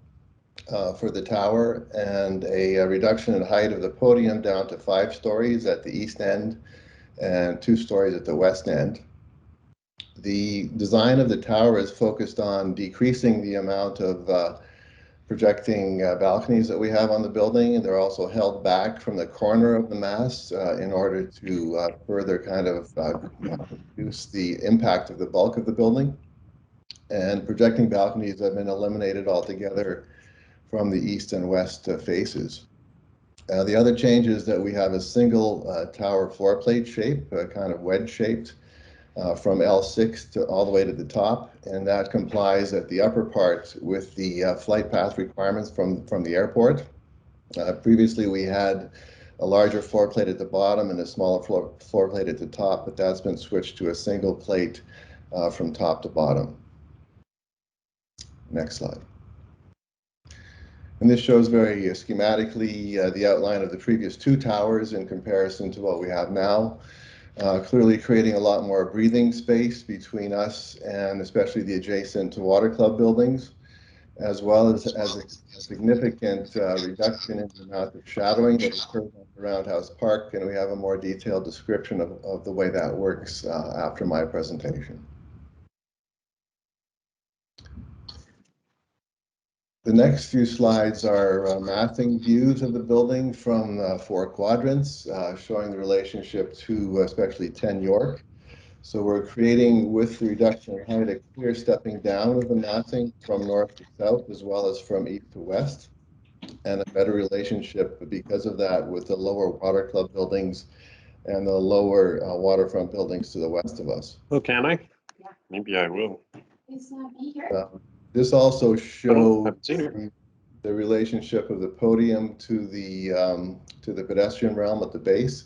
S20: for the tower, and a reduction in height of the podium down to 5 stories at the east end and 2 stories at the west end. The design of the tower is focused on decreasing the amount of projecting balconies that we have on the building, and they're also held back from the corner of the mast in order to further kind of reduce the impact of the bulk of the building. And projecting balconies have been eliminated altogether from the east and west faces. The other change is that we have a single tower floor plate shape, kind of wedge shaped, from L6 to all the way to the top, and that complies at the upper part with the flight path requirements from the airport. Previously, we had a larger floor plate at the bottom and a smaller floor plate at the top, but that's been switched to a single plate from top to bottom. Next slide. And this shows very schematically the outline of the previous two towers in comparison to what we have now. Clearly creating a lot more breathing space between us and especially the adjacent water club buildings, as well as a significant reduction in the amount of shadowing that occurs on the Roundhouse Park, and we have a more detailed description of the way that works after my presentation. The next few slides are mapping views of the building from 4 quadrants, showing the relationship to especially 10 York. So we're creating, with the reduction in height, a clear stepping down of the massing from north to south, as well as from east to west, and a better relationship because of that with the lower water club buildings and the lower waterfront buildings to the west of us.
S4: Oh, can I? Maybe I will.
S20: This also shows the relationship of the podium to the pedestrian realm at the base,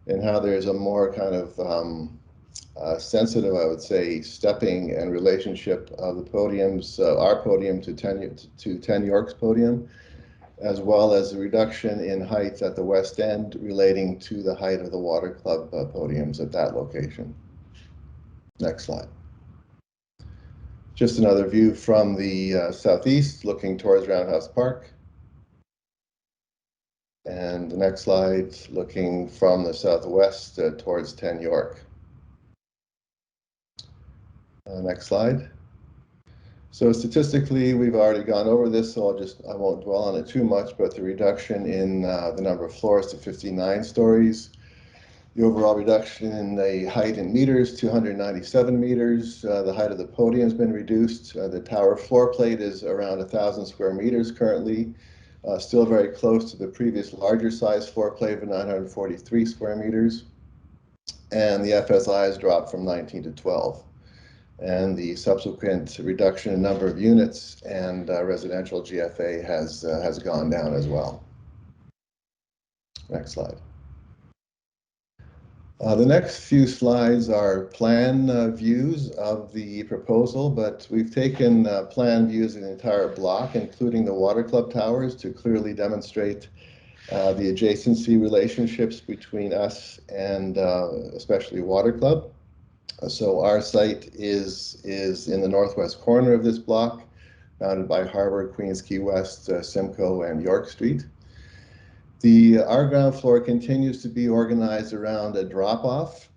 S20: and how there's a more kind of sensitive, I would say, stepping and relationship of the podiums, our podium to 10 York's podium, as well as a reduction in height at the west end relating to the height of the water club podiums at that location. Next slide. Just another view from the southeast looking towards Roundhouse Park. And the next slide looking from the southwest towards 10 York. Next slide. So statistically, we've already gone over this, so I won't dwell on it too much, but the reduction in the number of floors to 59 stories, the overall reduction in the height in meters to 197 meters, the height of the podium has been reduced, the tower floor plate is around 1,000 square meters currently, still very close to the previous larger size floor plate of 943 square meters, and the FSI has dropped from 19 to 12. And the subsequent reduction in number of units and residential GFA has gone down as well. Next slide. The next few slides are plan views of the proposal, but we've taken plan views of the entire block, including the water club towers, to clearly demonstrate the adjacency relationships between us and especially water club. So our site is in the northwest corner of this block, bounded by Harbor, Queens Quay West, Simcoe, and York Street. Our ground floor continues to be organized around a drop-off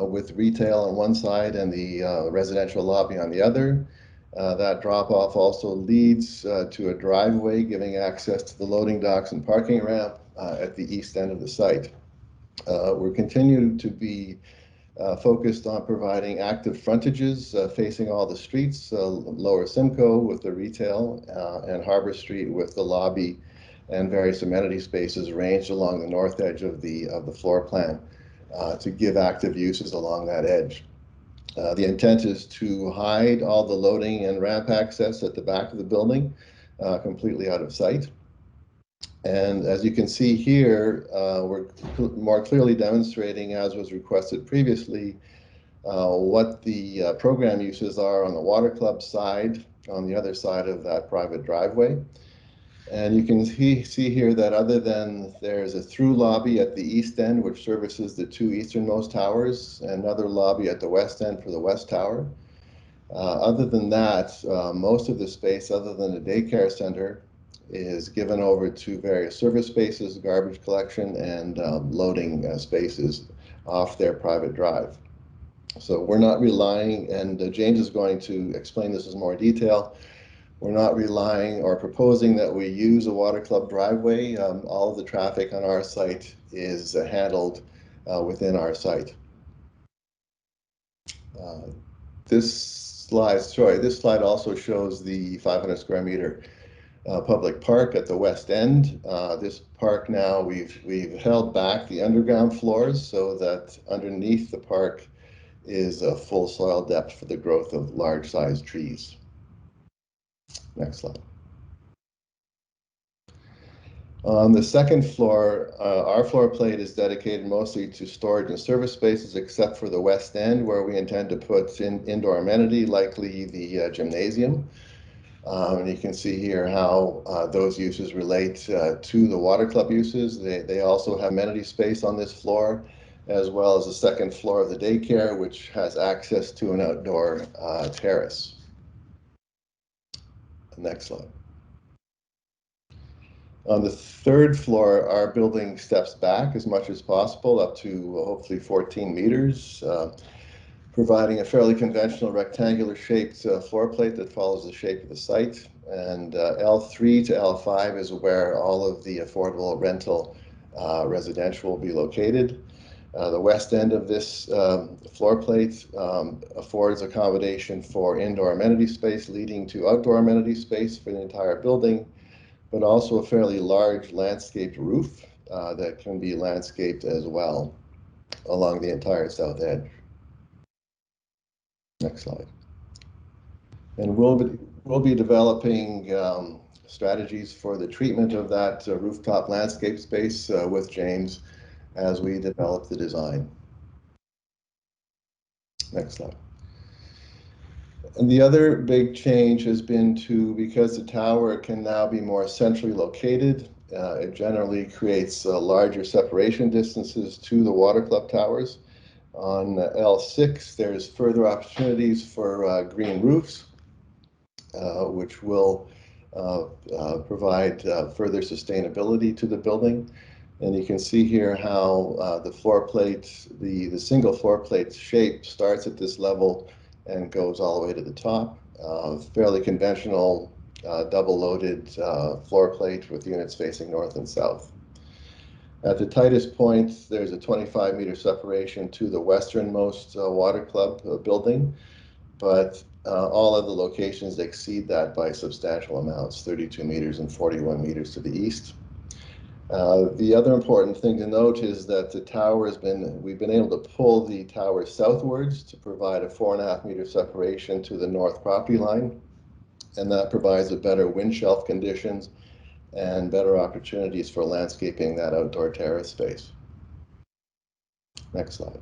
S20: with retail on one side and the residential lobby on the other. That drop-off also leads to a driveway giving access to the loading docks and parking ramp at the east end of the site. We're continuing to be focused on providing active frontages facing all the streets, Lower Simcoe with the retail and Harbor Street with the lobby and various amenity spaces ranged along the north edge of the floor plan to give active uses along that edge. The intent is to hide all the loading and ramp access at the back of the building completely out of sight. And as you can see here, we're more clearly demonstrating, as was requested previously, what the program uses are on the water club side, on the other side of that private driveway. And you can see here that other than there's a through lobby at the east end, which services the 2 easternmost towers, and another lobby at the west end for the west tower. Other than that, most of the space, other than the daycare center, is given over to various service spaces, garbage collection, and loading spaces off their private drive. So we're not relying, and James is going to explain this in more detail, we're not relying or proposing that we use a water club driveway. All of the traffic on our site is handled within our site. This slide also shows the 500 square meter public park at the west end. This park now, we've held back the underground floors so that underneath the park is a full soil depth for the growth of large sized trees. Next slide. On the second floor, our floor plate is dedicated mostly to storage and service spaces, except for the west end, where we intend to put indoor amenity, likely the gymnasium. And you can see here how those uses relate to the water club uses. They also have amenity space on this floor, as well as the second floor of the daycare, which has access to an outdoor terrace. Next slide. On the third floor, our building steps back as much as possible, up to hopefully 14 meters, providing a fairly conventional rectangular shaped floor plate that follows the shape of the site. And L3 to L5 is where all of the affordable rental residential will be located. The west end of this floor plate affords accommodation for indoor amenity space, leading to outdoor amenity space for the entire building, but also a fairly large landscaped roof that can be landscaped as well along the entire south edge. Next slide. And we'll be developing strategies for the treatment of that rooftop landscape space with James as we develop the design. Next slide. And the other big change has been because the tower can now be more centrally located, it generally creates larger separation distances to the water club towers. On L6, there's further opportunities for green roofs, which will provide further sustainability to the building. And you can see here how the floor plate, the single floor plate shape starts at this level and goes all the way to the top. Fairly conventional double-loaded floor plate with units facing north and south. At the tightest point, there's a 25-meter separation to the westernmost water club building, but all of the locations exceed that by substantial amounts, 32 meters and 41 meters to the east. The other important thing to note is that the tower we've been able to pull the tower southwards to provide a 4.5-meter separation to the north property line, and that provides a better wind shelf conditions and better opportunities for landscaping that outdoor terrace space. Next slide.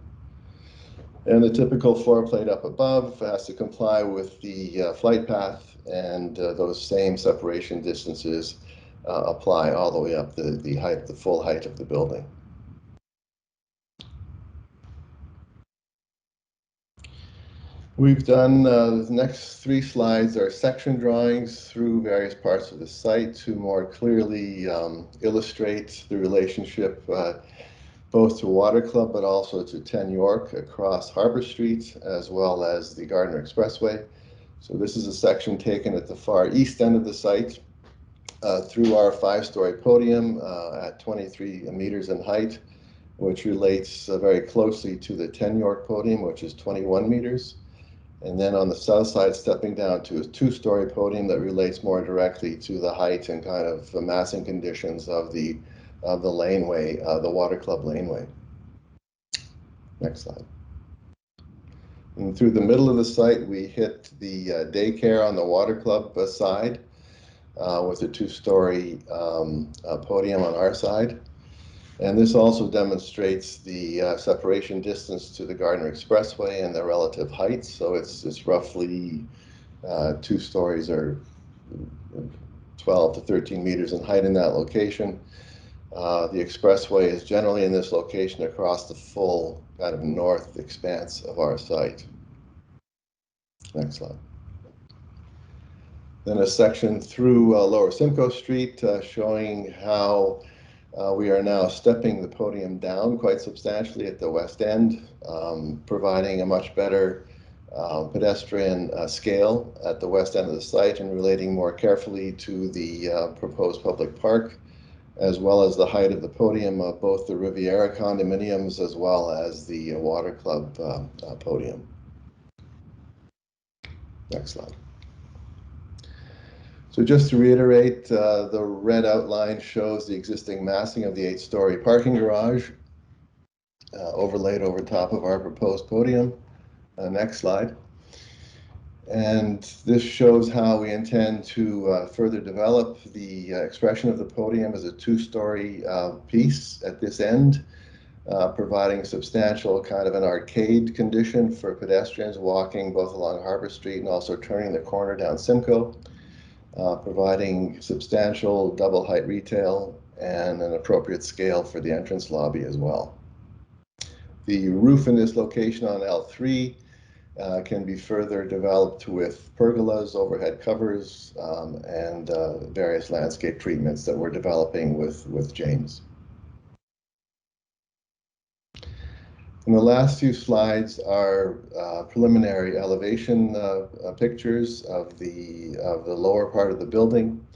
S20: And the typical floor plate up above has to comply with the flight path, and those same separation distances apply all the way up the full height of the building. We've done the next 3 slides are section drawings through various parts of the site to more clearly illustrate the relationship both to Water Club but also to 10 York across Harbor Street, as well as the Gardner Expressway. So this is a section taken at the far east end of the site through our 5-story podium at 23 meters in height, which relates very closely to the 10 York podium, which is 21 meters. And then on the south side, stepping down to a 2-story podium that relates more directly to the height and kind of the massing conditions of the laneway, the Water Club laneway. Next slide. And through the middle of the site, we hit the daycare on the Water Club side with a 2-story podium on our side. And this also demonstrates the separation distance to the Gardner Expressway and the relative heights. So it's roughly 2 stories or 12 to 13 meters in height in that location. The expressway is generally in this location across the full kind of north expanse of our site. Next slide. Then a section through Lower Simcoe Street showing how we are now stepping the podium down quite substantially at the west end, providing a much better pedestrian scale at the west end of the site and relating more carefully to the proposed public park, as well as the height of the podium of both the Riviera condominiums as well as the Water Club podium. Next slide. So just to reiterate, the red outline shows the existing massing of the 8-story parking garage overlaid over top of our proposed podium. Next slide. And this shows how we intend to further develop the expression of the podium as a two-story piece at this end, providing a substantial kind of an arcade condition for pedestrians walking both along Harbor Street and also turning the corner down Simcoe, providing substantial double height retail and an appropriate scale for the entrance lobby as well. The roof in this location on L3 can be further developed with pergolas, overhead covers, and various landscape treatments that we're developing with James. And the last few slides are preliminary elevation pictures of the lower part of the building.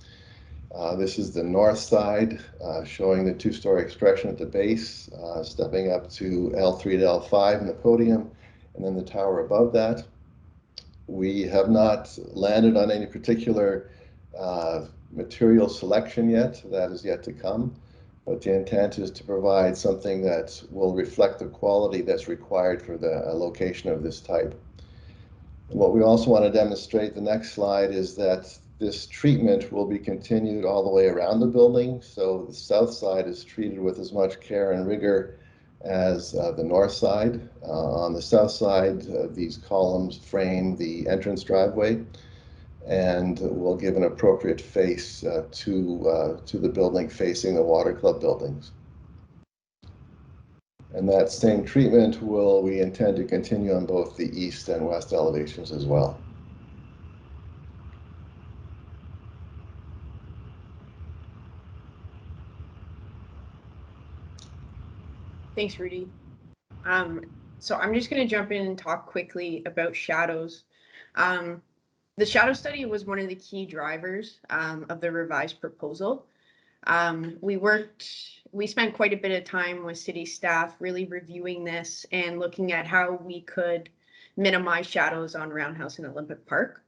S20: This is the north side, showing the two-story expression at the base, stepping up to L3 to L5 in the podium, and then the tower above that. We have not landed on any particular material selection yet. That is yet to come. But the intent is to provide something that will reflect the quality that's required for the location of this type. And what we also want to demonstrate, the next slide, is that this treatment will be continued all the way around the building. So the south side is treated with as much care and rigor as the north side. On the south side, these columns frame the entrance driveway and will give an appropriate face to the building facing the Water Club buildings. And that same treatment we intend to continue on both the east and west elevations as well.
S18: Thanks, Rudy. So I'm just going to jump in and talk quickly about shadows. The shadow study was one of the key drivers of the revised proposal. We spent quite a bit of time with city staff really reviewing this and looking at how we could minimize shadows on Roundhouse and Olympic Park.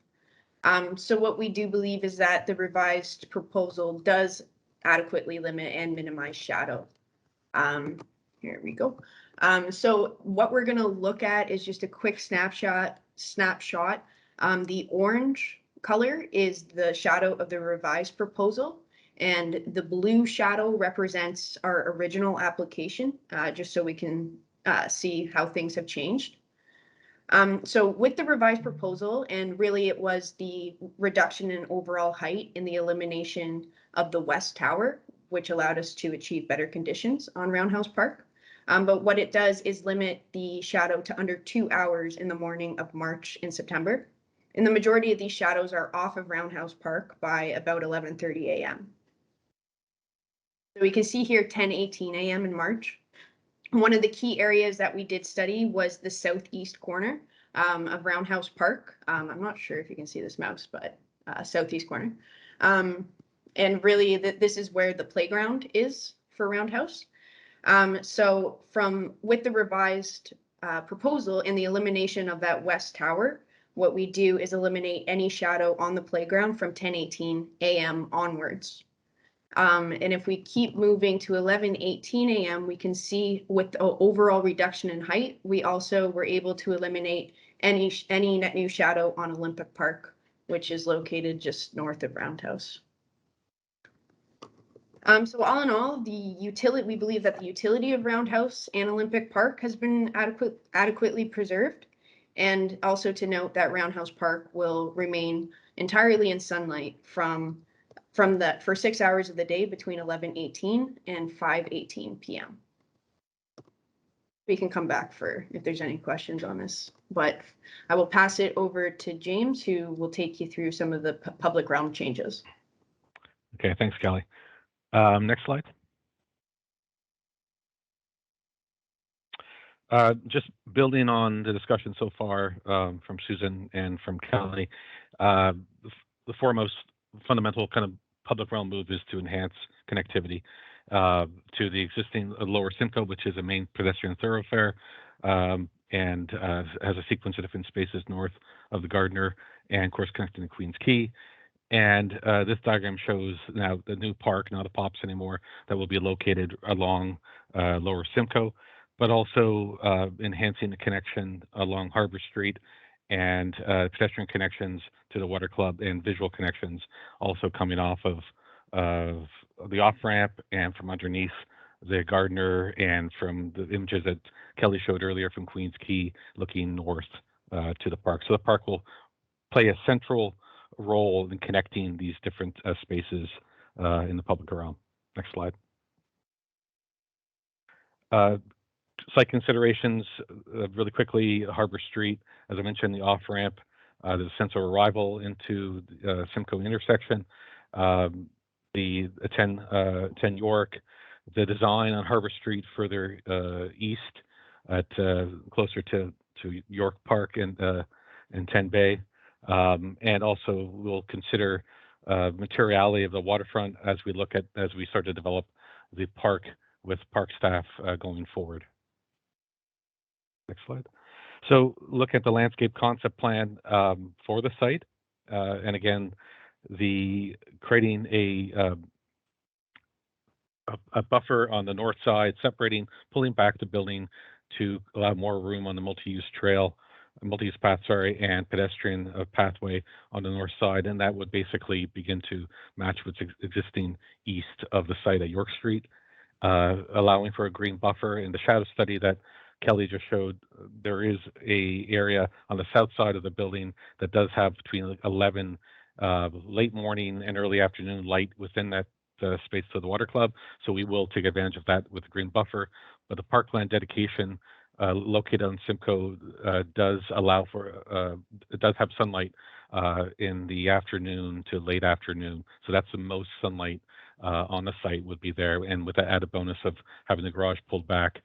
S18: So what we do believe is that the revised proposal does adequately limit and minimize shadow. Here we go. So what we're going to look at is just a quick snapshot. The orange color is the shadow of the revised proposal, and the blue shadow represents our original application, just so we can see how things have changed. So with the revised proposal, and really it was the reduction in overall height and the elimination of the west tower, which allowed us to achieve better conditions on Roundhouse Park. But what it does is limit the shadow to under 2 hours in the morning of March and September. And the majority of these shadows are off of Roundhouse Park by about 11:30 a.m. So we can see here 10:18 a.m. in March. One of the key areas that we did study was the southeast corner of Roundhouse Park. I'm not sure if you can see this mouse, but southeast corner. And really this is where the playground is for Roundhouse. So with the revised proposal and the elimination of that west tower, what we do is eliminate any shadow on the playground from 10:18 a.m. onwards. And if we keep moving to 11:18 a.m., we can see with the overall reduction in height, we also were able to eliminate any net new shadow on Olympic Park, which is located just north of Roundhouse. So all in all, we believe that the utility of Roundhouse and Olympic Park has been adequately preserved. And also to note that Roundhouse Park will remain entirely in sunlight for 6 hours of the day between 11:18 and 5:18 p.m. We can come back if there's any questions on this, but I will pass it over to James, who will take you through some of the public realm changes.
S21: Okay, thanks, Kelly. Next slide. Just building on the discussion so far from Susan and from Kelly, the foremost fundamental kind of public realm move is to enhance connectivity to the existing lower Simcoe, which is a main pedestrian thoroughfare, and has a sequence of different spaces north of the Gardner and, of course, connecting to Queens Quay. And this diagram shows now the new park, not a POPs anymore, that will be located along lower Simcoe, but also enhancing the connection along Harbor Street and pedestrian connections to the water club and visual connections also coming off of the off ramp and from underneath the Gardner and from the images that Kelly showed earlier from Queens Quay looking north to the park. So the park will play a central role in connecting these different spaces in the public realm. Next slide. Site considerations, really quickly, Harbor Street, as I mentioned, the off-ramp, there's a sense of arrival into Simcoe intersection, the 10 York, the design on Harbor Street further east at closer to York Park and 10 Bay, and also we'll consider materiality of the waterfront as we start to develop the park with park staff going forward. Next slide. So look at the landscape concept plan for the site, and again, creating a buffer on the north side, pulling back the building to allow more room on the multi-use path, and pedestrian pathway on the north side, and that would basically begin to match what's existing east of the site at York Street, allowing for a green buffer. In the shadow study that Kelly just showed, there is a area on the south side of the building that does have between 11 late morning and early afternoon light within that space to the water club. So we will take advantage of that with a green buffer. But the parkland dedication located on Simcoe does allow for, it does have sunlight in the afternoon to late afternoon. So that's the most sunlight on the site would be there. And with the added bonus of having the garage pulled back,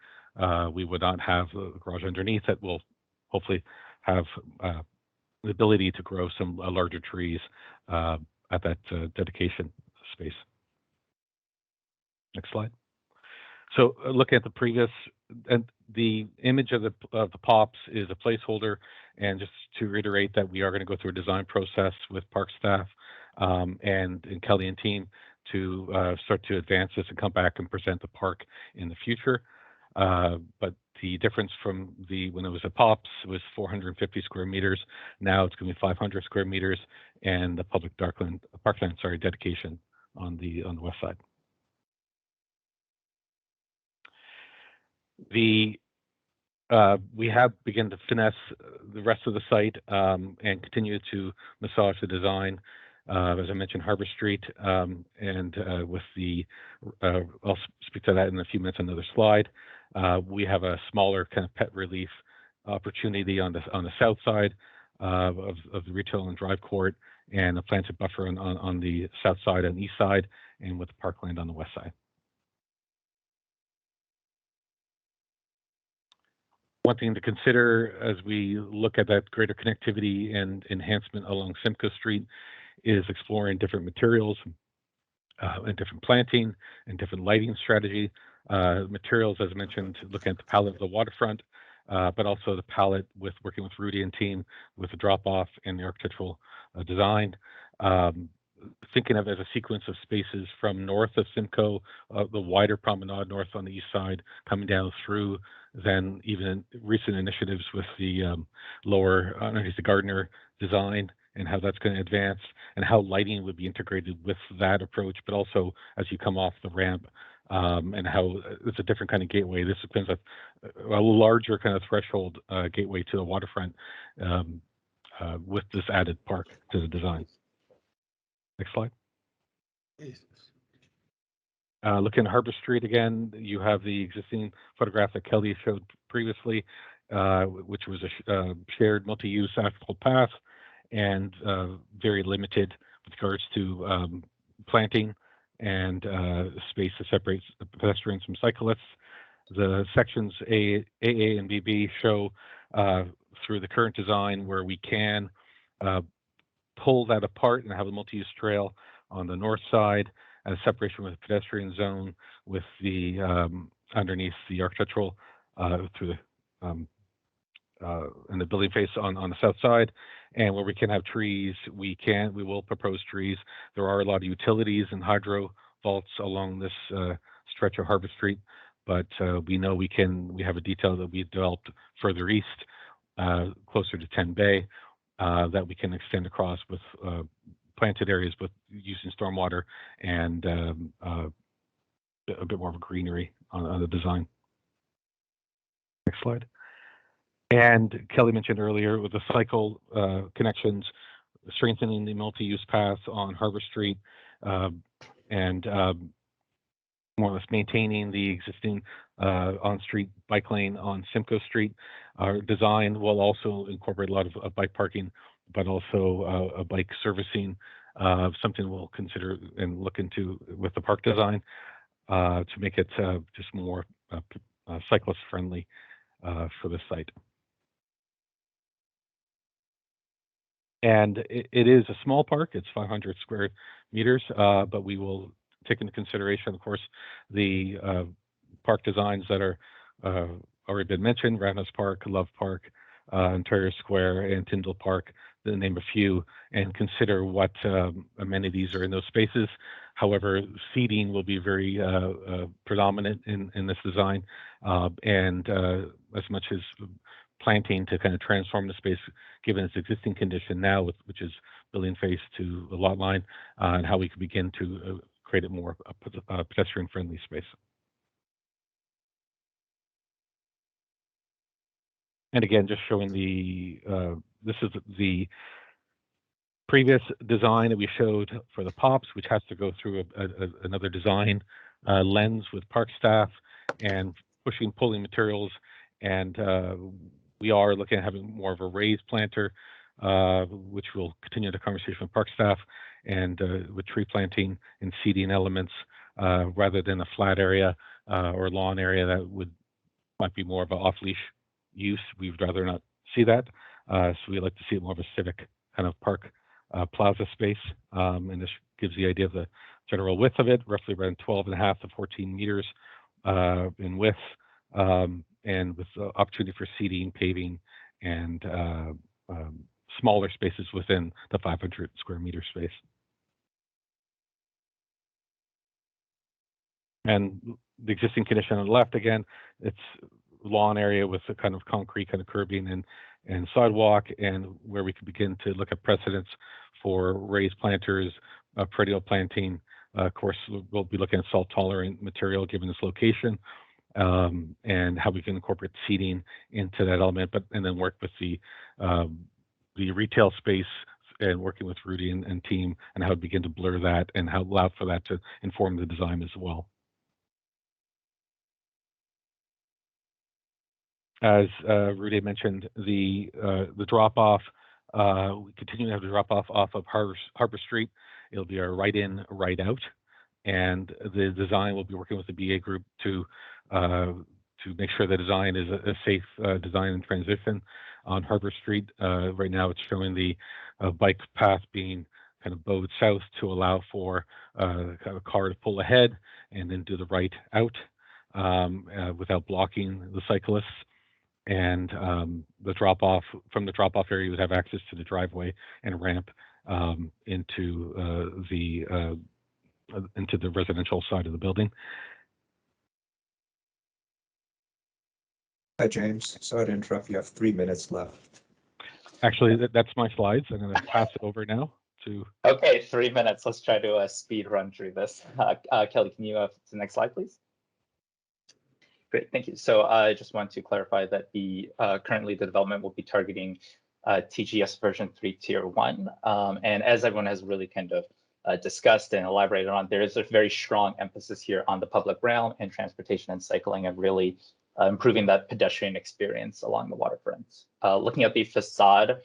S21: we would not have a garage underneath that will hopefully have the ability to grow some larger trees at that dedication space. Next slide. So looking at the previous, and the image of the POPs is a placeholder, and just to reiterate that we are going to go through a design process with park staff and Kelly and team to start to advance this and come back and present the park in the future. But the difference from when it was a POPs was 450 square meters. Now it's going to be 500 square meters, and the public parkland dedication on the west side. We have begun to finesse the rest of the site and continue to massage the design. As I mentioned, Harbor Street, and with I'll speak to that in a few minutes on another slide. We have a smaller kind of pet relief opportunity on the south side of the retail and drive court, and a planted buffer on the south side and east side, and with parkland on the west side. One thing to consider as we look at that greater connectivity and enhancement along Simcoe Street is exploring different materials and different planting and different lighting strategy. Materials, as I mentioned, looking at the palette of the waterfront, but also the palette with working with Rudy and team with the drop-off and the architectural design. Thinking of it as a sequence of spaces from north of Simcoe, the wider promenade north on the east side, coming down through then even recent initiatives with the lower underneath the Gardner design and how that's going to advance and how lighting would be integrated with that approach, but also as you come off the ramp and how it's a different kind of gateway. This depends on a larger kind of threshold gateway to the waterfront with this added park to the design. Next slide. Looking at Harbor Street again, you have the existing photograph that Kelly showed previously, which was a shared multi-use asphalt path and very limited with regards to planting and space to separate pedestrians from cyclists. The sections AA and BB show through the current design where we can pull that apart and have a multi-use trail on the north side and a separation with the pedestrian zone with the underneath the architectural through the and the building face on the south side, and where we can have trees, we will propose trees. There are a lot of utilities and hydro vaults along this stretch of Harbor Street, but we know we have a detail that we developed further east closer to 10 Bay that we can extend across with planted areas with using stormwater and a bit more of a greenery on the design. Next slide. And Kelly mentioned earlier with the cycle connections, strengthening the multi-use paths on Harbor Street, and more or less maintaining the existing on-street bike lane on Simcoe Street. Our design will also incorporate a lot of bike parking, but also a bike servicing, something we'll consider and look into with the park design to make it just more cyclist friendly for the site. And it is a small park. It's 500 square meters, but we will take into consideration, of course, the park designs that are already been mentioned: Roundhouse Park, Love Park, Ontario Square, and Tyndall Park, to name a few, and consider what amenities are in those spaces. However, seating will be very predominant in this design, and as much as planting to kind of transform the space given its existing condition now, which is building face to the lot line, and how we could begin to create a more pedestrian-friendly space. And again, just showing the, this is the previous design that we showed for the POPs, which has to go through another design lens with park staff and pulling materials. And we are looking at having more of a raised planter, which will continue the conversation with park staff, and with tree planting and seeding elements rather than a flat area or lawn area that might be more of an off-leash use. We'd rather not see that. So we like to see more of a civic kind of park plaza space. And this gives the idea of the general width of it, roughly around 12.5 to 14 meters in width, and with the opportunity for seating, paving, and smaller spaces within the 500 square meter space. And the existing condition on the left, again, it's lawn area with a kind of concrete kind of curbing and sidewalk, and where we could begin to look at precedents for raised planters, perennial planting. Of course, we'll be looking at salt tolerant material given this location, and how we can incorporate seating into that element, and then work with the retail space and working with Rudy and team, and how to begin to blur that and how allow for that to inform the design as well. As Rudy mentioned, the drop-off, we continue to have the drop-off off of Harbor Street. It'll be a right-in, right-out, and the design will be working with the BA group to make sure the design is a safe design and transition on Harbor Street. Right now, it's showing the bike path being kind of bowed south to allow for kind of a car to pull ahead and then do the right out without blocking the cyclists. And the drop-off area would have access to the driveway and ramp into the residential side of the building.
S6: Hi, James. Sorry to interrupt. You have 3 minutes left.
S21: Actually, that's my slides. I'm going to pass it over now to.
S2: Okay, 3 minutes. Let's try to speed run through this. Kelly, can you the next slide, please? Great, thank you. So I just want to clarify that currently the development will be targeting TGS version 3 tier 1. And as everyone has really kind of discussed and elaborated on, there is a very strong emphasis here on the public realm and transportation and cycling, and really improving that pedestrian experience along the waterfront. Looking at the facade,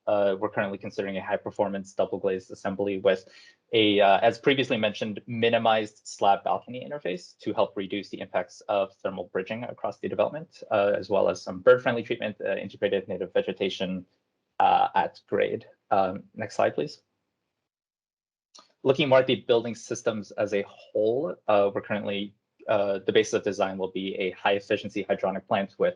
S2: we're currently considering a high performance double glazed assembly with a, as previously mentioned, minimized slab balcony interface to help reduce the impacts of thermal bridging across the development, as well as some bird friendly treatment, integrated native vegetation at grade. Next slide, please. Looking more at the building systems as a whole, we're currently, the basis of design will be a high efficiency hydronic plant with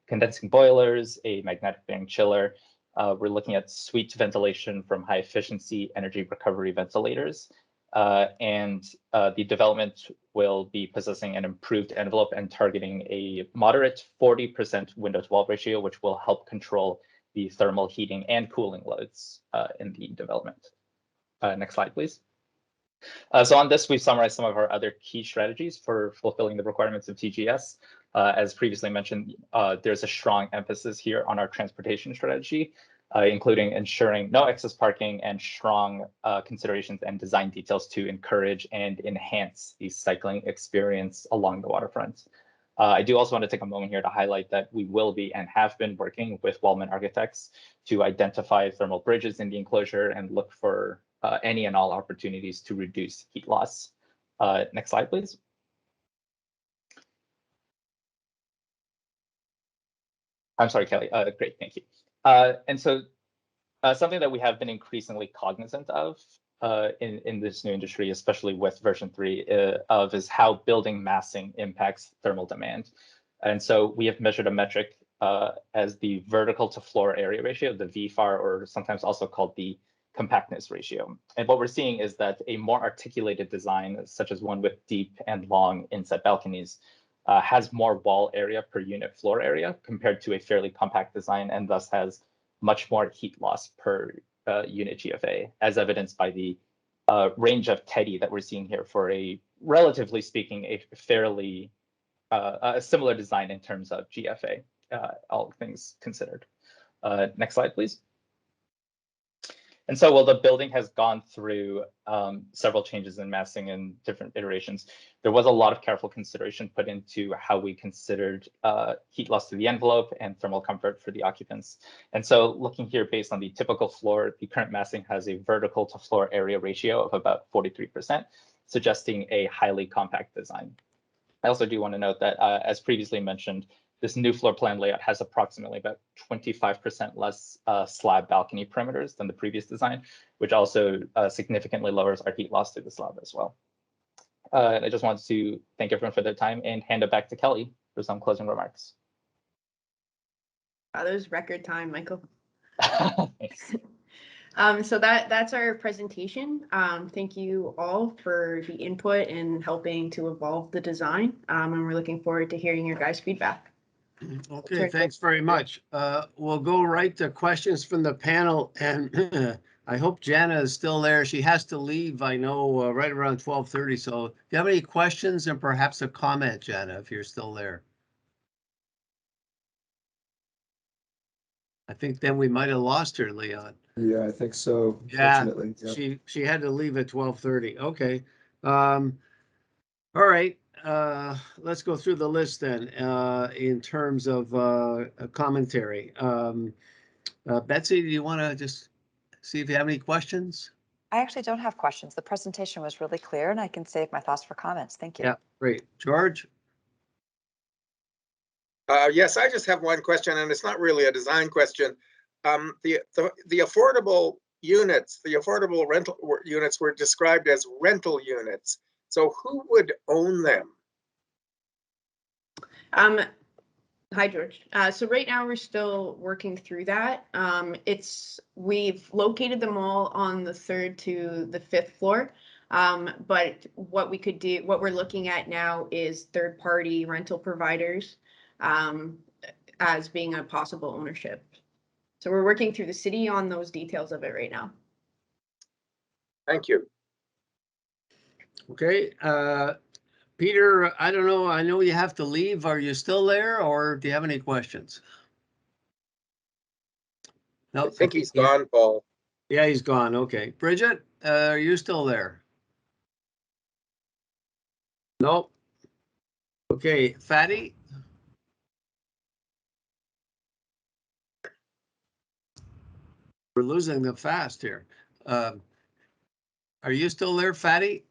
S2: condensing boilers, a magnetic bearing chiller. We're looking at suite ventilation from high efficiency energy recovery ventilators, and the development will be possessing an improved envelope and targeting a moderate 40% window-to-wall ratio, which will help control the thermal heating and cooling loads in the development. Next slide, please. So on this, we've summarized some of our other key strategies for fulfilling the requirements of TGS. As previously mentioned, there's a strong emphasis here on our transportation strategy, including ensuring no excess parking and strong considerations and design details to encourage and enhance the cycling experience along the waterfront. I do also want to take a moment here to highlight that we will be and have been working with Wellman Architects to identify thermal bridges in the enclosure and look for any and all opportunities to reduce heat loss. Next slide, please. I'm sorry, Kelly. Great, thank you. And so something that we have been increasingly cognizant of in this new industry, especially with version 3 is how building massing impacts thermal demand. And so we have measured a metric as the vertical to floor area ratio, the VFAR, or sometimes also called the compactness ratio. And what we're seeing is that a more articulated design, such as one with deep and long inset balconies, has more wall area per unit floor area compared to a fairly compact design, and thus has much more heat loss per unit GFA, as evidenced by the range of TEDI that we're seeing here for a, relatively speaking, a fairly similar design in terms of GFA, all things considered. Next slide, please. And so while the building has gone through several changes in massing and different iterations, there was a lot of careful consideration put into how we considered heat loss to the envelope and thermal comfort for the occupants. And so looking here based on the typical floor, the current massing has a vertical to floor area ratio of about 43%, suggesting a highly compact design. I also do want to note that, as previously mentioned, this new floor plan layout has approximately about 25% less slab balcony perimeters than the previous design, which also significantly lowers our heat loss to the slab as well. And I just wanted to thank everyone for their time and hand it back to Kelly for some closing remarks.
S18: That was record time, Michael. So that's our presentation. Thank you all for the input and helping to evolve the design. And we're looking forward to hearing your guys' feedback.
S1: Okay, thanks very much. We'll go right to questions from the panel, and I hope Jana is still there. She has to leave, I know, right around 12:30. So if you have any questions and perhaps a comment, Jana, if you're still there. I think then we might have lost her, Leon.
S6: Yeah, I think so.
S1: Yeah,
S6: Yep.
S1: she had to leave at 12:30. Okay. All right. Let's go through the list then in terms of a commentary. Betsy, do you want to just see if you have any questions?
S10: I actually don't have questions. The presentation was really clear and I can save my thoughts for comments. Thank you.
S1: Yeah, great. George?
S5: Yes, I just have one question, and it's not really a design question. The affordable units, the affordable rental units were described as rental units. So who would own them?
S18: Hi, George. So right now we're still working through that. We've located them all on the 3rd to the 5th floor. But what we're looking at now is third-party rental providers as being a possible ownership. So we're working through the city on those details of it right now.
S5: Thank you.
S1: Okay. Peter, I don't know. I know you have to leave. Are you still there, or do you have any questions? No,
S5: I think he's gone, Paul.
S1: Yeah, he's gone. Okay. Bridget, are you still there? Nope. Okay. Fatty? We're losing them fast here. Are you still there, Fatty?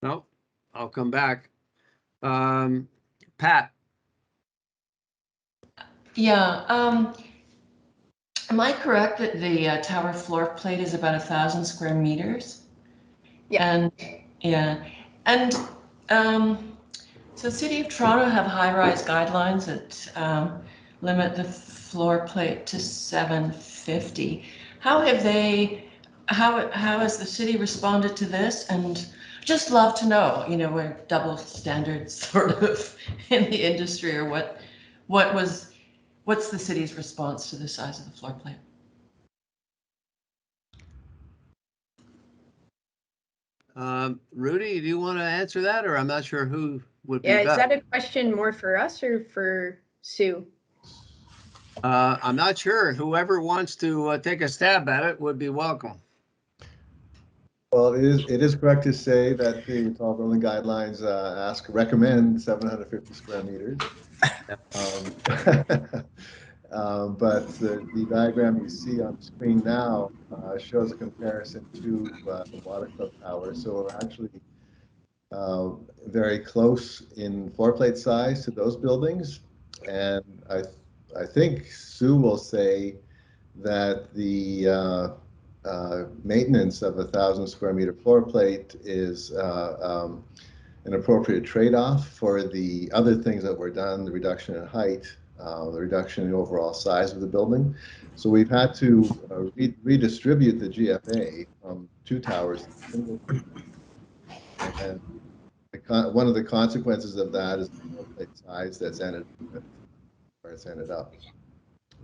S1: Nope. I'll come back. Pat?
S14: Yeah. Am I correct that the tower floor plate is about 1,000 square meters?
S18: Yeah.
S14: And yeah, and so City of Toronto have high-rise guidelines that limit the floor plate to 750. How have they how has the city responded to this? And just love to know, you know, we're double standards sort of in the industry, or what's the city's response to the size of the floor plate?
S1: Rudy, do you want to answer that, or I'm not sure who would be
S18: Yeah, is
S1: best?
S18: that a question more for us or for Sue?
S1: I'm not sure. Whoever wants to take a stab at it would be welcome.
S20: Well, it is correct to say that the tall building guidelines recommend 750 square meters. But the diagram you see on the screen now shows a comparison to the Water Club Tower. So we're actually very close in floor plate size to those buildings. And I think Sue will say that the maintenance of 1,000 square meter floor plate is an appropriate trade-off for the other things that were done, the reduction in height, the reduction in overall size of the building. So we've had to redistribute the GFA from 2 towers to single. And one of the consequences of that is the floor plate size that's ended where it's ended up.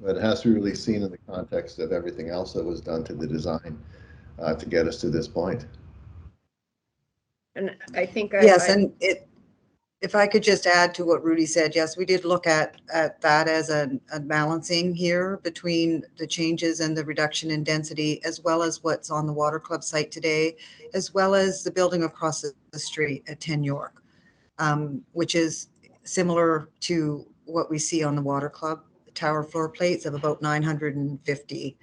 S20: But it has to be really seen in the context of everything else that was done to the design to get us to this point.
S18: And I think
S19: and if I could just add to what Rudy said, yes, we did look at that as a balancing here between the changes and the reduction in density, as well as what's on the Water Club site today, as well as the building across the street at 10 York, which is similar to what we see on the Water Club. The tower floor plates of about 950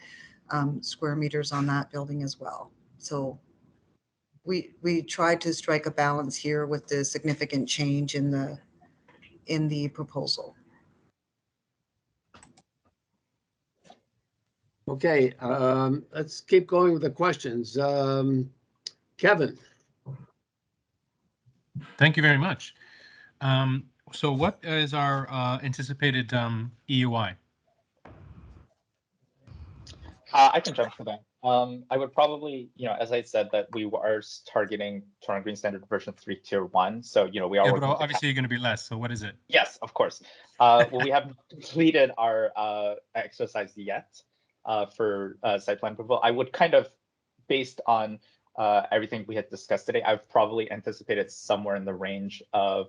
S19: square meters on that building as well. So we tried to strike a balance here with the significant change in the proposal.
S1: Okay, let's keep going with the questions. Kevin.
S16: Thank you very much. So what is our anticipated EUI?
S2: I can jump for that. I would probably, as I said, that we are targeting Toronto Green Standard version 3 tier 1. So, we are
S16: Yeah, but
S2: working
S16: obviously you're going to be less. So what is it?
S2: Yes, of course. Well, we haven't completed our exercise yet for site plan approval. I would kind of, based on everything we had discussed today, I've probably anticipated somewhere in the range of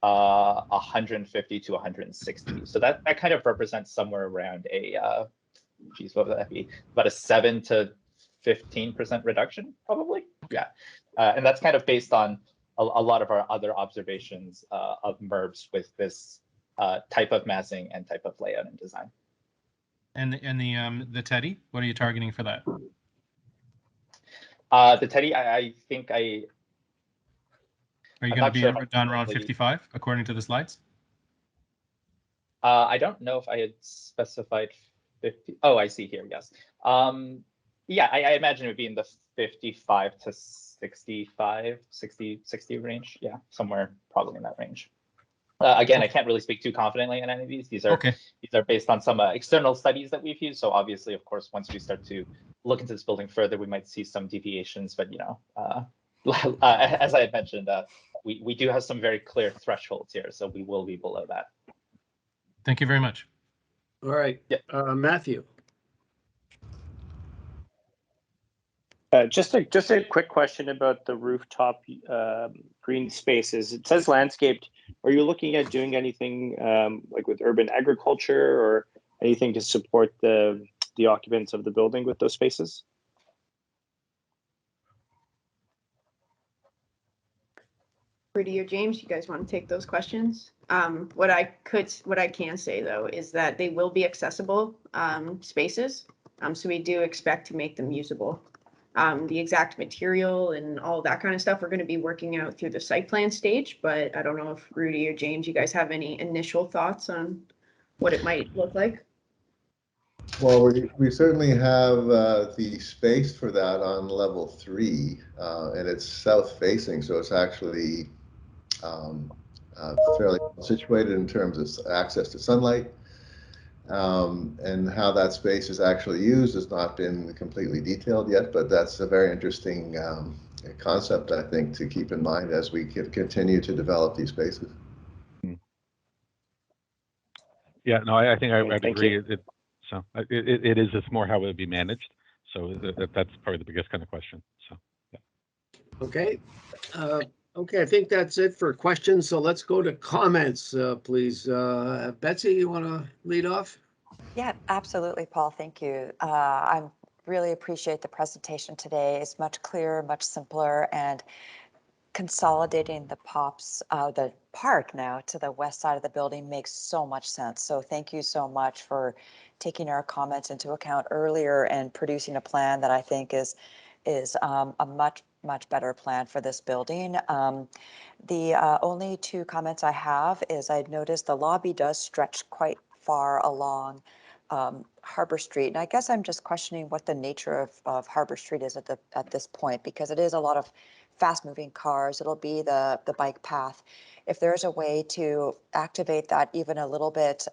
S2: 150 to 160. So that kind of represents somewhere around a what would that be? About a 7 to 15% reduction, probably. Yeah, and that's kind of based on a lot of our other observations of MURBs with this type of massing and type of layout and design.
S16: And the Teddy, what are you targeting for that?
S2: The Teddy, I think
S16: Are you going to be done around 55 according to the slides?
S2: I don't know if I had specified 50. Oh, I see here. Yes. Yeah, I imagine it would be in the 55 to 65, 60 range. Yeah, somewhere probably in that range. Again, I can't really speak too confidently on any of these. These are based on some external studies that we've used. So obviously, of course, once we start to look into this building further, we might see some deviations. But as I had mentioned, we do have some very clear thresholds here, so we will be below that.
S16: Thank you very much.
S1: All right, Matthew.
S13: Just a quick question about the rooftop green spaces. It says landscaped. Are you looking at doing anything like with urban agriculture or anything to support the occupants of the building with those spaces?
S18: Rudy or James, you guys want to take those questions? What I can say though is that they will be accessible spaces. So we do expect to make them usable. The exact material and all that kind of stuff we're going to be working out through the site plan stage, but I don't know if Rudy or James, you guys have any initial thoughts on what it might look like?
S20: Well, we certainly have the space for that on level 3, and it's south facing, so it's actually fairly well situated in terms of access to sunlight. And how that space is actually used has not been completely detailed yet, but that's a very interesting concept, I think, to keep in mind as we continue to develop these spaces.
S21: Yeah, no, I think I'd
S13: Thank
S21: agree.
S13: you.
S21: It is just more how it would be managed. So that's probably the biggest kind of question. So yeah.
S1: Okay. Okay, I think that's it for questions. So let's go to comments, please. Betsy, you want to lead off?
S10: Yeah, absolutely, Paul. Thank you. I really appreciate the presentation today. It's much clearer, much simpler, and consolidating the the park now to the west side of the building makes so much sense. So thank you so much for taking our comments into account earlier and producing a plan that I think is a much better plan for this building. The only two comments I have is I'd noticed the lobby does stretch quite far along Harbor Street. And I guess I'm just questioning what the nature of Harbor Street is at this point, because it is a lot of fast moving cars. It'll be the bike path. If there's a way to activate that even a little bit,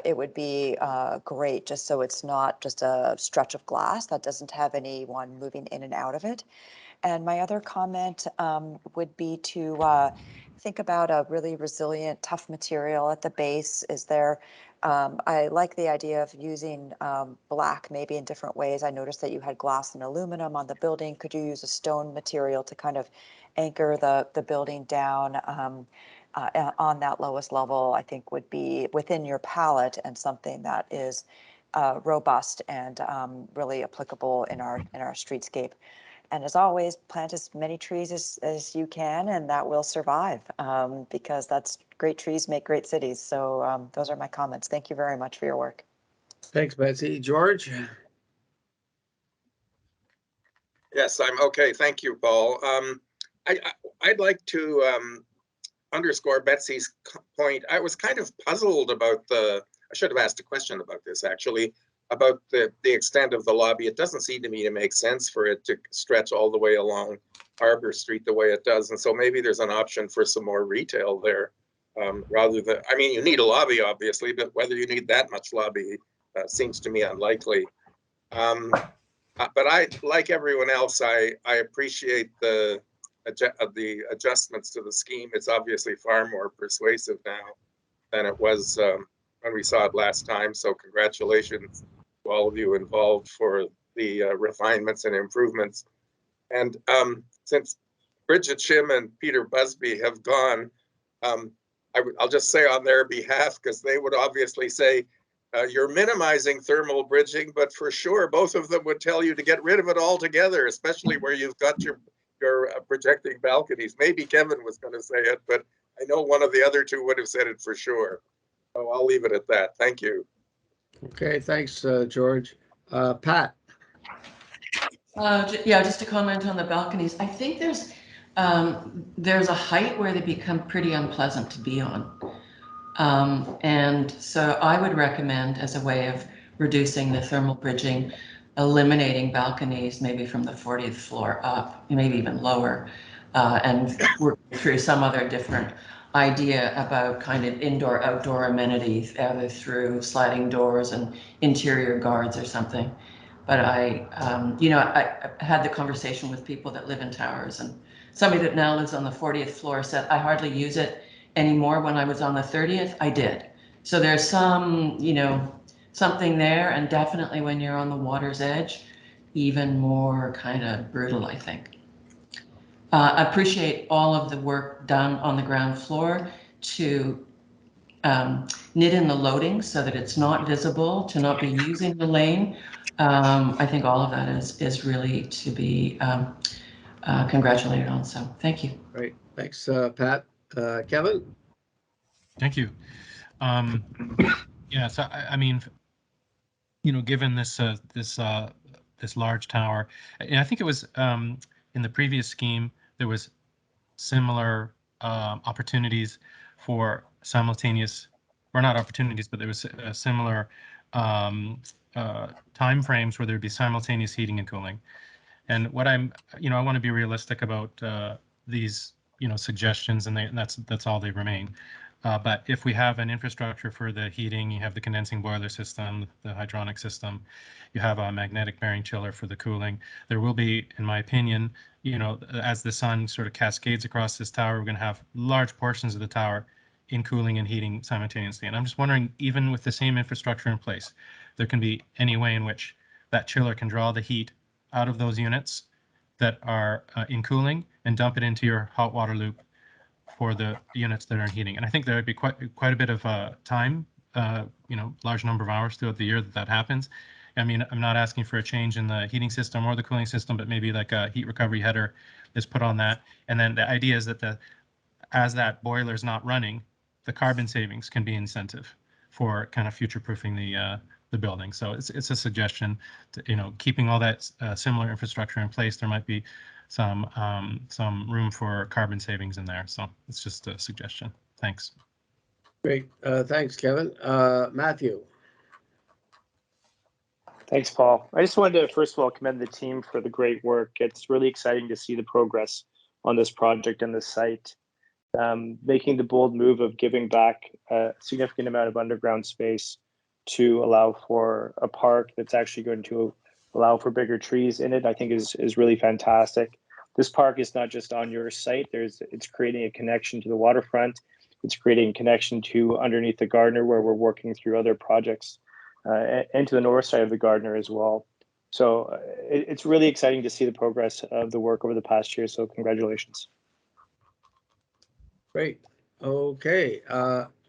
S10: it would be great, just so it's not just a stretch of glass that doesn't have anyone moving in and out of it. And my other comment would be to think about a really resilient, tough material at the base. I like the idea of using black maybe in different ways. I noticed that you had glass and aluminum on the building. Could you use a stone material to kind of anchor the building down on that lowest level? I think would be within your palette and something that is robust and really applicable in our streetscape. And as always, plant as many trees as you can, and that will survive, because that's great trees make great cities. So those are my comments. Thank you very much for your work.
S1: Thanks, Betsy. George?
S5: Yes, I'm okay. Thank you, Paul. I'd like to underscore Betsy's point. I was kind of puzzled about I should have asked a question about this actually, about the extent of the lobby. It doesn't seem to me to make sense for it to stretch all the way along Harbor Street the way it does. And so maybe there's an option for some more retail there, rather than, I mean, you need a lobby obviously, but whether you need that much lobby seems to me unlikely. But I, like everyone else, I appreciate the adjustments to the scheme. It's obviously far more persuasive now than it was when we saw it last time. So congratulations to all of you involved for the refinements and improvements. And since Bridget Shim and Peter Busby have gone, I'll just say on their behalf, because they would obviously say, you're minimizing thermal bridging, but for sure, both of them would tell you to get rid of it altogether, especially where you've got your projecting balconies. Maybe Kevin was going to say it, but I know one of the other two would have said it for sure. So I'll leave it at that. Thank you.
S1: Okay, thanks, George. Pat?
S14: Yeah, just to comment on the balconies, I think there's a height where they become pretty unpleasant to be on. And so I would recommend, as a way of reducing the thermal bridging, eliminating balconies maybe from the 40th floor up, maybe even lower, and work through some other different idea about kind of indoor-outdoor amenities, either through sliding doors and interior guards or something. But I had the conversation with people that live in towers, and somebody that now lives on the 40th floor said, I hardly use it anymore. When I was on the 30th, I did. So there's some, something there, and definitely when you're on the water's edge, even more kind of brutal, I think. I appreciate all of the work done on the ground floor to knit in the loading so that it's not visible, to not be using the lane. I think all of that is really to be congratulated on. So thank you.
S1: Great. Thanks, Pat. Kevin?
S16: Thank you. Yeah, so I mean, given this this large tower, and I think it was in the previous scheme there was similar opportunities for simultaneous, or not opportunities, but there was similar time frames where there'd be simultaneous heating and cooling. And what I want to be realistic about these, suggestions, and that's all they remain. But if we have an infrastructure for the heating, you have the condensing boiler system, the hydronic system, you have a magnetic bearing chiller for the cooling. There will be, in my opinion, you know, as the sun sort of cascades across this tower, we're going to have large portions of the tower in cooling and heating simultaneously. And I'm just wondering, even with the same infrastructure in place, there can be any way in which that chiller can draw the heat out of those units that are in cooling and dump it into your hot water loop for the units that are in heating. And I think there would be quite a bit of time, you know, large number of hours throughout the year that happens. I mean, I'm not asking for a change in the heating system or the cooling system, but maybe like a heat recovery header is put on that. And then the idea is that as that boiler is not running, the carbon savings can be incentive for kind of future-proofing the building. So it's a suggestion to, you know, keeping all that similar infrastructure in place. There might be some room for carbon savings in there. So it's just a suggestion. Thanks.
S1: Great. Thanks, Kevin. Matthew.
S13: Thanks, Paul. I just wanted to first of all commend the team for the great work. It's really exciting to see the progress on this project and this site. Making the bold move of giving back a significant amount of underground space to allow for a park that's actually going to allow for bigger trees in it, I think is really fantastic. This park is not just on your site. It's creating a connection to the waterfront. It's creating a connection to underneath the Gardner, where we're working through other projects, and to the north side of the Gardner as well. So it's really exciting to see the progress of the work over the past year. So congratulations.
S1: Great. Okay.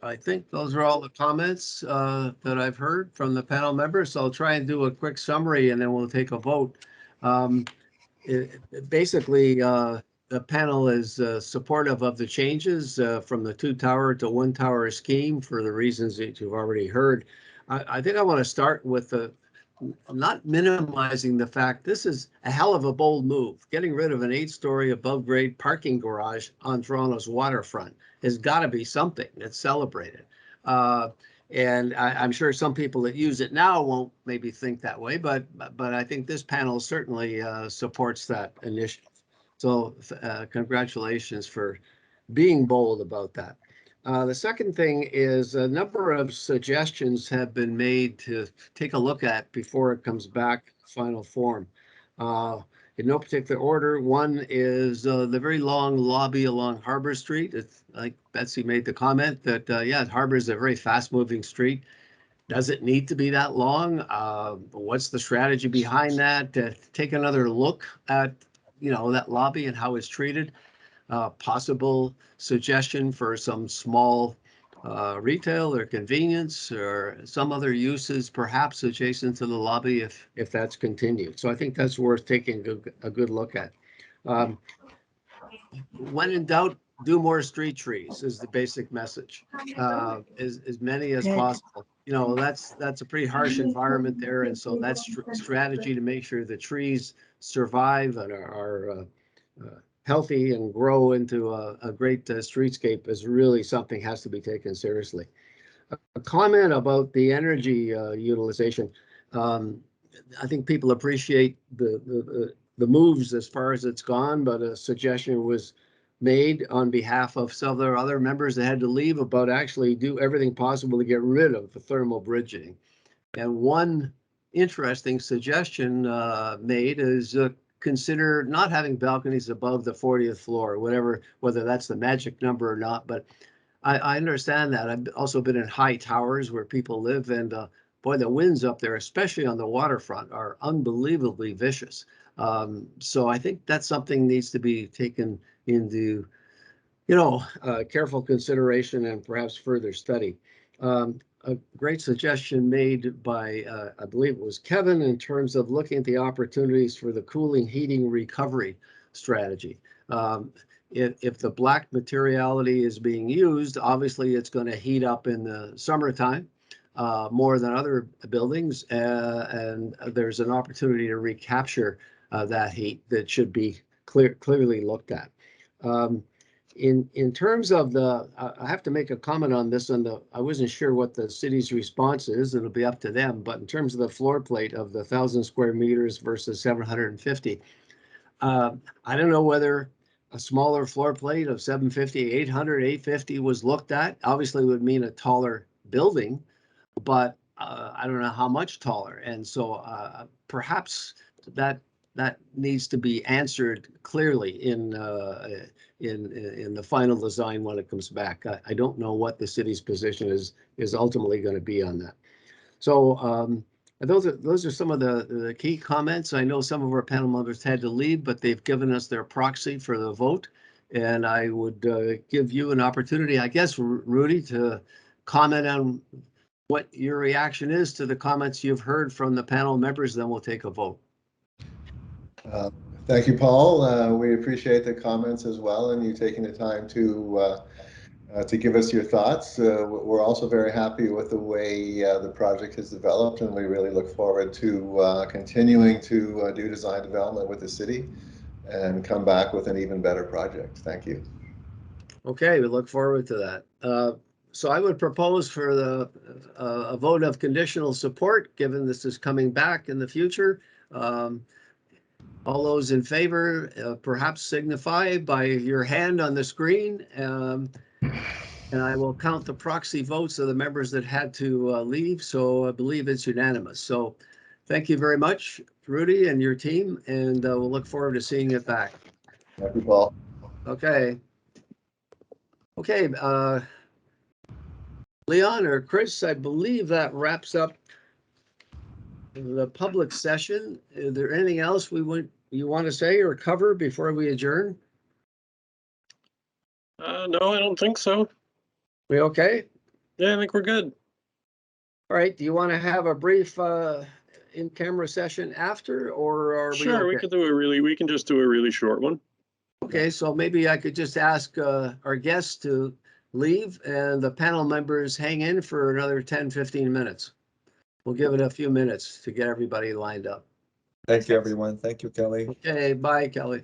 S1: I think those are all the comments that I've heard from the panel members. So I'll try and do a quick summary and then we'll take a vote. Basically, the panel is supportive of the changes from the 2-tower to 1-tower scheme for the reasons that you've already heard. I think I want to start with not minimizing the fact this is a hell of a bold move. Getting rid of an 8-story above grade parking garage on Toronto's waterfront has got to be something that's celebrated. And I'm sure some people that use it now won't maybe think that way, but I think this panel certainly supports that initiative. So congratulations for being bold about that. The second thing is a number of suggestions have been made to take a look at before it comes back final form. In no particular order, one is the very long lobby along Harbor Street. It's like Betsy made the comment that, yeah, Harbor is a very fast-moving street. Does it need to be that long? What's the strategy behind that? Take another look at, you know, that lobby and how it's treated. Possible suggestion for some small retail or convenience or some other uses perhaps adjacent to the lobby if that's continued. So I think that's worth taking a good look at. When in doubt, do more street trees is the basic message. As many as possible. You know, that's a pretty harsh environment there, and so that's strategy to make sure the trees survive and are healthy and grow into a great streetscape is really something has to be taken seriously. A comment about the energy utilization. I think people appreciate the moves as far as it's gone, but a suggestion was made on behalf of several other members that had to leave about actually do everything possible to get rid of the thermal bridging. And one interesting suggestion made is consider not having balconies above the 40th floor, whether that's the magic number or not. But I understand that. I've also been in high towers where people live, and boy, the winds up there, especially on the waterfront, are unbelievably vicious. So I think that's something needs to be taken into, you know, careful consideration and perhaps further study. A great suggestion made by, I believe it was Kevin, in terms of looking at the opportunities for the cooling heating recovery strategy. If the black materiality is being used, obviously it's going to heat up in the summertime more than other buildings, and there's an opportunity to recapture that heat that should be clearly looked at. In terms of I have to make a comment on this. I wasn't sure what the city's response is. It'll be up to them. But in terms of the floor plate of the 1,000 square meters versus 750, I don't know whether a smaller floor plate of 750, 800, 850 was looked at. Obviously, it would mean a taller building, but I don't know how much taller. And so perhaps that needs to be answered clearly in the final design when it comes back. I don't know what the city's position is ultimately going to be on that. So those are some of the key comments. I know some of our panel members had to leave, but they've given us their proxy for the vote. And I would give you an opportunity, I guess, Rudy, to comment on what your reaction is to the comments you've heard from the panel members. Then we'll take a vote.
S20: Thank you, Paul. We appreciate the comments as well, and you taking the time to give us your thoughts. We're also very happy with the way the project has developed, and we really look forward to continuing to do design development with the city and come back with an even better project. Thank you. Okay, we look forward to that. So I would propose for a vote of conditional support, given this is coming back in the future. All those in favor, perhaps signify by your hand on the screen. And I will count the proxy votes of the members that had to leave. So I believe it's unanimous. So thank you very much, Rudy, and your team. And we'll look forward to seeing it back. Thank you, Paul. Okay. Okay. Leon or Chris, I believe that wraps up the public session. Is there anything else you want to say or cover before we adjourn?
S4: No, I don't think so.
S1: We okay?
S4: Yeah, I think we're good.
S1: All right. Do you want to have a brief in-camera session after, or are we
S4: Sure,
S1: okay?
S4: we can just do a really short one.
S1: Okay, so maybe I could just ask our guests to leave and the panel members hang in for another 10, 15 minutes. We'll give it a few minutes to get everybody lined up.
S6: Thank you, everyone. Thank you, Kelly.
S1: Okay, bye, Kelly.